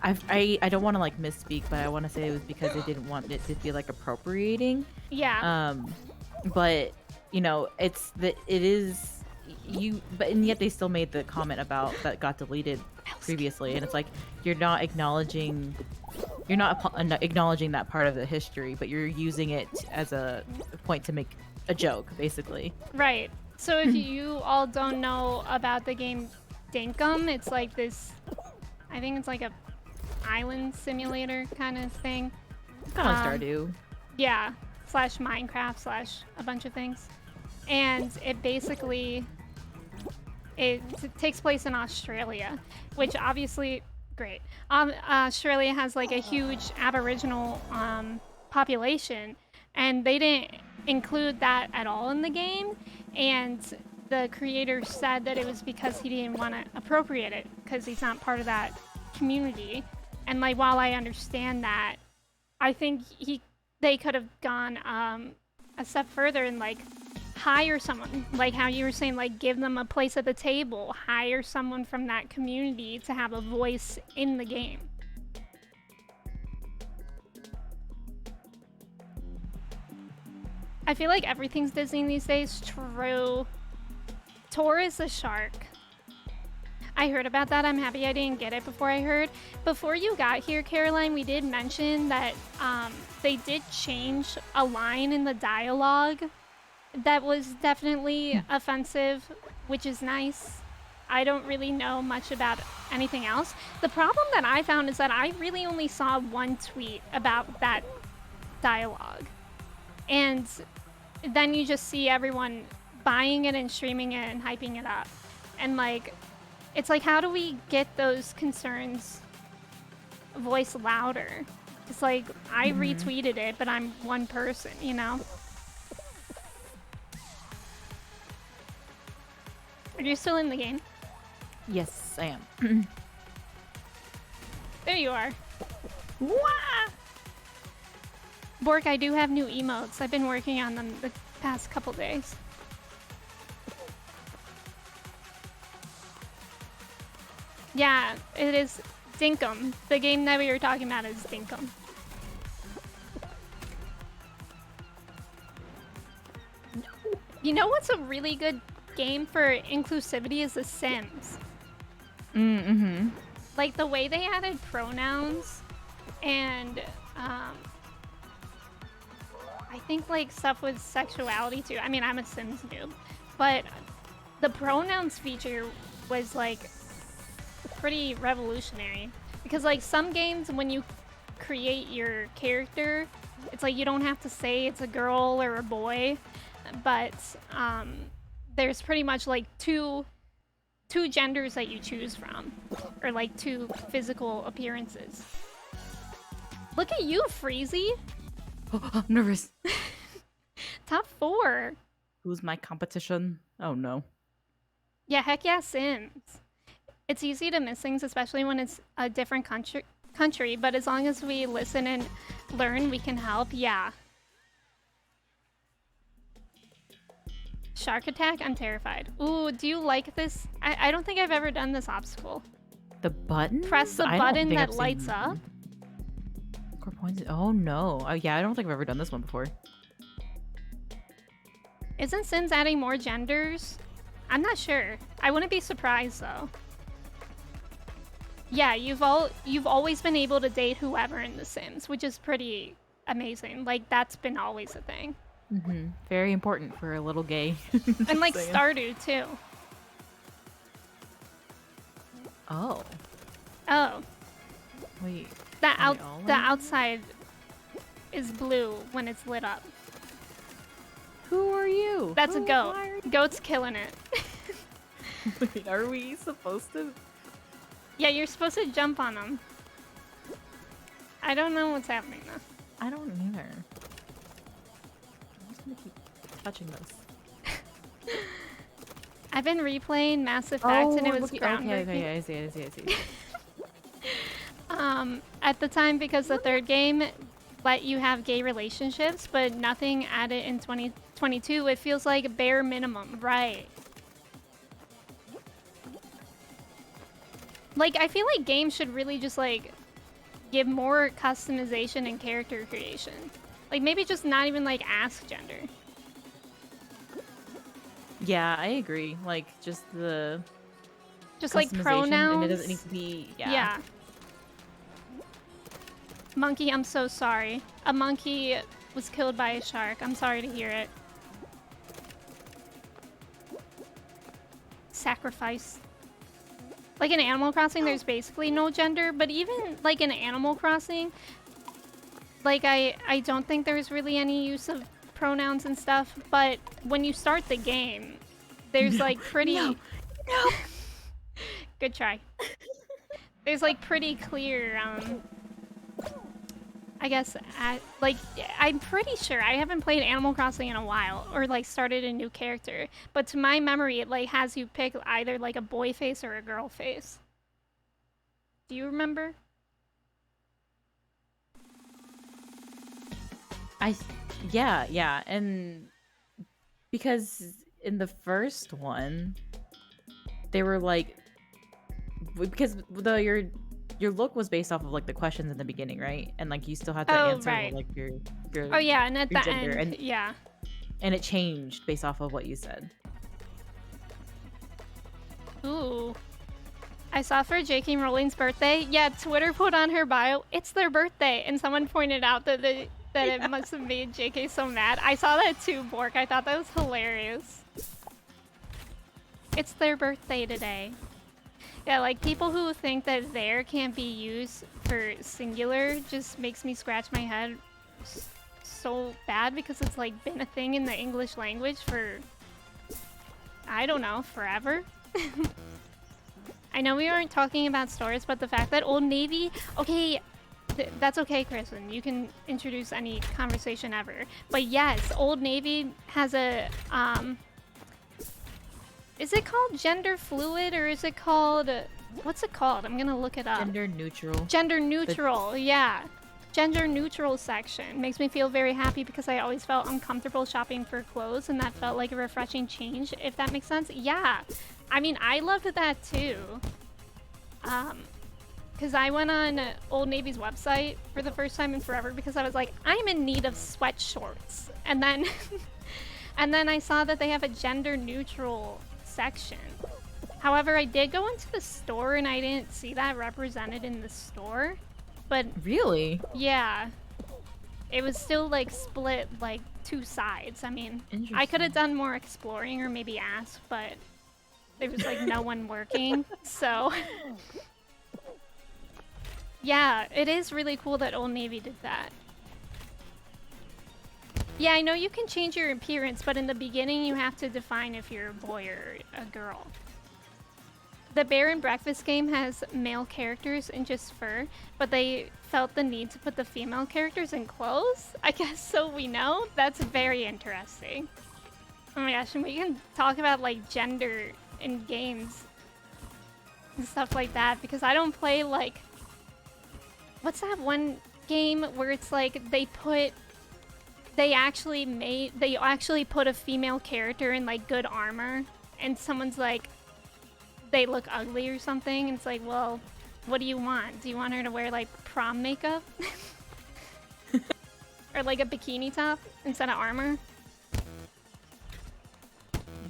I don't want to like misspeak, but I want to say it was because they didn't want it to be like appropriating. Yeah. But and yet they still made the comment about that got deleted previously, and it's like you're not acknowledging that part of the history, but you're using it as a point to make a joke, basically. Right. So if you all don't know about the game Dinkum, it's like this, I think it's like a island simulator kind of thing. Kind of like Stardew. Yeah, slash Minecraft slash a bunch of things. And it basically, it takes place in Australia, which obviously, great. Australia has like a huge Aboriginal population, and they didn't include that at all in the game. And the creator said that it was because he didn't want to appropriate it, because he's not part of that community. And like, while I understand that, I think they could have gone a step further and like hire someone, like how you were saying, like give them a place at the table, hire someone from that community to have a voice in the game. I feel like everything's Disney these days. True. Tor is a shark. I heard about that. I'm happy I didn't get it before I heard. Before you got here, Caroline, we did mention that they did change a line in the dialogue that was definitely offensive, which is nice. I don't really know much about anything else. The problem that I found is that I really only saw one tweet about that dialogue. And then you just see everyone buying it and streaming it and hyping it up. And like, it's like, how do we get those concerns voiced louder? It's like, I retweeted it, but I'm one person, you know? Are you still in the game? Yes, I am. There you are. Wah! Bork, I do have new emotes. I've been working on them the past couple days. Yeah, it is Dinkum. The game that we were talking about is Dinkum. You know what's a really good game for inclusivity is The Sims. Mm-hmm. Like the way they added pronouns and I think like stuff with sexuality too. I mean, I'm a Sims noob, but the pronouns feature was like pretty revolutionary because like some games when you create your character, it's like you don't have to say it's a girl or a boy, but there's pretty much like two genders that you choose from, or like two physical appearances. Look at you, Freezy. Oh, I'm nervous. Top 4. Who's my competition? Oh no. Yeah, heck yeah, Sims. It's easy to miss things, especially when it's a different country, but as long as we listen and learn, we can help. Yeah. Shark attack? I'm terrified. Ooh, do you like this? I don't think I've ever done this obstacle. The button? Press the button that lights up. Oh no. Oh yeah, I don't think I've ever done this one before. Isn't Sims adding more genders? I'm not sure. I wouldn't be surprised though. Yeah, you've always been able to date whoever in The Sims, which is pretty amazing. Like that's been always a thing. Mm-hmm. Very important for a little gay. And like Stardew too. Oh. Oh. Wait. The outside is blue when it's lit up. Who are you? That's a goat. Goat's killing it. Wait, are we supposed to? Yeah, you're supposed to jump on them. I don't know what's happening though. I don't either. I'm just gonna keep touching this. I've been replaying Mass Effect and it was groundbreaking. Okay, I see. At the time, because the third game let you have gay relationships, but nothing added in 2022. It feels like bare minimum, right? Like, I feel like games should really just, like, give more customization and character creation. Like, maybe just not even, like, ask gender. Yeah, I agree. Like, just the Just, like, customization, pronouns. and it doesn't need to be, Yeah. Monkey, I'm so sorry. A monkey was killed by a shark. I'm sorry to hear it. Sacrifice. Like in Animal Crossing, there's basically no gender, but even like in Animal Crossing, like I don't think there's really any use of pronouns and stuff, but when you start the game, there's like pretty... No. Good try. There's like pretty clear, I guess, like, I'm pretty sure I haven't played Animal Crossing in a while, or like started a new character, but to my memory, it like has you pick either like a boy face or a girl face. Do you remember? Yeah, and because in the first one, they were like, because your look was based off of like the questions in the beginning, right? And like you still had to answer right. like your Oh yeah, and at your the gender, end, and yeah. and it changed based off of what you said. Ooh. I saw for J.K. Rowling's birthday, yeah, Twitter put on her bio, it's their birthday, and someone pointed out that it must have made J.K. so mad. I saw that too, Bork. I thought that was hilarious. It's their birthday today. Yeah, like, people who think that there can't be used for singular just makes me scratch my head so bad, because it's, like, been a thing in the English language for, I don't know, forever. I know we aren't talking about stores, but the fact that Old Navy... Okay, that's okay, Kristen. You can introduce any conversation ever. But yes, Old Navy has a... Is it called gender fluid, or is it called... What's it called? I'm gonna look it up. Gender neutral. Gender neutral, yeah. Gender neutral section. Makes me feel very happy, because I always felt uncomfortable shopping for clothes, and that felt like a refreshing change, if that makes sense. Yeah. I mean, I loved that too. Because I went on Old Navy's website for the first time in forever, because I was like, I'm in need of sweat shorts. And then, and then I saw that they have a gender neutral section. However, I did go into the store and I didn't see that represented in the store. But Really? yeah, it was still like split like two sides. I mean, I could have done more exploring or maybe asked, but there was like no one working, so yeah, it is really cool that Old Navy did that. Yeah, I know you can change your appearance, but in the beginning you have to define if you're a boy or a girl. The Bear and Breakfast game has male characters in just fur, but they felt the need to put the female characters in clothes? I guess so we know? That's very interesting. Oh my gosh, and we can talk about like gender in games and stuff like that, because I don't play like... What's that one game where it's like they actually put a female character in like good armor, and someone's like, they look ugly or something, and it's like, well, what do you want? Do you want her to wear like prom makeup? Or like a bikini top instead of armor?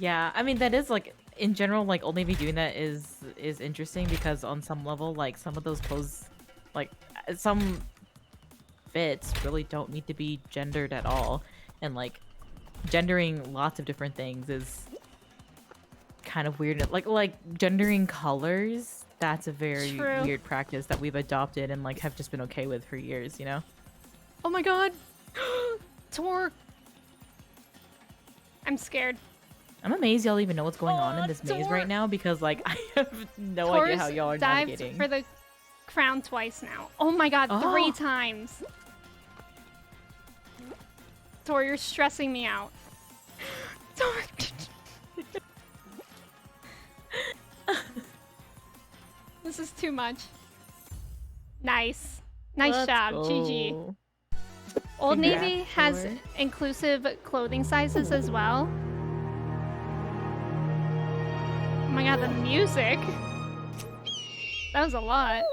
Yeah, I mean, that is like, in general, like Old Navy doing that is interesting, because on some level, like some of those clothes, like some fits really don't need to be gendered at all, and like gendering lots of different things is kind of weird. Like gendering colors, that's a very weird practice that we've adopted and like have just been okay with for years, you know? Oh my god! Tor! I'm scared. I'm amazed y'all even know what's going on in this maze right now, because like I have no idea how y'all are navigating. Dived for the crown twice now. Oh my god, 3 times. Tor, you're stressing me out. Tor. This is too much. Nice. Nice Let's job. GG. go. Old Congrats, Navy has Thor. inclusive clothing sizes as well. Oh my god, the music. That was a lot.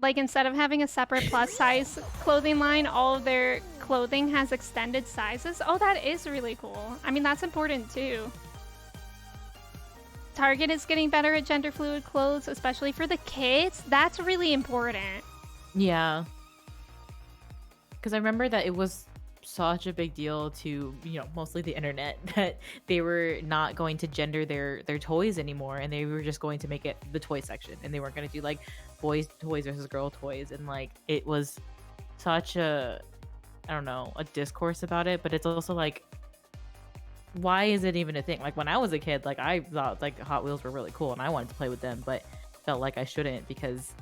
Like instead of having a separate plus size clothing line, all of their clothing has extended sizes. Oh, that is really cool. I mean, that's important too. Target is getting better at gender fluid clothes, especially for the kids. That's really important. Yeah. Because I remember that it was such a big deal to, mostly the internet, that they were not going to gender their toys anymore, and they were just going to make it the toy section, and they weren't going to do like boys toys versus girl toys, and like it was such a, I don't know, a discourse about it. But it's also like, why is it even a thing? Like when I was a kid, like I thought like Hot Wheels were really cool and I wanted to play with them, but felt like I shouldn't because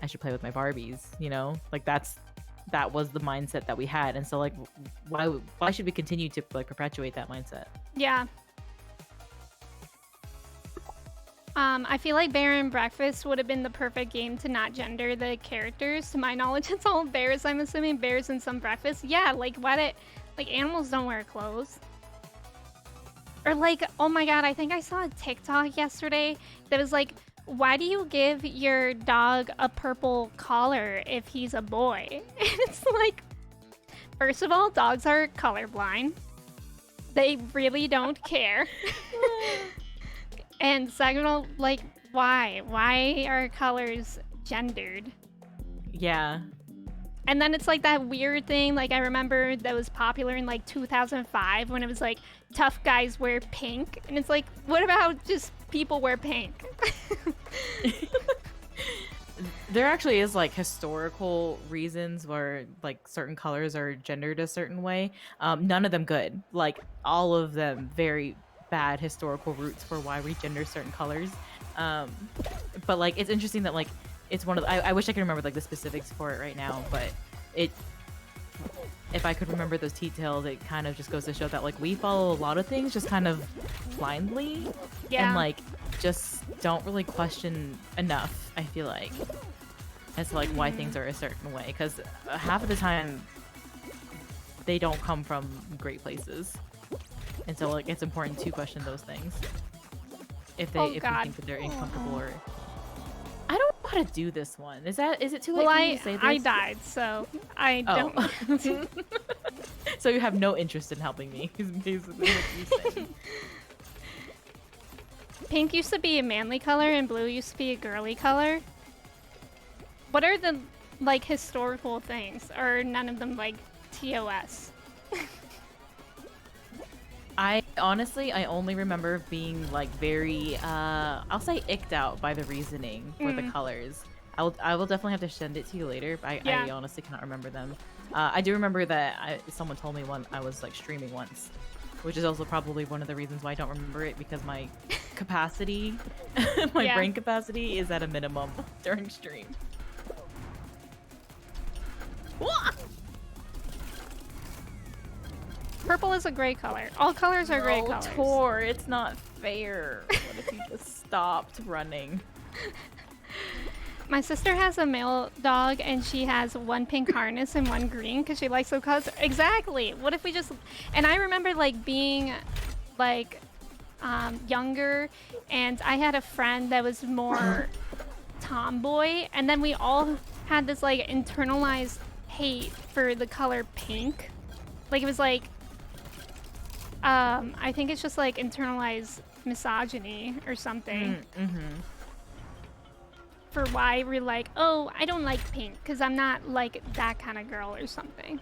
I should play with my Barbies, like that was the mindset that we had. And so like why should we continue to like perpetuate that mindset? Yeah. I feel like Bear and Breakfast would have been the perfect game to not gender the characters. To my knowledge, it's all bears. I'm assuming bears and some breakfast. Yeah, like like animals don't wear clothes. Or like, oh my god, I think I saw a TikTok yesterday that was like, why do you give your dog a purple collar if he's a boy? And it's like, first of all, dogs are colorblind. They really don't care. And second of all, like, why? Why are colors gendered? Yeah. And then it's like that weird thing, like I remember that was popular in like 2005 when it was like tough guys wear pink. And it's like, what about just people wear pink? There actually is like historical reasons where like certain colors are gendered a certain way. None of them good. Like all of them very bad historical roots for why we gender certain colors. But like it's interesting that like it's one of the, I wish I could remember like the specifics for it right now, but if I could remember those details, it kind of just goes to show that like we follow a lot of things just kind of blindly. Yeah. And like just don't really question enough, I feel like, as to like why things are a certain way, because half of the time they don't come from great places, and so like it's important to question those things if you think that they're uncomfortable. Or I don't know how to do this one. Is it too late for me to say this? I died, so I don't. So you have no interest in helping me, is basically what you're saying. Pink used to be a manly color and blue used to be a girly color. What are the like historical things? Or none of them like TOS? I honestly only remember being like very I'll say icked out by the reasoning for the colors. I will definitely have to send it to you later. I honestly cannot remember them. I do remember that someone told me I was like streaming once, which is also probably one of the reasons why I don't remember it, because my capacity, my brain capacity is at a minimum during stream. Purple is a gray color. All colors are gray colors. Tor, it's not fair. What if you just stopped running? My sister has a male dog and she has one pink harness and one green because she likes those colors. Exactly. What if we just... And I remember like being like younger, and I had a friend that was more tomboy, and then we all had this like internalized hate for the color pink. Like it was like I think it's just like internalized misogyny or something. For why we're like, oh, I don't like pink because I'm not like that kind of girl or something.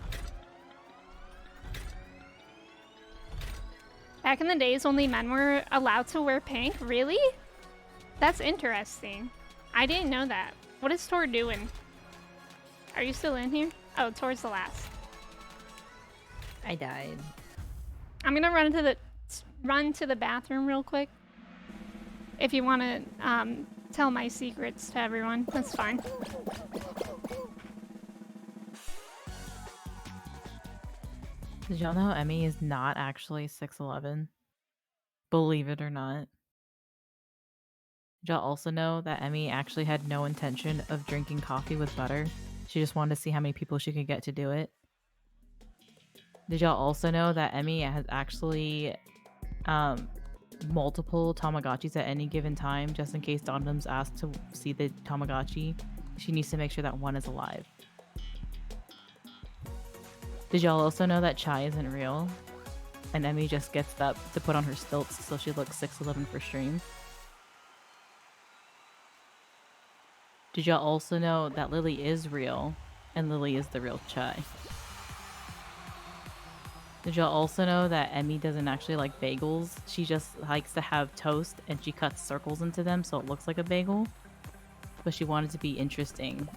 Back in the days, only men were allowed to wear pink? Really? That's interesting. I didn't know that. What is Tor doing? Are you still in here? Oh, Tor's the last. I died. I'm gonna run to the bathroom real quick. If you want to tell my secrets to everyone, that's fine. Did y'all know Emmy is not actually 6'11"? Believe it or not. Did y'all also know that Emmy actually had no intention of drinking coffee with butter? She just wanted to see how many people she could get to do it. Did y'all also know that Emmy has actually multiple Tamagotchis at any given time, just in case Dondom's asked to see the Tamagotchi? She needs to make sure that one is alive. Did y'all also know that Chai isn't real? And Emmy just gets that to put on her stilts so she looks 6'11" for stream? Did y'all also know that Lily is real, and Lily is the real Chai? Did y'all also know that Emmy doesn't actually like bagels? She just likes to have toast, and she cuts circles into them so it looks like a bagel. But she wanted to be interesting,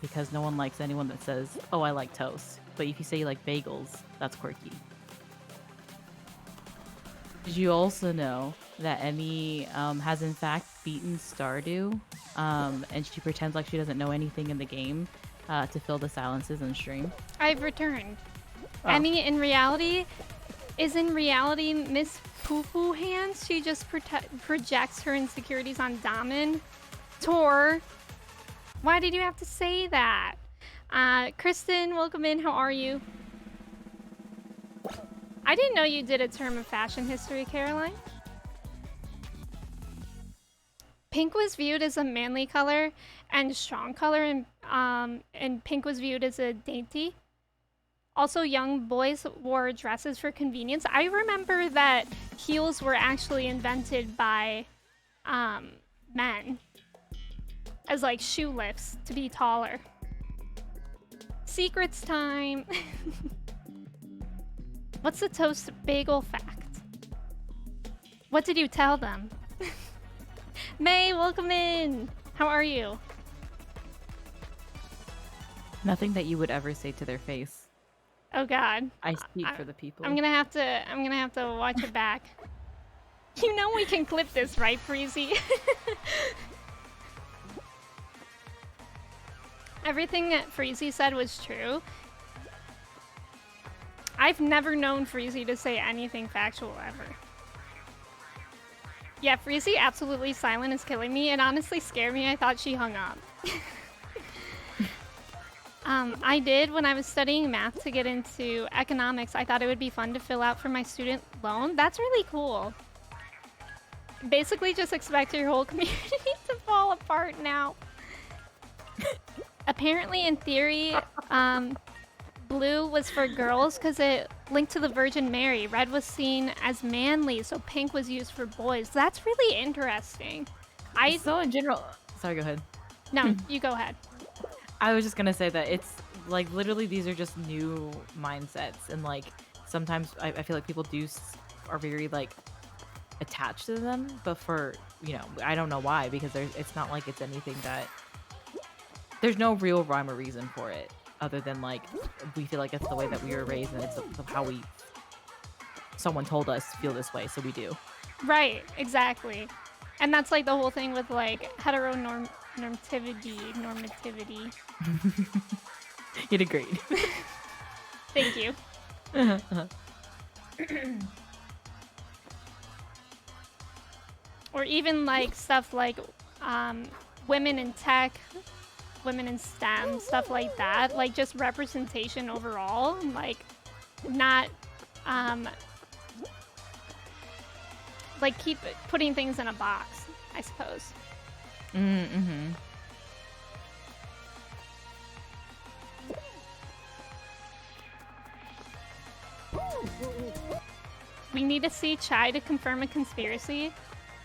because no one likes anyone that says, "Oh, I like toast." But if you say you like bagels, that's quirky. Did you also know that Emmy has in fact beaten Stardew, and she pretends like she doesn't know anything in the game to fill the silences on stream? I've returned. Oh. Emmy, in reality, Miss Poo Poo Hands. She just projects her insecurities on Damin. Tor, why did you have to say that? Kristen, welcome in. How are you? I didn't know you did a term of fashion history, Caroline. Pink was viewed as a manly color and strong color, and pink was viewed as a dainty. Also, young boys wore dresses for convenience. I remember that heels were actually invented by men as like shoe lifts to be taller. Secrets time. What's the toast bagel fact? What did you tell them? May, welcome in. How are you? Nothing that you would ever say to their face. Oh God. I speak for the people. I'm gonna have to watch it back. You know we can clip this, right, Freezy? Everything that Freezy said was true. I've never known Freezy to say anything factual ever. Yeah, Freezy absolutely silent is killing me. It honestly scared me. I thought she hung up. I did when I was studying math to get into economics. I thought it would be fun to fill out for my student loan. That's really cool. Basically just expect your whole community to fall apart now. Apparently, in theory, blue was for girls because it linked to the Virgin Mary. Red was seen as manly, so pink was used for boys. That's really interesting. So in general... Sorry, go ahead. No, you go ahead. I was just gonna say that it's like literally these are just new mindsets, and like sometimes I feel like people are very like attached to them, but for I don't know why, because it's not like it's anything that there's no real rhyme or reason for it other than like we feel like it's the way that we were raised and it's how someone told us to feel this way, so we do. Right, exactly. And that's like the whole thing with like normativity. You did great. Thank you. Or even like stuff like women in tech, women in STEM, stuff like that. Like just representation overall, like not like keep putting things in a box, I suppose. Mm-hmm. We need to see Chai to confirm a conspiracy.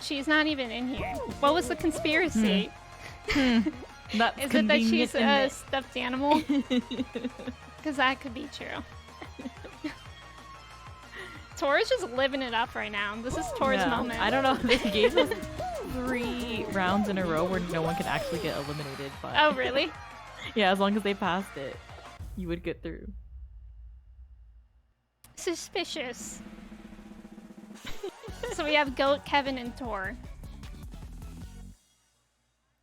She's not even in here. What was the conspiracy? Is it that she's a stuffed animal? Because that could be true. Tor is just living it up right now. This is Tor's moment. I don't know. They gave us 3 rounds in a row where no one could actually get eliminated. But oh, really? Yeah, as long as they passed it, you would get through. Suspicious. So we have Goat, Kevin, and Tor.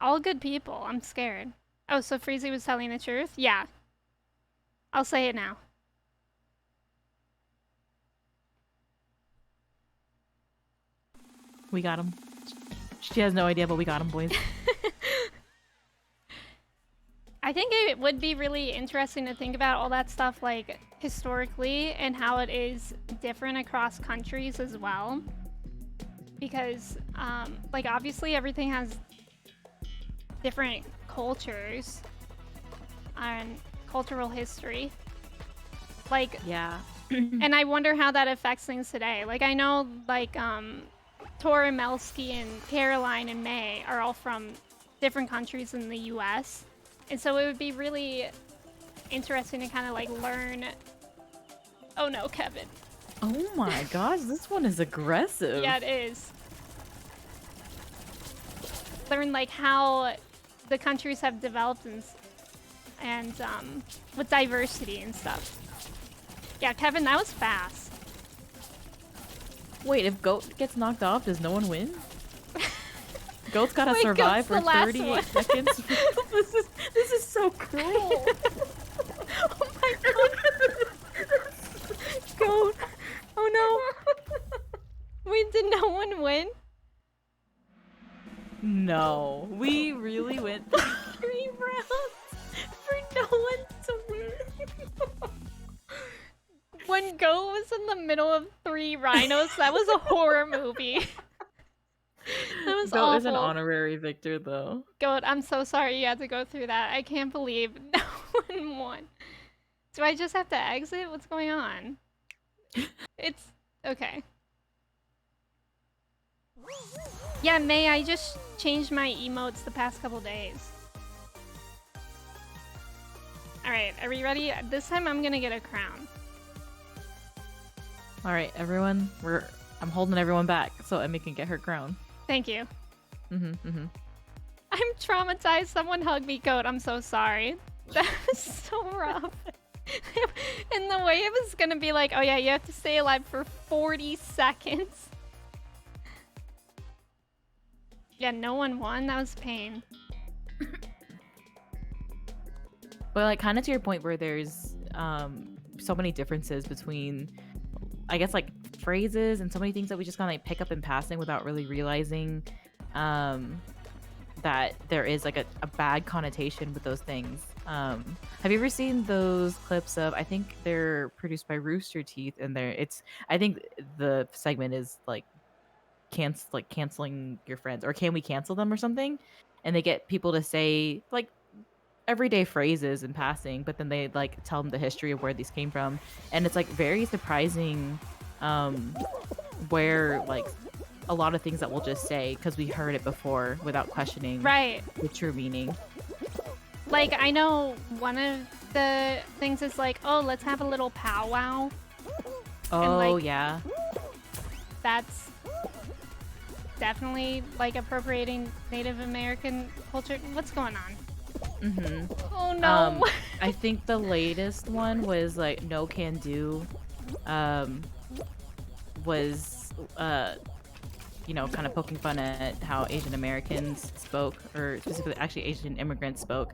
All good people. I'm scared. Oh, so Freezy was telling the truth? Yeah. I'll say it now. We got him. She has no idea, but we got him, boys. I think it would be really interesting to think about all that stuff, like, historically, and how it is different across countries as well. Because, like, obviously everything has different cultures and cultural history. Like, Yeah. and I wonder how that affects things today. Like, I know, like, Tora, Melski, and Caroline and May are all from different countries in the US. And so it would be really interesting to kind of, like, learn... Oh no, Kevin. Oh my gosh, this one is aggressive. Yeah, it is. Learn, like, how the countries have developed and with diversity and stuff. Yeah, Kevin, that was fast. Wait, if Goat gets knocked off, does no one win? Goat's gotta Wait, survive Goat's for the last 38 one. seconds. this is so cruel. Oh my god. Goat. Oh no. Wait, did no one win? No, we really went 3 rounds for no one to win. When Goat was in the middle of 3 rhinos, that was a horror movie. That was Goat awful. is an honorary victor, though. Goat, I'm so sorry you had to go through that. I can't believe no one won. Do I just have to exit? What's going on? It's... okay. Yeah, May, I just changed my emotes the past couple days. Alright, are we ready? This time I'm gonna get a crown. All right, everyone, I'm holding everyone back so Emmy can get her crown. Thank you. Mm-hmm. I'm traumatized. Someone hug me, Goat. I'm so sorry. That was so rough. And the way it was gonna be like, oh yeah, you have to stay alive for 40 seconds. Yeah, no one won. That was pain. But like, kind of to your point, where there's so many differences between, I guess, like phrases and so many things that we just kind of like pick up in passing without really realizing that there is like a bad connotation with those things. Have you ever seen those clips of, I think they're produced by Rooster Teeth, and I think the segment is like canceling your friends, or can we cancel them or something, and they get people to say like everyday phrases in passing, but then they like tell them the history of where these came from, and it's like very surprising where like a lot of things that we'll just say because we heard it before without questioning the true meaning. Like, I know one of the things is like, oh, let's have a little powwow. Oh, and, like, yeah. That's definitely like appropriating Native American culture. What's going on? Mm-hmm. Oh no. I think the latest one was like no can do. Was kind of poking fun at how Asian Americans spoke, or specifically actually Asian immigrants spoke.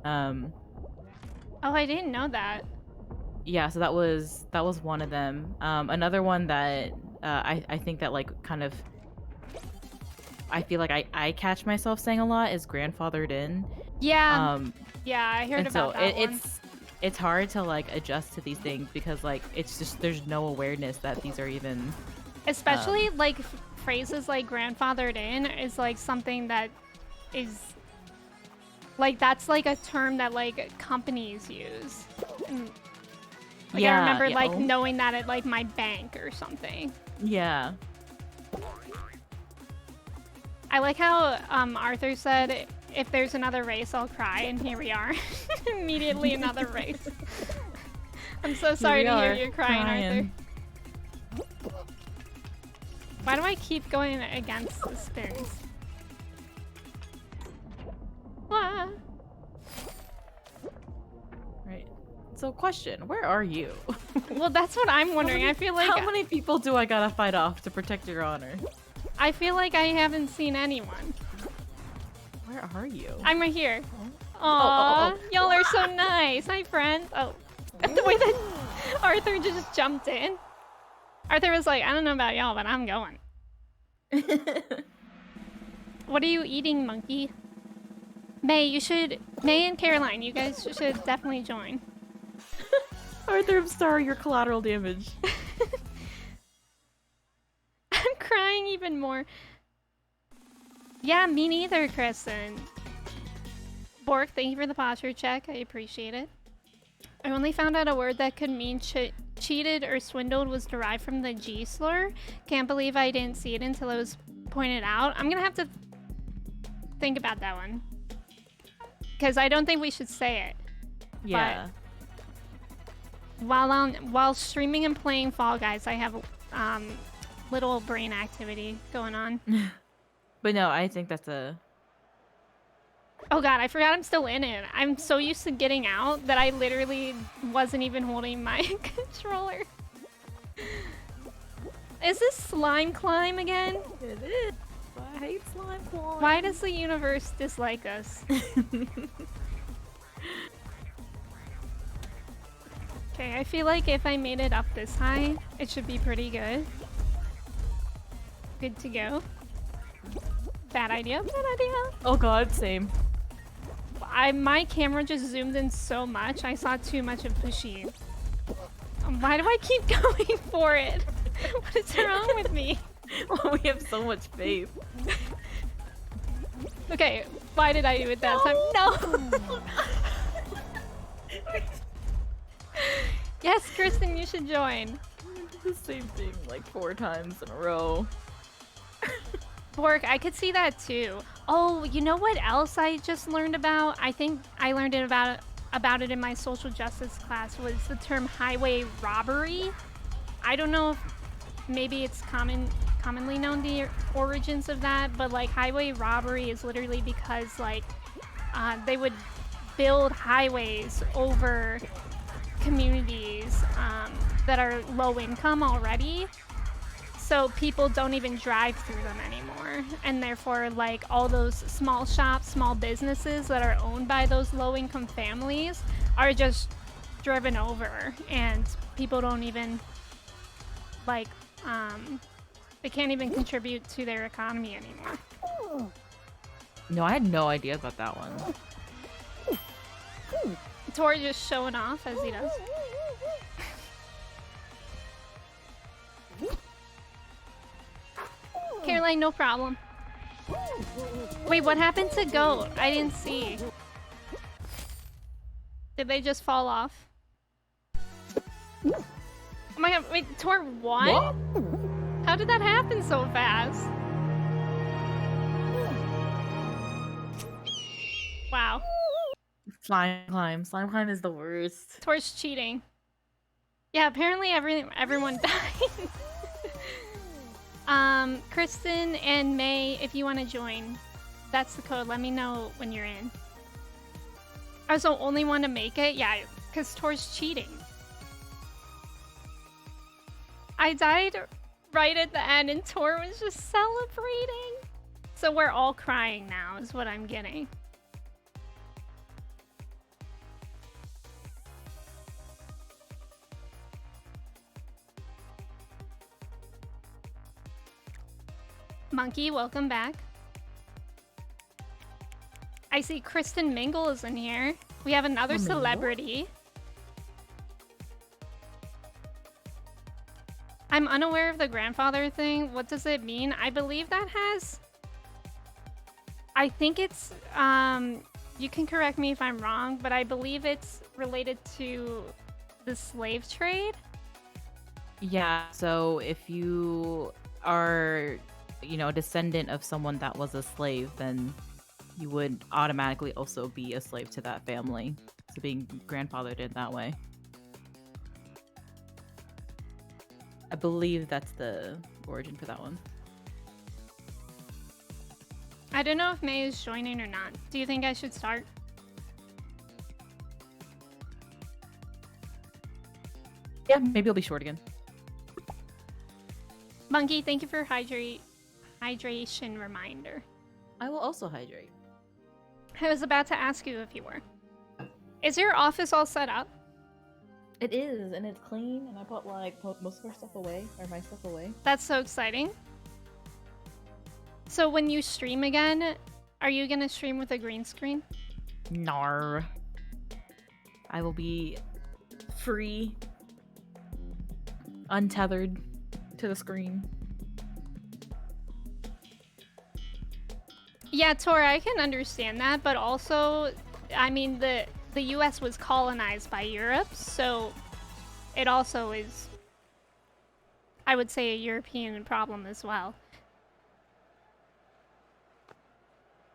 Oh, I didn't know that. Yeah, so that was one of them. Another one that I think that like kind of I feel like I catch myself saying a lot is grandfathered in. Yeah. Yeah, I heard about that one. It's hard to like adjust to these things because like it's just there's no awareness that these are even, especially like phrases like grandfathered in is like something that is like, that's like a term that like companies use. And, like, yeah, I remember like oh. knowing that at like my bank or something. Yeah. I like how Arthur said, if there's another race, I'll cry, and here we are. Immediately another race. I'm so sorry to hear you crying, Arthur. Why do I keep going against the spins? Ah. Right. So question, where are you? Well, that's what I'm wondering. I feel like... How many people do I gotta fight off to protect your honor? I feel like I haven't seen anyone. Where are you? I'm right here. Aww, y'all are so nice. Hi, friends. Oh, the way that Arthur just jumped in. Arthur was like, I don't know about y'all, but I'm going. What are you eating, monkey? May and Caroline, you guys should definitely join. Arthur, I'm sorry, you're collateral damage. I'm crying even more. Yeah, me neither, Kristen. Bork, thank you for the posture check. I appreciate it. I only found out a word that could mean cheated or swindled was derived from the G slur. Can't believe I didn't see it until it was pointed out. I'm gonna have to think about that one. Because I don't think we should say it. Yeah. But while streaming and playing Fall Guys, I have little brain activity going on. But no, I think that's a... Oh god, I forgot I'm still in it. I'm so used to getting out that I literally wasn't even holding my controller. Is this slime climb again? It is. I hate slime climb. Why does the universe dislike us? Okay, I feel like if I made it up this high, it should be pretty good. Good to go. Bad idea, bad idea. Oh god, same. My camera just zoomed in so much, I saw too much of Pushy. Why do I keep going for it? What is wrong with me? Well, we have so much faith. Okay, why did I do it that time? No! Yes, Kristen, you should join. The same thing like 4 times in a row. Bork, I could see that too. Oh, you know what else I just learned about? I think I learned it about it in my social justice class was the term highway robbery. I don't know if maybe it's commonly known the origins of that, but like highway robbery is literally because like they would build highways over communities that are low income already. So people don't even drive through them anymore. And therefore, like, all those small shops, small businesses that are owned by those low-income families are just driven over. And people don't even, like, they can't even contribute to their economy anymore. No, I had no idea about that one. Tor just showing off as he does. Caroline, no problem. Wait, what happened to Goat? I didn't see. Did they just fall off? Oh my god, wait, Tor won? What? How did that happen so fast? Wow. Slime climb. Slime climb is the worst. Tor's cheating. Yeah, apparently everyone died. Kristen and May, if you want to join, that's the code. Let me know when you're in. I was the only one to make it? Yeah, because Tor's cheating. I died right at the end and Tor was just celebrating. So we're all crying now is what I'm getting. Monkey, welcome back. I see Kristen Mingle is in here. We have another celebrity. I'm unaware of the grandfather thing. What does it mean? I believe that has... I think it's... you can correct me if I'm wrong, but I believe it's related to the slave trade. Yeah, so if you are, you know, a descendant of someone that was a slave, then you would automatically also be a slave to that family. So being grandfathered in that way. I believe that's the origin for that one. I don't know if May is joining or not. Do you think I should start? Yeah, maybe I'll be short again. Monkey, thank you for hydration reminder. I will also hydrate. I was about to ask you if you were. Is your office all set up? It is, and it's clean, and I put like most of our stuff away, or my stuff away. That's so exciting. So when you stream again, are you gonna stream with a green screen? Nar. I will be free, untethered to the screen. Yeah, Tora, I can understand that, but also, I mean, the US was colonized by Europe, so it also is, I would say, a European problem as well.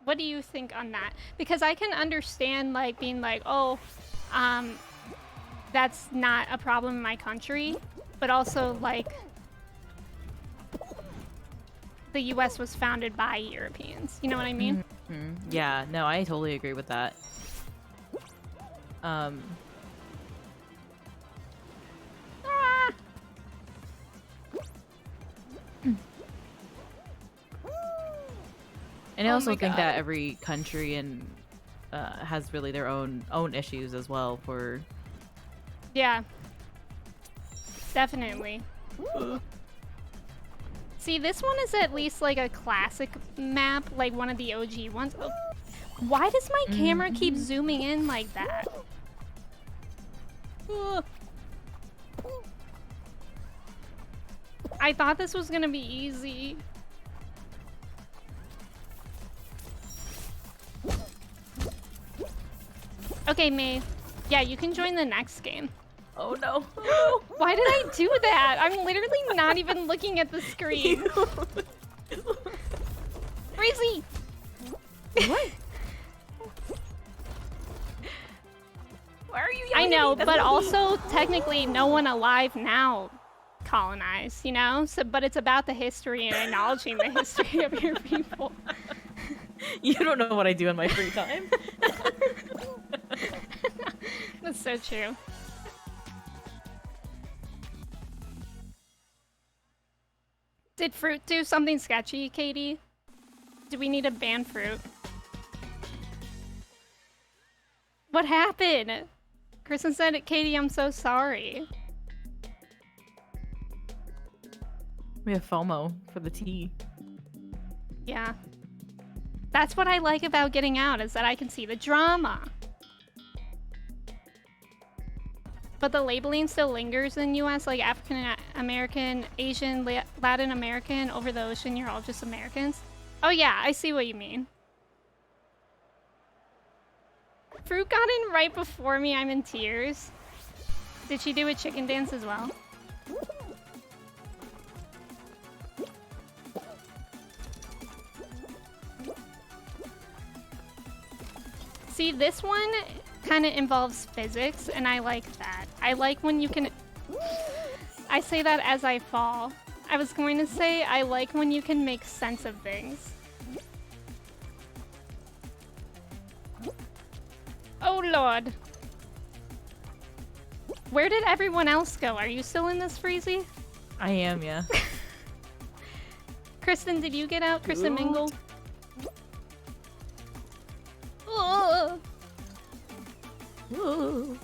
What do you think on that? Because I can understand, like, being like, oh, that's not a problem in my country, but also, like, the US was founded by Europeans. You know what I mean? Mm-hmm. Yeah, no, I totally agree with that. Ah! And I Oh also my think God. that every country and has really their own issues as well for. Yeah. Definitely. See, this one is at least like a classic map, like one of the OG ones. Oh. Why does my camera keep zooming in like that? Ugh. I thought this was gonna be easy. Okay, May. Yeah, you can join the next game. Oh no! Why did I do that? I'm literally not even looking at the screen. Breezy! What? Why are you I yelling know, at me? but also technically no one alive now colonized, you know? So, but it's about the history and acknowledging the history of your people. You don't know what I do in my free time. That's so true. Did Fruit do something sketchy, Katie? Do we need to ban Fruit? What happened? Kristen said, Katie, I'm so sorry. We have FOMO for the tea. Yeah. That's what I like about getting out, is that I can see the drama. But the labeling still lingers in US, like African American, Asian, Latin American, over the ocean, you're all just Americans. Oh yeah, I see what you mean. Fruit got in right before me, I'm in tears. Did she do a chicken dance as well? See, this one kind of involves physics, and I like that. I like when you can... I say that as I fall. I was going to say, I like when you can make sense of things. Oh lord. Where did everyone else go? Are you still in this, Freezy? I am, yeah. Kristen, did you get out? Kristen Mingle? Ugh. Ooh.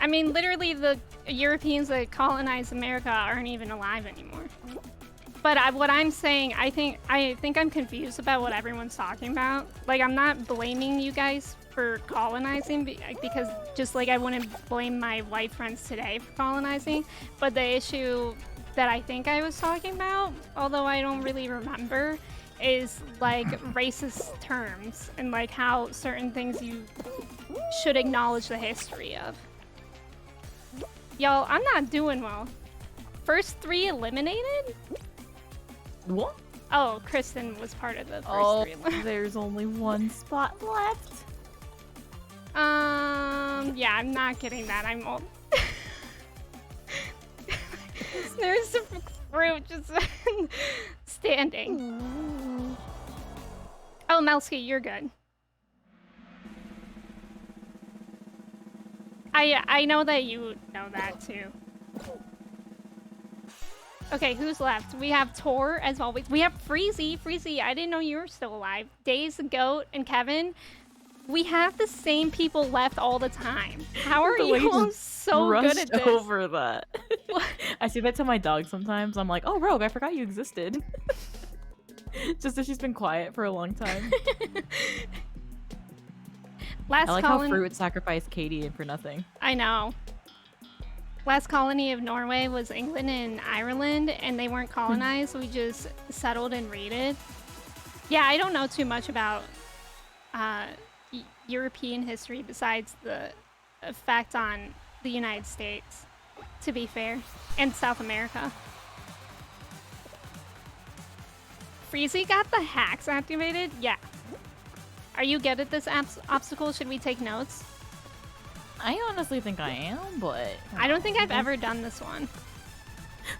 I mean, literally, the Europeans that colonized America aren't even alive anymore. But what I'm saying, I think I'm confused about what everyone's talking about. Like, I'm not blaming you guys for colonizing because just like I wouldn't blame my white friends today for colonizing. But the issue that I think I was talking about, although I don't really remember, is like racist terms and like how certain things you should acknowledge the history of. Y'all, I'm not doing well. First 3 eliminated? What? Oh, Kristen was part of the first 3 eliminated. There's only one spot left. Yeah, I'm not getting that. I'm old. There's a fruit just standing. Oh, Melsky, you're good. I know that you know that too. Okay, who's left? We have Tor, as always. We have Freezy. Freezy, I didn't know you were still alive. Daze, Goat, and Kevin. We have the same people left all the time. How are The way you all just so good rushed at this? over that. What? I say that to my dog sometimes. I'm like, oh, Rogue, I forgot you existed. Just that she's been quiet for a long time. Last I like how colony. Fruit would sacrifice Katie in for nothing. I know. Last colony of Norway was England and Ireland, and they weren't colonized. We just settled and raided. Yeah, I don't know too much about European history besides the effect on the United States, to be fair, and South America. Freezy got the hacks activated? Yeah. Are you good at this obstacle? Should we take notes? I honestly think I am, but I don't think I've ever done this one.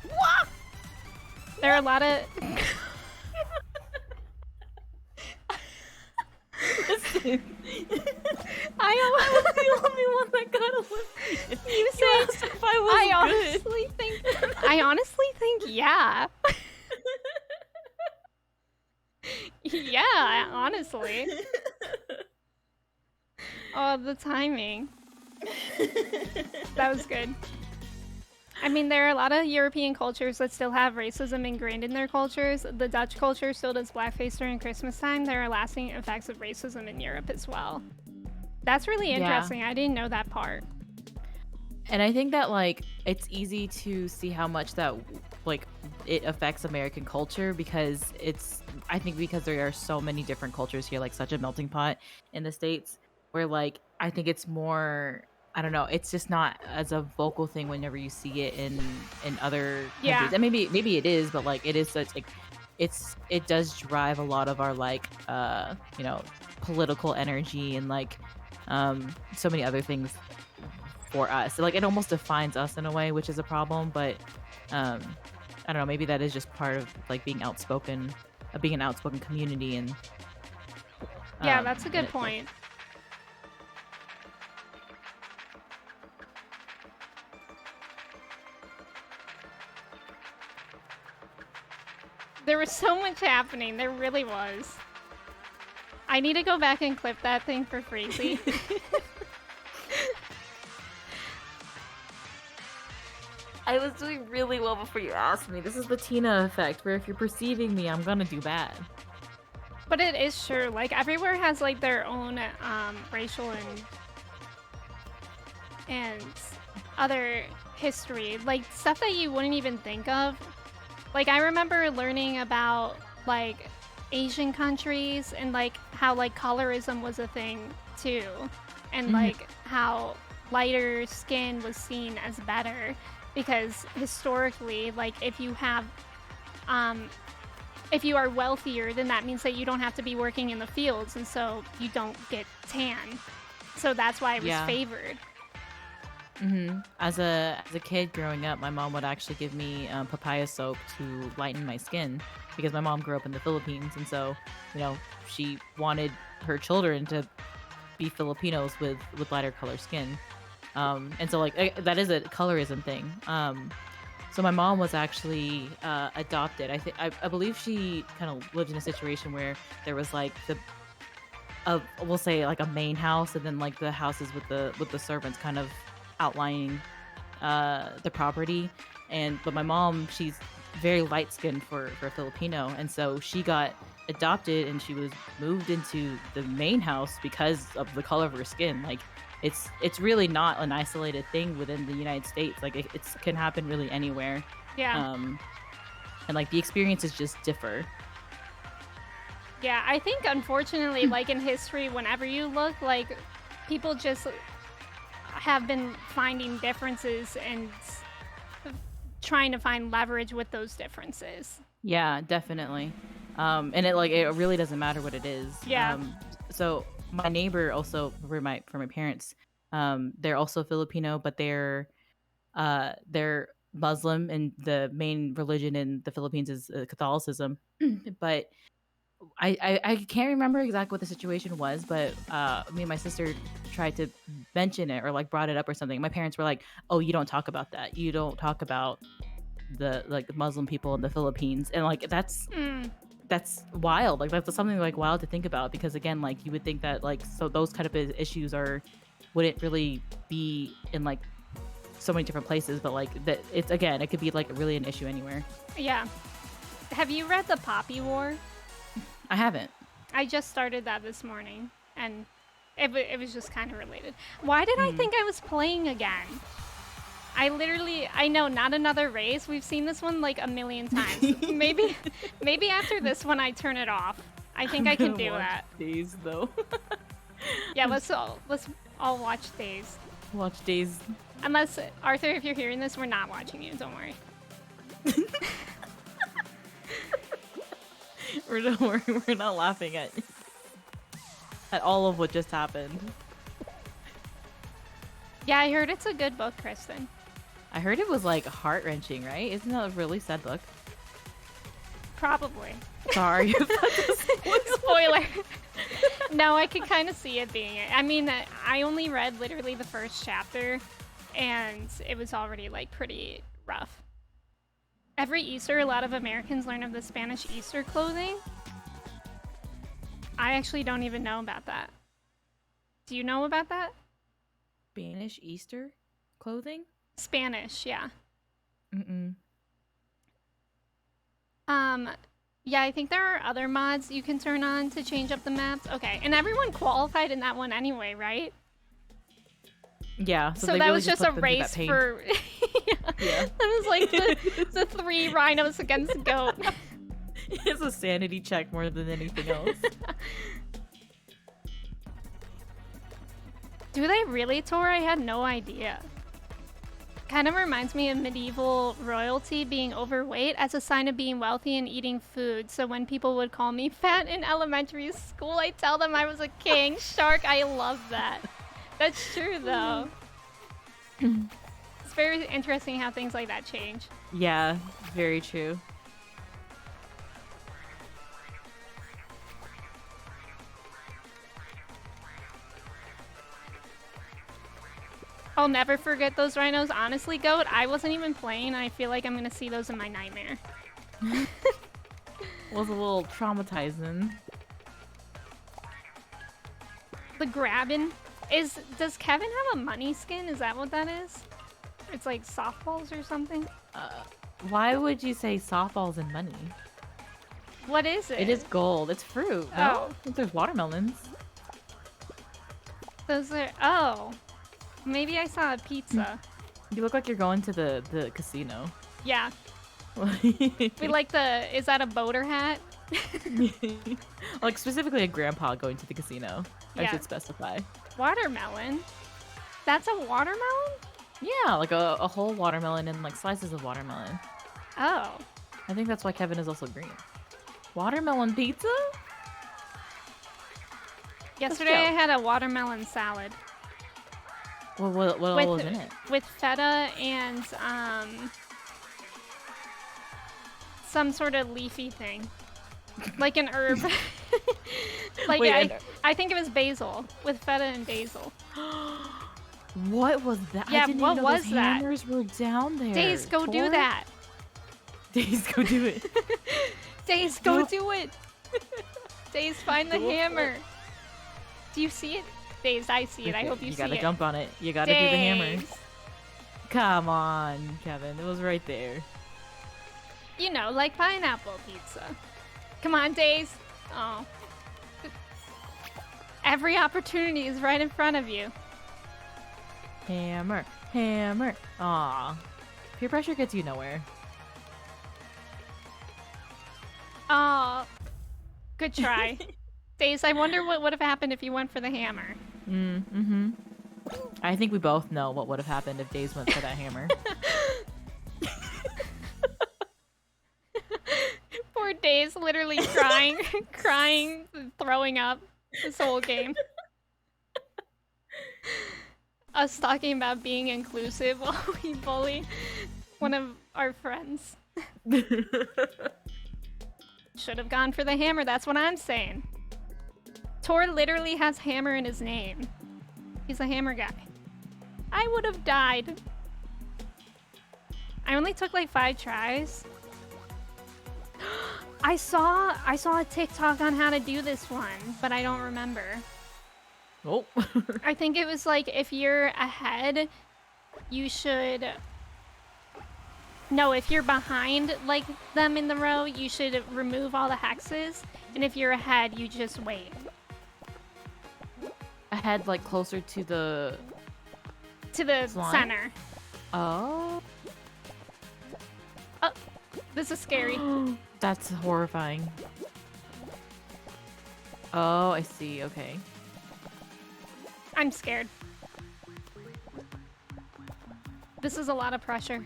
What? There are a lot of... Listen, I was the only one that got eliminated. You say asked if I was good. I honestly think yeah. Yeah, honestly. Oh, the timing. That was good. I mean, there are a lot of European cultures that still have racism ingrained in their cultures. The Dutch culture still does blackface during Christmas time. There are lasting effects of racism in Europe as well. That's really interesting. Yeah. I didn't know that part. And I think that, like, it's easy to see how much that, like, it affects American culture because I think because there are so many different cultures here, like such a melting pot in the States, where, like, I think it's more, I don't know, it's just not as a vocal thing whenever you see it in other countries. Yeah. And maybe it is, but, like, it is such, like, it does drive a lot of our, like, you know, political energy and, like, so many other things for us. So, like, it almost defines us in a way, which is a problem, but I don't know, maybe that is just part of, like, being outspoken, being an outspoken community. And yeah, that's a good point. There was so much happening. There really was. I need to go back and clip that thing for Freezy. I was doing really well before you asked me. This is the Tina effect, where if you're perceiving me, I'm gonna do bad. But it is true. Like, everywhere has, like, their own racial and other history. Like, stuff that you wouldn't even think of. Like, I remember learning about, like, Asian countries and, like, how, like, colorism was a thing, too. And, like, how lighter skin was seen as better. Because historically, like, if you have, if you are wealthier, then that means that you don't have to be working in the fields, and so you don't get tan. So that's why it was favored. As a kid growing up, my mom would actually give me papaya soap to lighten my skin because my mom grew up in the Philippines, and so, you know, she wanted her children to be Filipinos with lighter color skin. And so, like, that is a colorism thing. So my mom was actually adopted. I believe she kind of lived in a situation where there was, like, we'll say, like, a main house, and then, like, the houses with the servants kind of outlining the property. But my mom, she's very light skinned for a Filipino, and so she got adopted and she was moved into the main house because of the color of her skin. Like, it's really not an isolated thing within the United States. Like, it can happen really anywhere. Yeah. And, like, the experiences just differ. Yeah, I think, unfortunately, like, in history, whenever you look, like, people just have been finding differences and trying to find leverage with those differences. Yeah, definitely. And it really doesn't matter what it is. Yeah. So my neighbor also, for my parents, they're also Filipino, but they're Muslim, and the main religion in the Philippines is Catholicism. But I can't remember exactly what the situation was, but me and my sister tried to mention it or, like, brought it up or something. My parents were like, "Oh, you don't talk about that. You don't talk about the Muslim people in the Philippines." And, like, that's that's wild. Like that's something like wild to think about because again, like you would think that like so those kind of issues wouldn't really be in like so many different places, but like that it's again it could be like really an issue anywhere. Yeah. Have you read The Poppy War? I haven't. I just started that this morning, and it was just kind of related. Why did I think I was playing again? I know, not another race. We've seen this one like a million times. maybe after this one I turn it off. I think I can do that. Days though. Yeah, let's all watch Days. Watch Days. Unless Arthur, if you're hearing this, we're not watching you. Don't worry. We're not laughing at all of what just happened. Yeah, I heard it's a good book, Kristen. I heard it was like heart-wrenching, right? Isn't that a really sad book? Probably. Sorry if that's a spoiler. No, I could kind of see it being it. I mean, I only read literally the first chapter, and it was already like pretty rough. Every Easter, a lot of Americans learn of the Spanish Easter clothing. I actually don't even know about that. Do you know about that? Spanish Easter clothing? Spanish, yeah. Mm-mm. Yeah, I think there are other mods you can turn on to change up the maps. Okay, and everyone qualified in that one anyway, right? Yeah. So that really was just a race for... Yeah. That was like the 3 rhinos against a goat. It's a sanity check more than anything else. Do they really, Tor? I had no idea. Kind of reminds me of medieval royalty being overweight as a sign of being wealthy and eating food. So when people would call me fat in elementary school, I tell them I was a king shark. I love that. That's true, though. It's very interesting how things like that change. Yeah, very true. I'll never forget those rhinos. Honestly, Goat, I wasn't even playing. I feel like I'm going to see those in my nightmare. Was a little traumatizing. The grabbing does Kevin have a money skin? Is that what that is? It's like softballs or something? Why would you say softballs and money? What is it? It is gold. It's fruit. No? Oh. There's watermelons. Those are... Oh. Maybe I saw a pizza. You look like you're going to the casino. Yeah. We like the... Is that a boater hat? Like specifically a grandpa going to the casino. Yeah. I should specify. Watermelon? That's a watermelon? Yeah, like a whole watermelon and like slices of watermelon. Oh. I think that's why Kevin is also green. Watermelon pizza? Yesterday I had a watermelon salad. Well, what all was in it? With feta and some sort of leafy thing. Like an herb. Like Wait, I think it was basil. With feta and basil. What was that? Yeah, I didn't what even know was those that? hammers were down there. Days, go do that. Days, go do it. Days, go do it. Days, find the hammer. Do you see it? Days, I see it. I hope you see it. You gotta jump on it. You gotta do the hammer. Come on, Kevin. It was right there. You know, like pineapple pizza. Come on, Days. Oh. Every opportunity is right in front of you. Hammer. Hammer. Aw. Peer pressure gets you nowhere. Oh. Good try. Days, I wonder what would have happened if you went for the hammer. Mm-hmm. I think we both know what would have happened if Days went for that hammer. Poor Days, literally crying, crying, throwing up this whole game. Us talking about being inclusive while we bully one of our friends. Should have gone for the hammer, that's what I'm saying. Tor literally has hammer in his name. He's a hammer guy. I would have died. I only took like 5 tries. I saw a TikTok on how to do this one, but I don't remember. Oh. I think it was like if you're ahead, you should. No, if you're behind like them in the row, you should remove all the hexes, and if you're ahead, you just wait. Ahead, like closer to the slime? Center. Oh. Oh, this is scary. That's horrifying. Oh, I see. Okay. I'm scared. This is a lot of pressure.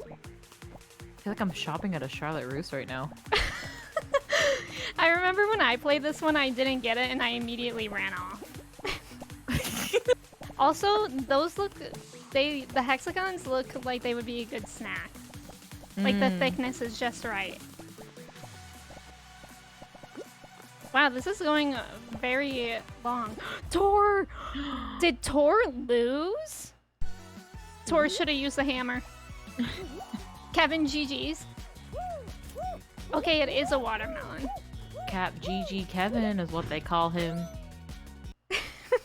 I feel like I'm shopping at a Charlotte Russe right now. I remember when I played this one, I didn't get it and I immediately ran off. Also, those the hexagons look like they would be a good snack. Like the thickness is just right. Wow, this is going very long. Tor! Did Tor lose? Tor should have used the hammer. Kevin, GG's. Okay, it is a watermelon. Cap GG Kevin is what they call him.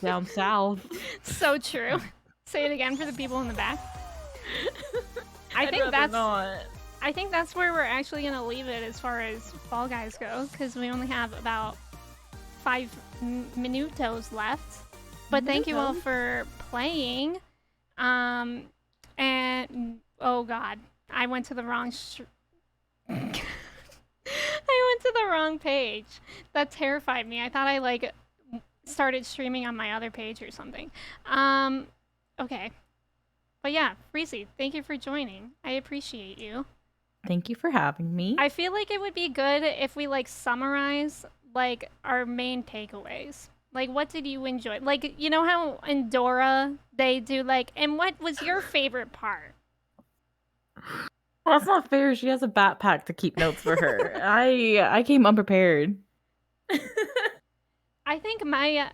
Down south. So true. Say it again for the people in the back. I think that's where we're actually gonna leave it as far as Fall Guys go, because we only have about 5 minutos left. But thank you all for playing. And oh god, I went to the wrong. I went to the wrong page. That terrified me. I thought I like started streaming on my other page or something. Okay. But yeah, Freezy, thank you for joining. I appreciate you. Thank you for having me. I feel like it would be good if we like summarize like our main takeaways. Like, what did you enjoy? Like, you know how in Dora they do like, and what was your favorite part? Well, that's not fair. She has a backpack to keep notes for her. I came unprepared. I think my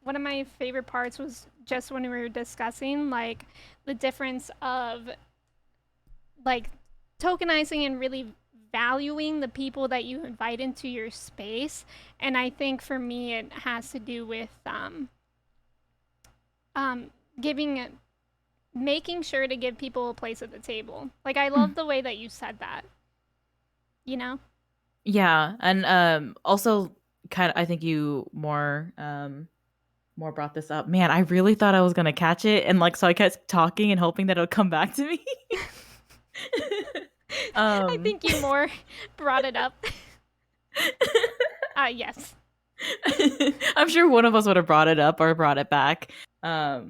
one of my favorite parts was just when we were discussing like the difference of like tokenizing and really valuing the people that you invite into your space. And I think for me it has to do with making sure to give people a place at the table. Like I love the way that you said that. You know? Yeah, and also kind of I think you more brought this up. Man, I really thought I was gonna catch it, and like so I kept talking and hoping that it'll come back to me. I think you more brought it up. Yes. I'm sure one of us would have brought it up or brought it back. I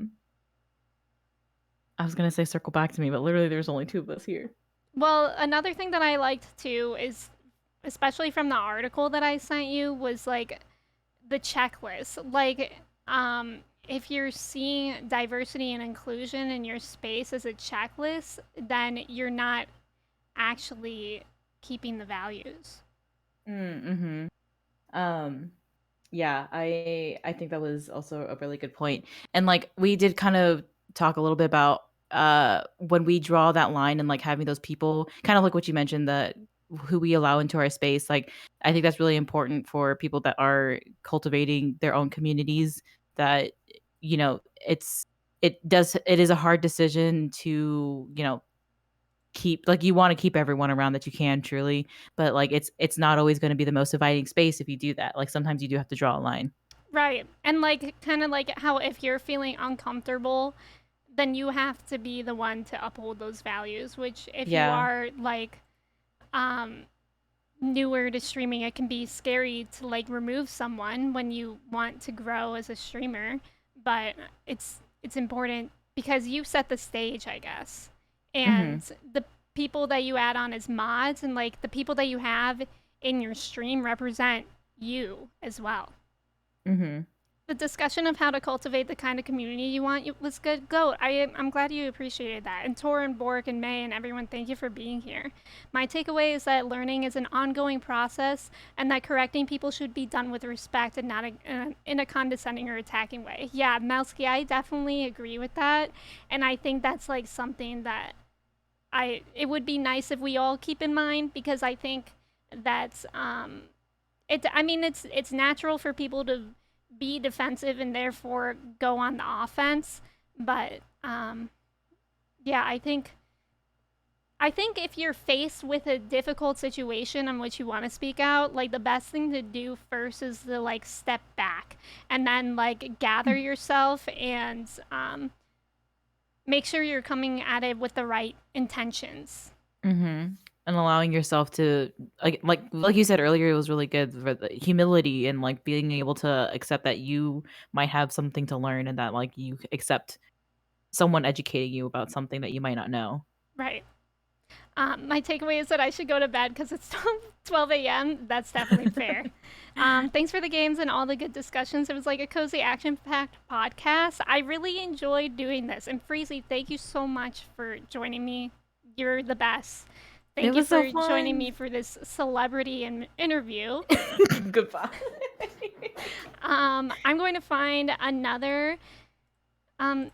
was gonna say circle back to me, but literally there's only 2 of us here. Well, another thing that I liked too is, especially from the article that I sent you, was like the checklist. Like, if you're seeing diversity and inclusion in your space as a checklist, then you're not actually keeping the values. Mm-hmm. Yeah, I think that was also a really good point. And like we did kind of talk a little bit about when we draw that line and like having those people, kind of like what you mentioned, that who we allow into our space. Like I think that's really important for people that are cultivating their own communities, that you know, it is a hard decision to, you know, keep, like you want to keep everyone around that you can truly, but like it's not always going to be the most inviting space if you do that. Like sometimes you do have to draw a line. Right. And like kind of like how if you're feeling uncomfortable, then you have to be the one to uphold those values, which if you are like newer to streaming, it can be scary to like remove someone when you want to grow as a streamer, but it's important because you set the stage, I guess. And the people that you add on as mods and like the people that you have in your stream represent you as well. The discussion of how to cultivate the kind of community you want was good. Goat, I'm glad you appreciated that. And Tor and Bork and May and everyone, thank you for being here. My takeaway is that learning is an ongoing process and that correcting people should be done with respect and not in a condescending or attacking way. Yeah, Melsky, I definitely agree with that. And I think that's like something that it would be nice if we all keep in mind, because I think that's it's natural for people to be defensive and therefore go on the offense, but yeah, I think if you're faced with a difficult situation on which you want to speak out, like the best thing to do first is to like step back and then like gather yourself and make sure you're coming at it with the right intentions. Mm-hmm. And allowing yourself to like you said earlier, it was really good for the humility and like being able to accept that you might have something to learn and that like you accept someone educating you about something that you might not know. Right. My takeaway is that I should go to bed because it's 12 a.m. That's definitely fair. Thanks for the games and all the good discussions. It was like a cozy, action-packed podcast. I really enjoyed doing this. And Freezy, thank you so much for joining me. You're the best. Thank you for joining me for this celebrity interview. Goodbye. I'm going to find another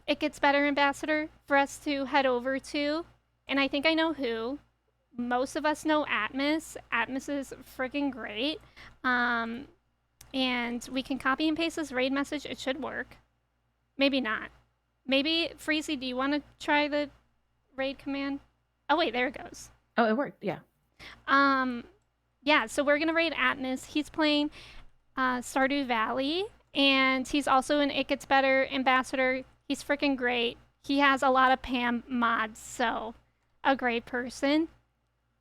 It Gets Better ambassador for us to head over to. And I think I know who. Most of us know Atmos. Atmos is freaking great. And we can copy and paste this raid message. It should work. Maybe not. Maybe, Freezy, do you want to try the raid command? Oh, wait, there it goes. Oh, it worked. Yeah. Yeah, so we're going to raid Atmos. He's playing Stardew Valley, and he's also an It Gets Better ambassador. He's freaking great. He has a lot of Pam mods, so a great person.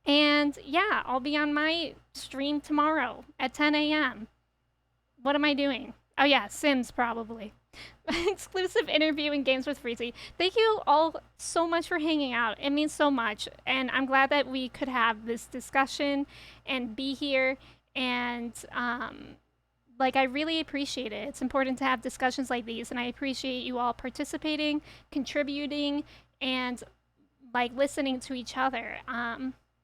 And yeah, I'll be on my stream tomorrow at 10 a.m. What am I doing? Oh yeah, Sims probably. Exclusive interview and games with Freezy. Thank you all so much for hanging out. It means so much. And I'm glad that we could have this discussion and be here. And like, I really appreciate it. It's important to have discussions like these. And I appreciate you all participating, contributing, and like listening to each other.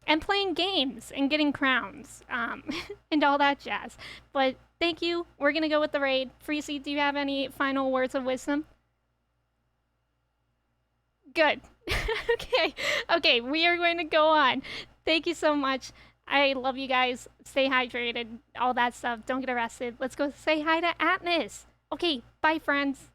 And playing games and getting crowns and all that jazz. But thank you. We're going to go with the raid. Freezy, do you have any final words of wisdom? Good. Okay, we are going to go on. Thank you so much. I love you guys. Stay hydrated, all that stuff. Don't get arrested. Let's go say hi to Atmos. Okay, bye, friends.